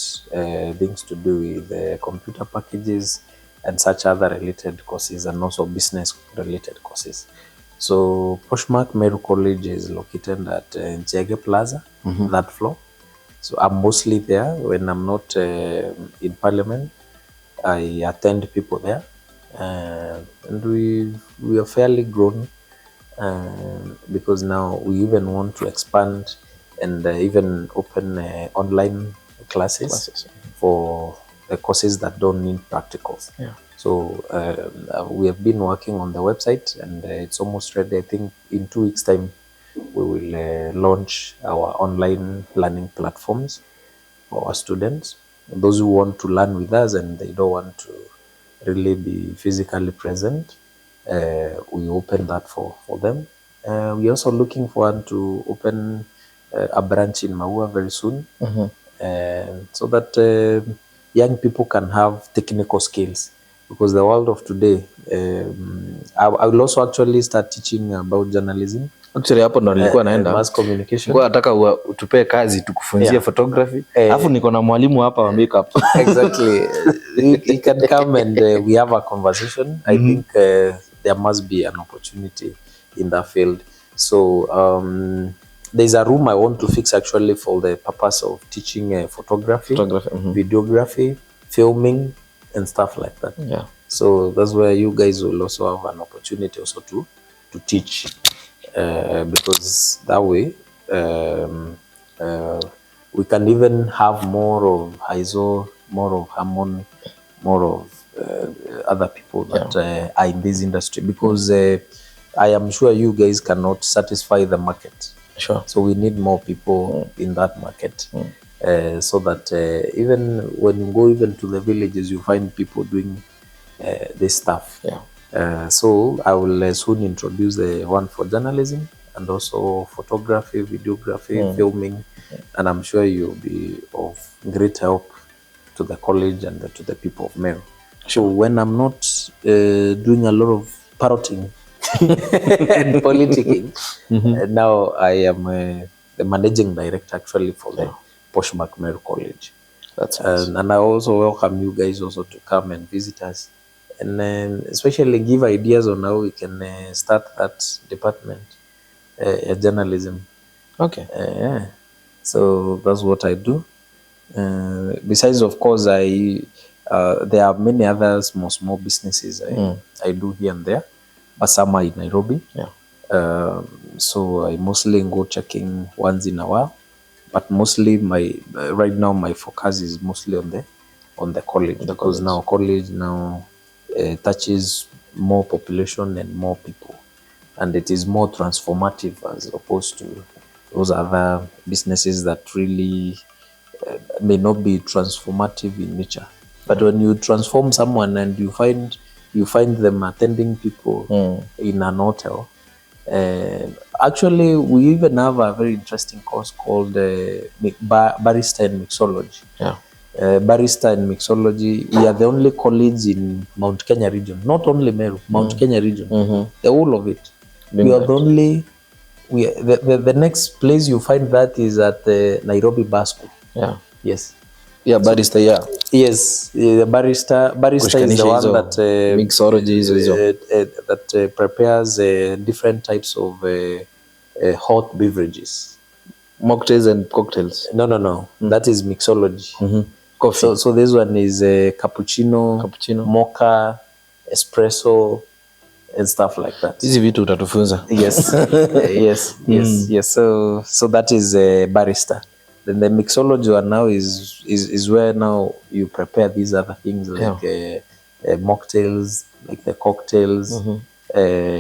things to do with computer packages and such other related courses, and also business related courses. So Poshmark Meru College is located at Njege Plaza, that floor. So I'm mostly there. When I'm not in Parliament, I attend people there, and we are fairly grown, because now we even want to expand and even open online classes for the courses that don't need practicals. So we have been working on the website, and it's almost ready. I think in 2 weeks time we will launch our online learning platforms for our students. Those who want to learn with us and they don't want to really be physically present, we open that for them. We're also looking forward to open a branch in Weuh very soon, so that young people can have technical skills, because the world of today, I will also actually start teaching about journalism. Actually hapo ndo nilikuwa naenda. Mass communication. Nilikuwa nataka utupee kazi tukufunzie photography. Alafu niko na mwalimu hapa wa makeup. Exactly. You can come and we have a conversation. I think there must be an opportunity in that field. So there's a room I want to fix actually for the purpose of teaching photography, videography, filming and stuff like that. Yeah. So that's where you guys will also have an opportunity also to teach, because that way we can even have more of Hyzoh, more of Amon, more of other people that are in this industry, because I am sure you guys cannot satisfy the market. Sure. So we need more people in that market, so that even when you go even to the villages, you find people doing this stuff. Yeah. So I will soon introduce the one for journalism and also photography, videography, filming, and I'm sure you'll be of great help to the college and to the people of Weuh. So when I'm not doing a lot of parroting and politicking, now I am the managing director actually for the Poshmark Weuh College. That's nice. And I also welcome you guys also to come and visit us, and especially give ideas on how we can start that department, journalism. Okay. Yeah. So that's what I do. Besides, of course, there are many other small businesses I do here and there, but some are in Nairobi. Yeah. So I mostly go checking once in a while, but mostly right now my focus is mostly on the college, because now college touches more population and more people, and it is more transformative as opposed to those other businesses that really may not be transformative in nature. But when you transform someone and you find them attending people in an hotel, actually we even have a very interesting course called barista and mixology. Yeah. Barista and mixology, we are the only college in Mount Kenya region, not only Meru, Mount Kenya region, the whole of it. We are the only, the next place you find that is at the Nairobi Bar School. Yeah. Yes. Yeah, barista, yeah. Yes, the barista is the one that mixology is that prepares different types of hot beverages. Mocktails and cocktails. No. That is mixology. Coffee. So this one is cappuccino, mocha, espresso, and stuff like that. Hizi vitu utatufunza. Yes. Yes. So that is barista. Then the mixology one now is where now you prepare these other things like mocktails, like the cocktails,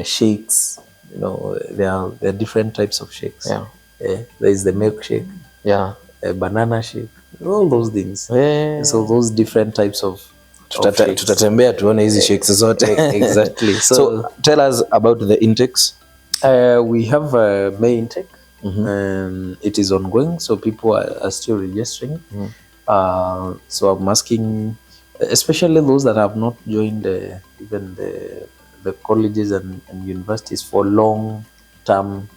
shakes. You know, there are different types of shakes. Yeah. There is the milkshake. Yeah. Banana shake. All those things. Yeah. So those different types of shakes. Tutatembea tuone hizi shakes zote. Exactly. So tell us about the intakes. We have a May intake. It is ongoing, so people are still registering. So I'm asking, especially those that have not joined even the colleges and universities for long term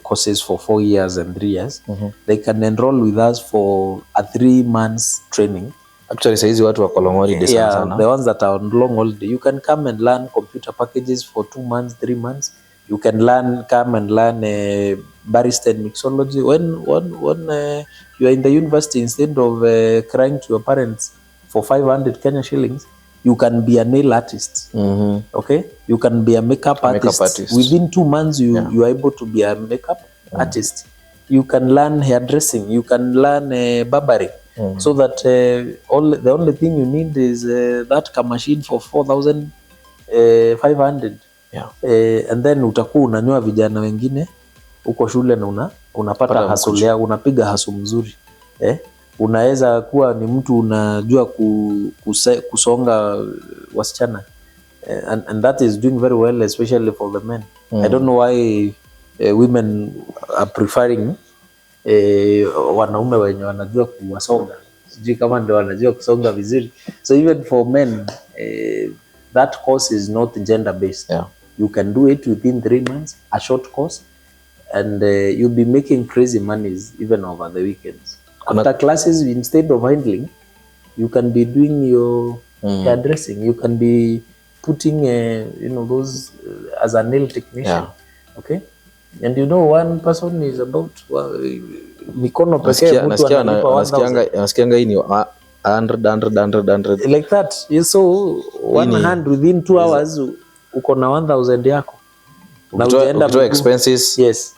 courses for 4 years and 3 years, they can enroll with us for a 3 months training. Actually saizi watu wako long holiday sana. The ones that are on long holiday, you can come and learn computer packages for 2 months, 3 months. You can come and learn barista and mixology. When you are in the university, instead of crying to your parents for 500 Kenya shillings, you can be a nail artist. Okay, you can be a makeup artist. Within 2 months, you are able to be a makeup artist. You can learn hairdressing. You can learn barbering. So that the only thing you need is that machine for 4,500. Yeah. And then utakuwa unanyoa vijana wengine uko shule na unapata hustle yako, unapiga hustle mzuri. Unaweza kuwa ni mtu unajua kusonga wasichana. And that is doing very well, especially for the men. I don't know why women are preferring wanaume wenye wanajua kuwasonga. Sijui kama ndio wanajua kusonga vizuri. So even for men, that course is not gender based. Yeah. You can do it within 3 months, a short course, and you'll be making crazy monies even over the weekends. After classes, instead of handling, you can be doing your hairdressing. You can be putting those as a nail technician. Yeah. Okay, and one person is about mikono pekee mtu analipa 1000. Nasikianga hii ni 100 like that. So one hand within 2 hours uko na 1000 yako. Na ujaenda expenses. Yes.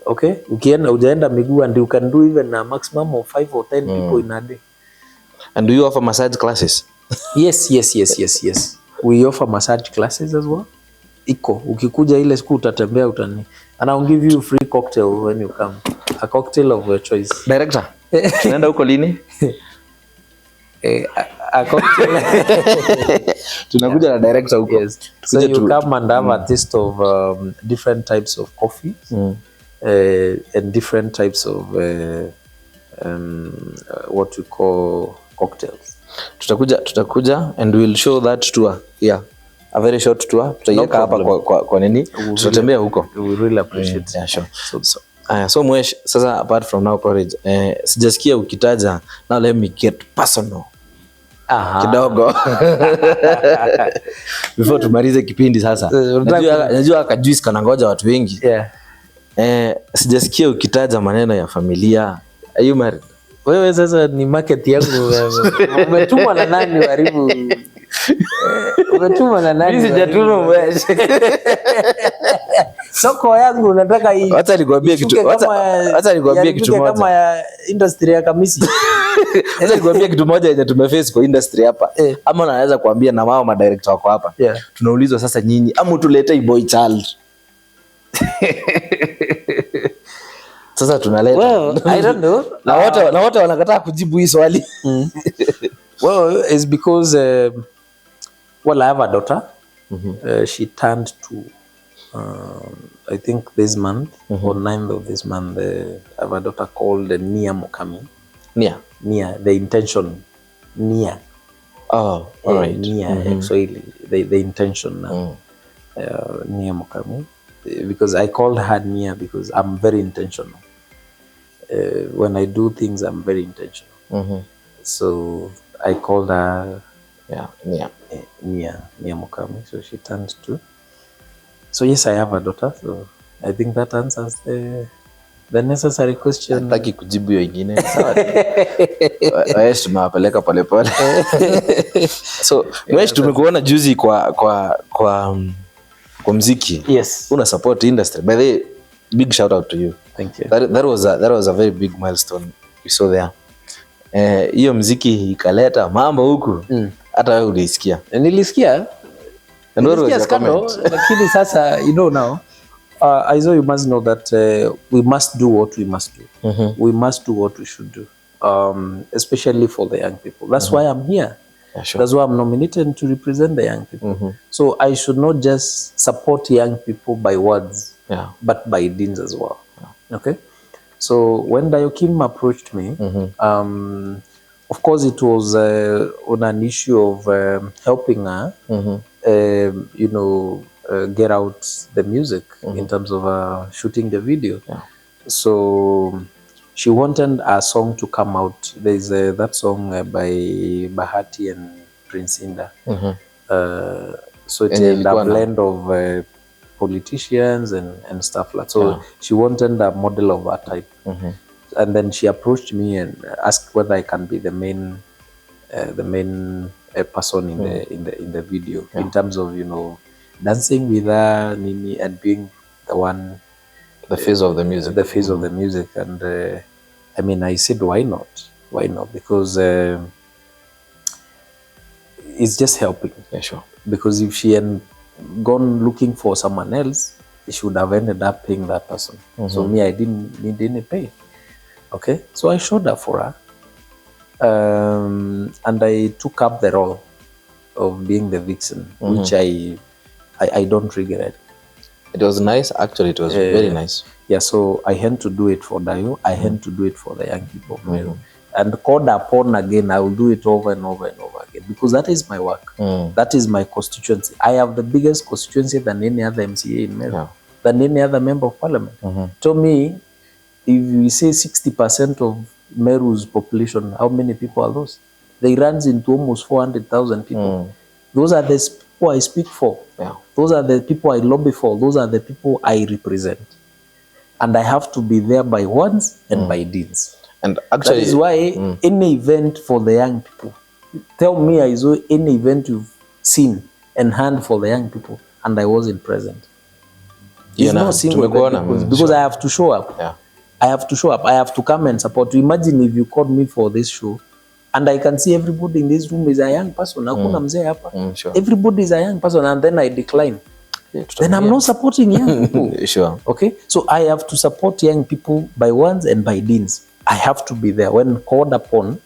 Okay, ujaenda miguu, and you can do even a maximum of 5 or 10 people in a day. And do you offer massage classes? Yes. We offer massage classes as well. Ukikuja ile siku utatembea and I'll give you free cocktail when you come. A cocktail of your choice. Director, tunaenda huko lini? A cocktail. Tunakuja na director huko. Yes. So you come and have a taste of different types of coffee and different types of what we call cocktails. Tutakuja and we'll show that tour. Yeah. A very short tour. Tutaiweka hapa kwa nini? Tutatembea huko. We really appreciate. Yeah, sure. So Mwesh, sasa apart from now courage, sijasikia ukitaja, now let me get personal. Kidogo. Before tumalize kipindi sasa. Najua akajuice kana ngoja watu wengi. Yeah. Sijasikia ukitaja maneno ya familia. Are you married? Wewe sasa ni market yangu. Umetumwa na nani waribu? Umetumwa na nani? Mimi sijatuma Mwesh. Soko yangu unataka hii. Acha nikwambie kitu moja. Kama ya industry ya kamisi. Acha nikwambie kitu moja yenye tumeface kwa industry hapa. Ama naweza kuambia na wao madirector wako hapa. Tunaulizwa sasa nyinyi ama tulete boy child. Sasa tunaleta. Well, I don't know. Na wote wanakataa kujibu hii swali. Well, it's because I have a daughter. She turned 2. I think this month or 9th of this month. I have a daughter called Nia Mokami. Nia, the intention. Nia. Oh, all right. Nia, so the intention now. Nia Mokami. Because I called her Nia because I'm very intentional. When I do things, I'm very intentional. So I called her Nia Mokami. So she turned 2. So yes, I have a daughter. So I think that answers the necessary question. Nataki kujibu hiyo ingine. Sawa. Wesh tumewapeleka pole pole. So Wesh tumekuona juzi kwa muziki. Yes. Una support industry. By the way, big shout out to you. Thank you. That was a very big milestone we saw there. Hiyo muziki ikaleta mambo huku. Hata wewe ulisikia. Nilisikia scandal, lakini sasa now Hyzoh, you must know that we must do what we must do. We must do what we should do, especially for the young people. That's why I'm here. Yeah, sure. That's why I'm nominated to represent the young people. So I should not just support young people by words, but by deeds as well. Okay. So when Dayokim approached me, of course it was on an issue of helping her, get out the music in terms of shooting the video. So she wanted a song to come out. There's that song by Bahati and Prince Inda. So it's a blend of politicians and stuff like that. So she wanted a model of that type. And then she approached me and asked whether I can be the main person in the video, in terms of dancing with her, Nini, and being the face of the music. The face of the music. And I said, why not? Why not? Because it's just helping. Yeah, sure. Because if she gone looking for someone else, he should have ended up paying that person. So me, I didn't need any pay. Okay, so I showed up for her, and I took up the role of being the vixen, which I don't regret. It was nice. Actually, it was very nice. Yeah, so I had to do it for Dayo. I had to do it for the young people of Meru. And called upon again, I will do it over and over and over again, because that is my work. That is my constituency. I have the biggest constituency than any other MCA in Meru, than any other member of parliament. To me, if we say 60% of Meru's population, how many people are those? They runs into almost 400,000 people. Those are the people I speak for. Those are the people I lobby for. Those are the people I represent. And I have to be there by words and by deeds. And actually, that is why any event for the young people, tell me, Hyzoh, any event you've seen and hand for the young people, and I wasn't present. It's not single because I have to show up. I have to show up. I have to come and support you. Imagine if you called me for this show, and I can see everybody in this room is a young person. Everybody is a young person, and then I decline. Then I'm not supporting young people. Okay, so I have to support young people by words and by deeds. I have to be there when called upon.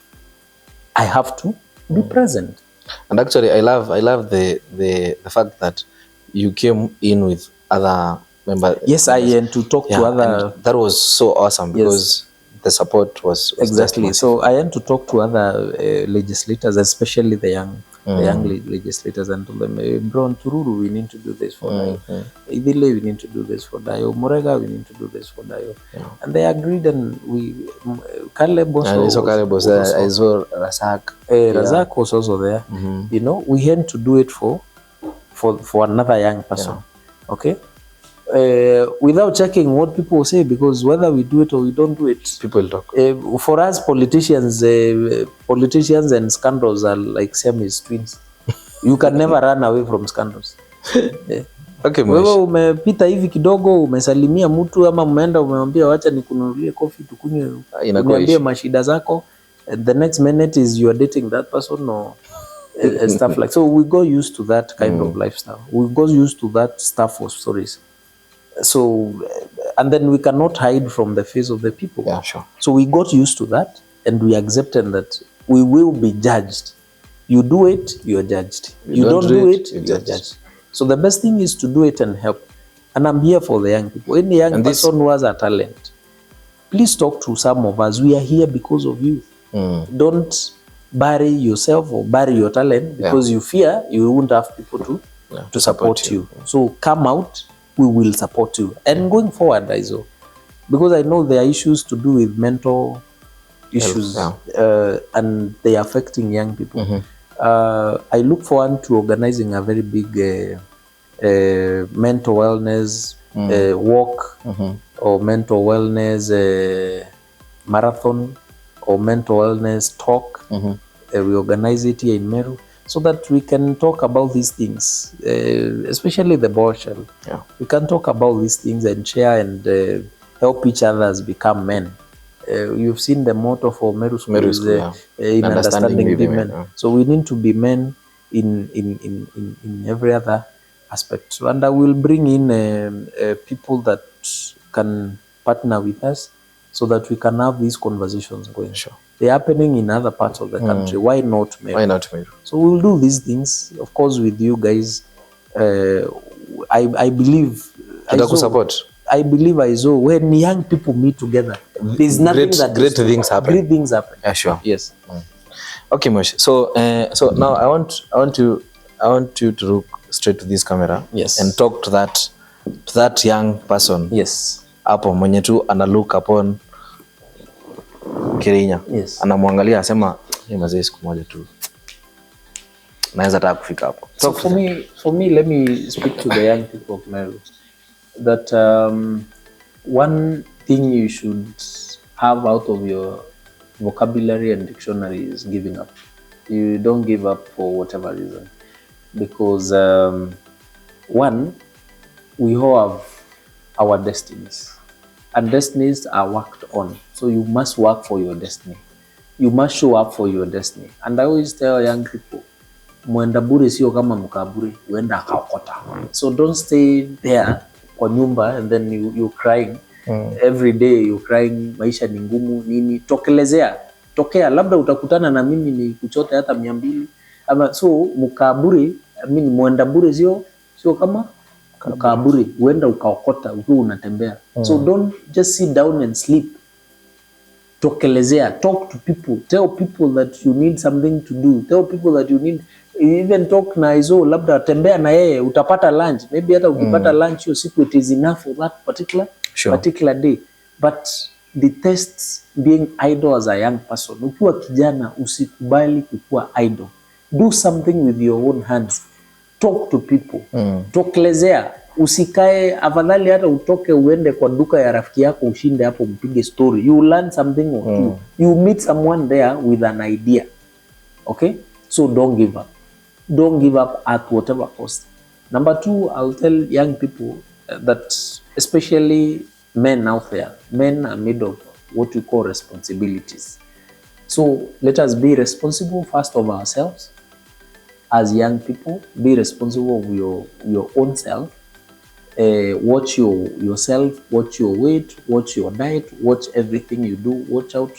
I have to be present. And actually, I love the fact that you came in with other members. Yes, I had to talk to other. That was so awesome because the support was exactly. So I had to talk to other legislators, especially the young legislators, and told them, bro, Tururu, we need to do this for Dayo. Idile, we need to do this for Dayo. Morega, we need to do this for Dayo. And they agreed, and we Caleb also. Hyzoh, Razak. Razak was also there. You know, we had to do it for another young person. Okay. Without checking what people say, because whether we do it or we don't do it, people talk. For us politicians and scandals are like Siamese twins. You can never run away from scandals. Okay, wewe umepita hivi kidogo, umesalimia mtu ama umeenda umemwambia wacha nikununulie coffee tukunywe, uniambie mashida zako, the next minute is you are dating that person or stuff like. So we go used to that kind of lifestyle. We go used to that stuff for stories. So, and then we cannot hide from the face of the people. So we got used to that, and we accepted that we will be judged. You do it, you are judged. You don't do it, you are judged. So the best thing is to do it and help. And I'm here for the young people. Any young person who has a talent, please talk to some of us. We are here because of you. Don't bury yourself or bury your talent because you fear you won't have people to support you. So come out. We will support you. And going forward, Hyzoh, because I know there are issues to do with mental issues and they are affecting young people. I look forward to organizing a very big mental wellness walk or mental wellness marathon or mental wellness talk. We organize it here in Meru, so that we can talk about these things, especially the borsal. We can talk about these things and share and help each others become men. You've seen the motto for Meru School is in understanding women. So we need to be men in every other aspect. So, and I will bring in people that can partner with us so that we can have these conversations going. They're happening in other parts of the country. Why not Meru? Why not Meru? So we will do these things, of course, with you guys. I believe I believe Hyzoh, when young people meet together, there's nothing great things happen. Great things happen. Yes. Okay, Mhesh. So now I want you to look straight to this camera. And talk to that young person. Hapo mwenye tu ana look upon Kirinya. Anamwangalia asema mazee siku moja tu naweza taka kufika hapo. So for me, let me speak to the young people of Meru that one thing you should have out of your vocabulary and dictionary is giving up. You don't give up for whatever reason, because one, we all have our destinies. And destinies are worked on. So you must work for your destiny. You must show up for your destiny. And I always tell young people, mwenda bure sio kama mkaburi, huenda akaokota. So don't stay there kwa nyumba and then you're crying every day, you're crying, maisha ni ngumu nini. Tokea, labda utakutana na mimi ni kuchote hata 200 ama so. Mkaburi, mwenda bure sio kama mkaburi, huenda ukaokota ukiwa unatembea. So don't just sit down and sleep. Tokelezea, talk to people, tell people that you need something to do, tell people that you need, even talk na Hyzoh, labda tembea na yeye, utapata lunch, maybe hata ukipata lunch hiyo siku, it is enough for that particular day. But detest being idle as a young person. Ukiwa kijana usikubali kukuwa idle, do something with your own hands, talk to people, tokelezea. Usikae, afadhali hata utoke uende kwa duka ya rafiki yako ushinde hapo mpige story. You learn something or two. You meet someone there with an idea. Okay? So don't give up. Don't give up at whatever cost. Number 2, I'll tell young people that, especially men out there, men are made of what we call responsibilities. So let us be responsible first of ourselves. As young people, be responsible of your own self. Watch yourself, watch your weight, watch your diet, watch everything you do, watch out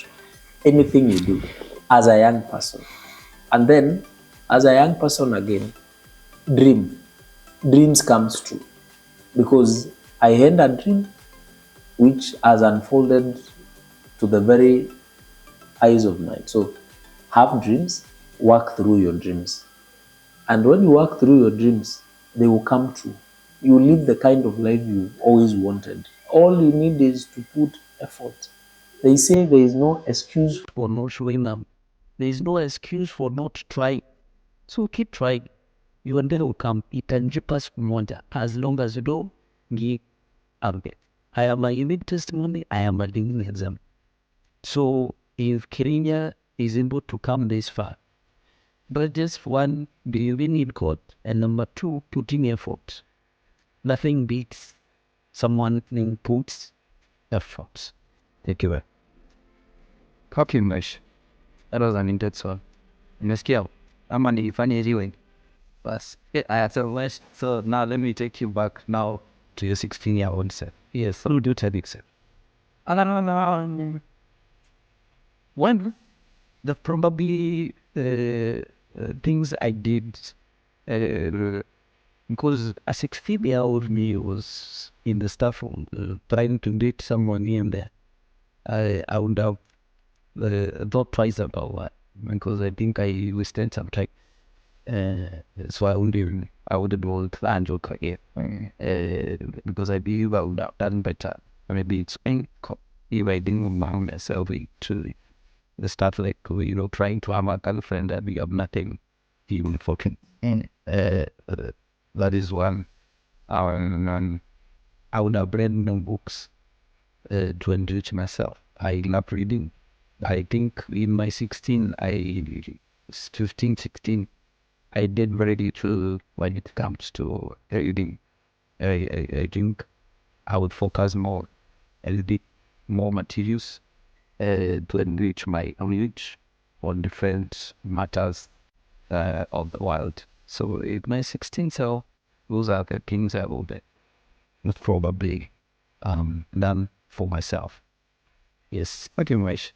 anything you do as a young person. And then, as a young person again, dreams comes true. Because I had a dream which has unfolded to the very eyes of mine. So have dreams, work through your dreams. And when you work through your dreams, they will come true. You live the kind of life you always wanted. All you need is to put effort. They say there is no excuse for not showing up. There is no excuse for not trying. So keep trying. Your day will come. Itajipa siku moja. As long as you don't give up. I am a unique testimony. I am a living example. So if KIRIINYA is able to come this far, but just 1, believing in God, and number 2, putting effort. Nothing beats someone who puts effort. Thank you. Copy Mhesh. That was an intense one. Nimesikia ama nifanye hivi bas. So Mhesh, so now let me take you back now to your 16-year-old self. Yes, so do tell yourself. One, the probably things I did, because a 16-year-old me was in the stuff trying to date someone here and there. I would have thought twice about that, because I think I wasted some time. So I wouldn't want to plan joke again, because I believe I would have done better. Maybe it's if I didn't allow myself to start trying to have a girlfriend and we have nothing even fucking. That is one. I would have read no books to enrich myself. I love reading. I think in my 15, 16, I did very little when it comes to reading. I think I would focus more and read more materials to enrich my knowledge on different matters of the world. So in my 16, so those are the things I would probably done for myself. Yes. Okay, Mhesh.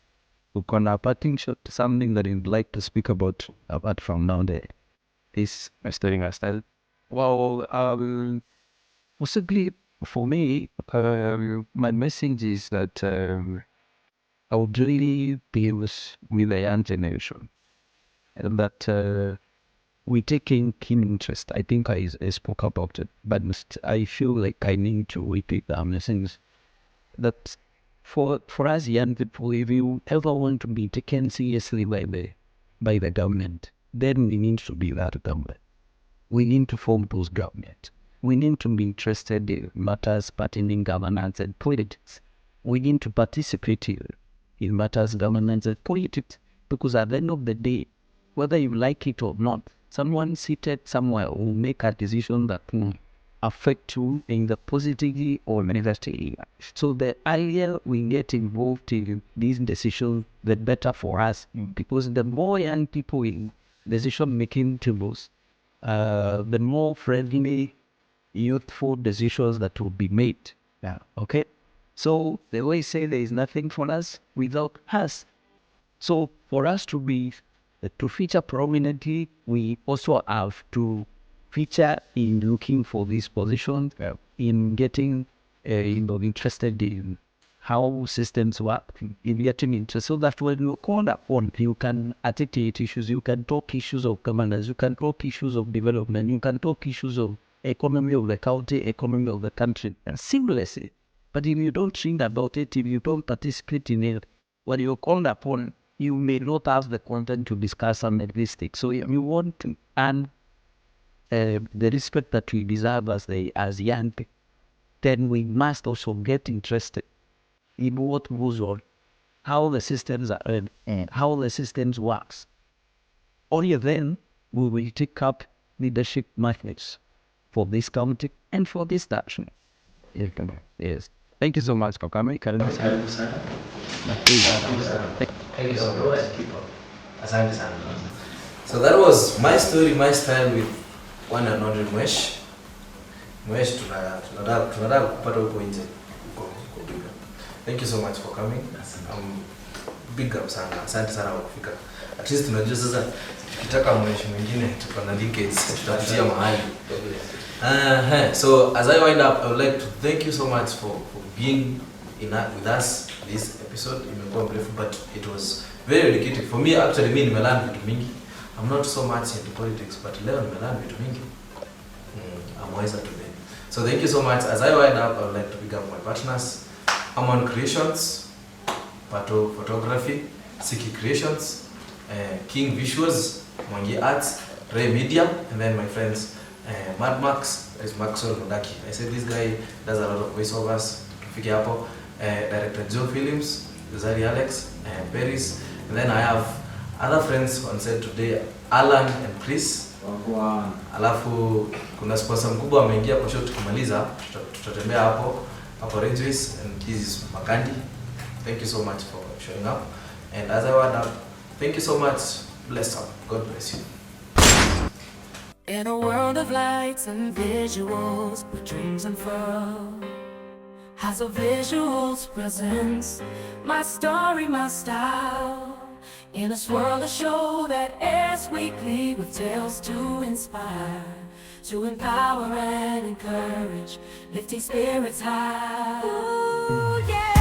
On a parting shot, something that you'd like to speak about apart from now there is mastering our style. Well, possibly for me, my message is that I would really be with the young generation, and that we taking keen interest. I think I spoke about it, but I feel like I need to repeat the message that for us young people, if you ever want to be taken seriously by the government, then we need to be that government. We need to form those government. We need to be interested in matters pertaining governance and politics. We need to participate in matters governance and politics, because at the end of the day, whether you like it or not, someone seated somewhere will make a decision that will affect you in the positively or negatively. So the earlier we get involved in these decisions, the better for us. Because the more young people decision-making tools, the more friendly, youthful decisions that will be made. Yeah. Okay. So they always say there is nothing for us without us. So for us to feature prominently, we also have to feature in looking for these positions, in getting interested in how systems work, in getting interested, so that when you're called upon, you can articulate issues, you can talk issues of governance, you can talk issues of development, you can talk issues of economy of the county, economy of the country, and seamlessly. But if you don't think about it, if you don't participate in it, when you're called upon, you may not have the content to discuss some of these things. So if you want to earn the respect that we deserve as young people, then we must also get interested in what goes on, how the systems are run, and how the systems works. Only then we will take up leadership matters for this county and for this nation. Yes. Yes. Thank you so much for coming. Karibu sana. Thank you so much. Asante sana. So that was my story, my style with one and only Mhesh. Mhesh, tunataka kupata huko nje. Huko big up. Thank you so much for coming. Big up sana. Asante sana kwa kufika. At least tunajua sasa tukitaka Mhesh mwingine tuko na linkage tutapitia mahali. So as I wind up, I would like to thank you so much for being with us this episode. Imekuwa mrefu, but it was very educative for me. Actually, me nimelearn vitu mingi. I'm not so much into politics, but leo nimelearn vitu mingi. I'm wiser today. So thank you so much. As I wind up, I would like to pick up my partners: Amon Creations, Patoh Photography, Siki Creations, King Visuals, Mwangi Arts, Ray Media, and then my friends Mudmax is Maxwell Mudaki. I said this guy does a lot of voiceovers. Tufike hapo. Director Joe Films, Zari Alex, Paris, and then I have other friends on set today, Alan and Chris. Alafu kuna sponsor mkubwa ameingia kwa show, tukimaliza tutatembea hapo Ridgeways, and this is Makandi. Thank you so much for showing up, and as I wind up, thank you so much. Bless up. God bless you. In a world of lights and visuals, where dreams unfurl, Hyzoh Visuals presents my story, my style. In a swirl, a show that airs weekly with tales to inspire, to empower and encourage, lifting spirits high. Ooh, yeah.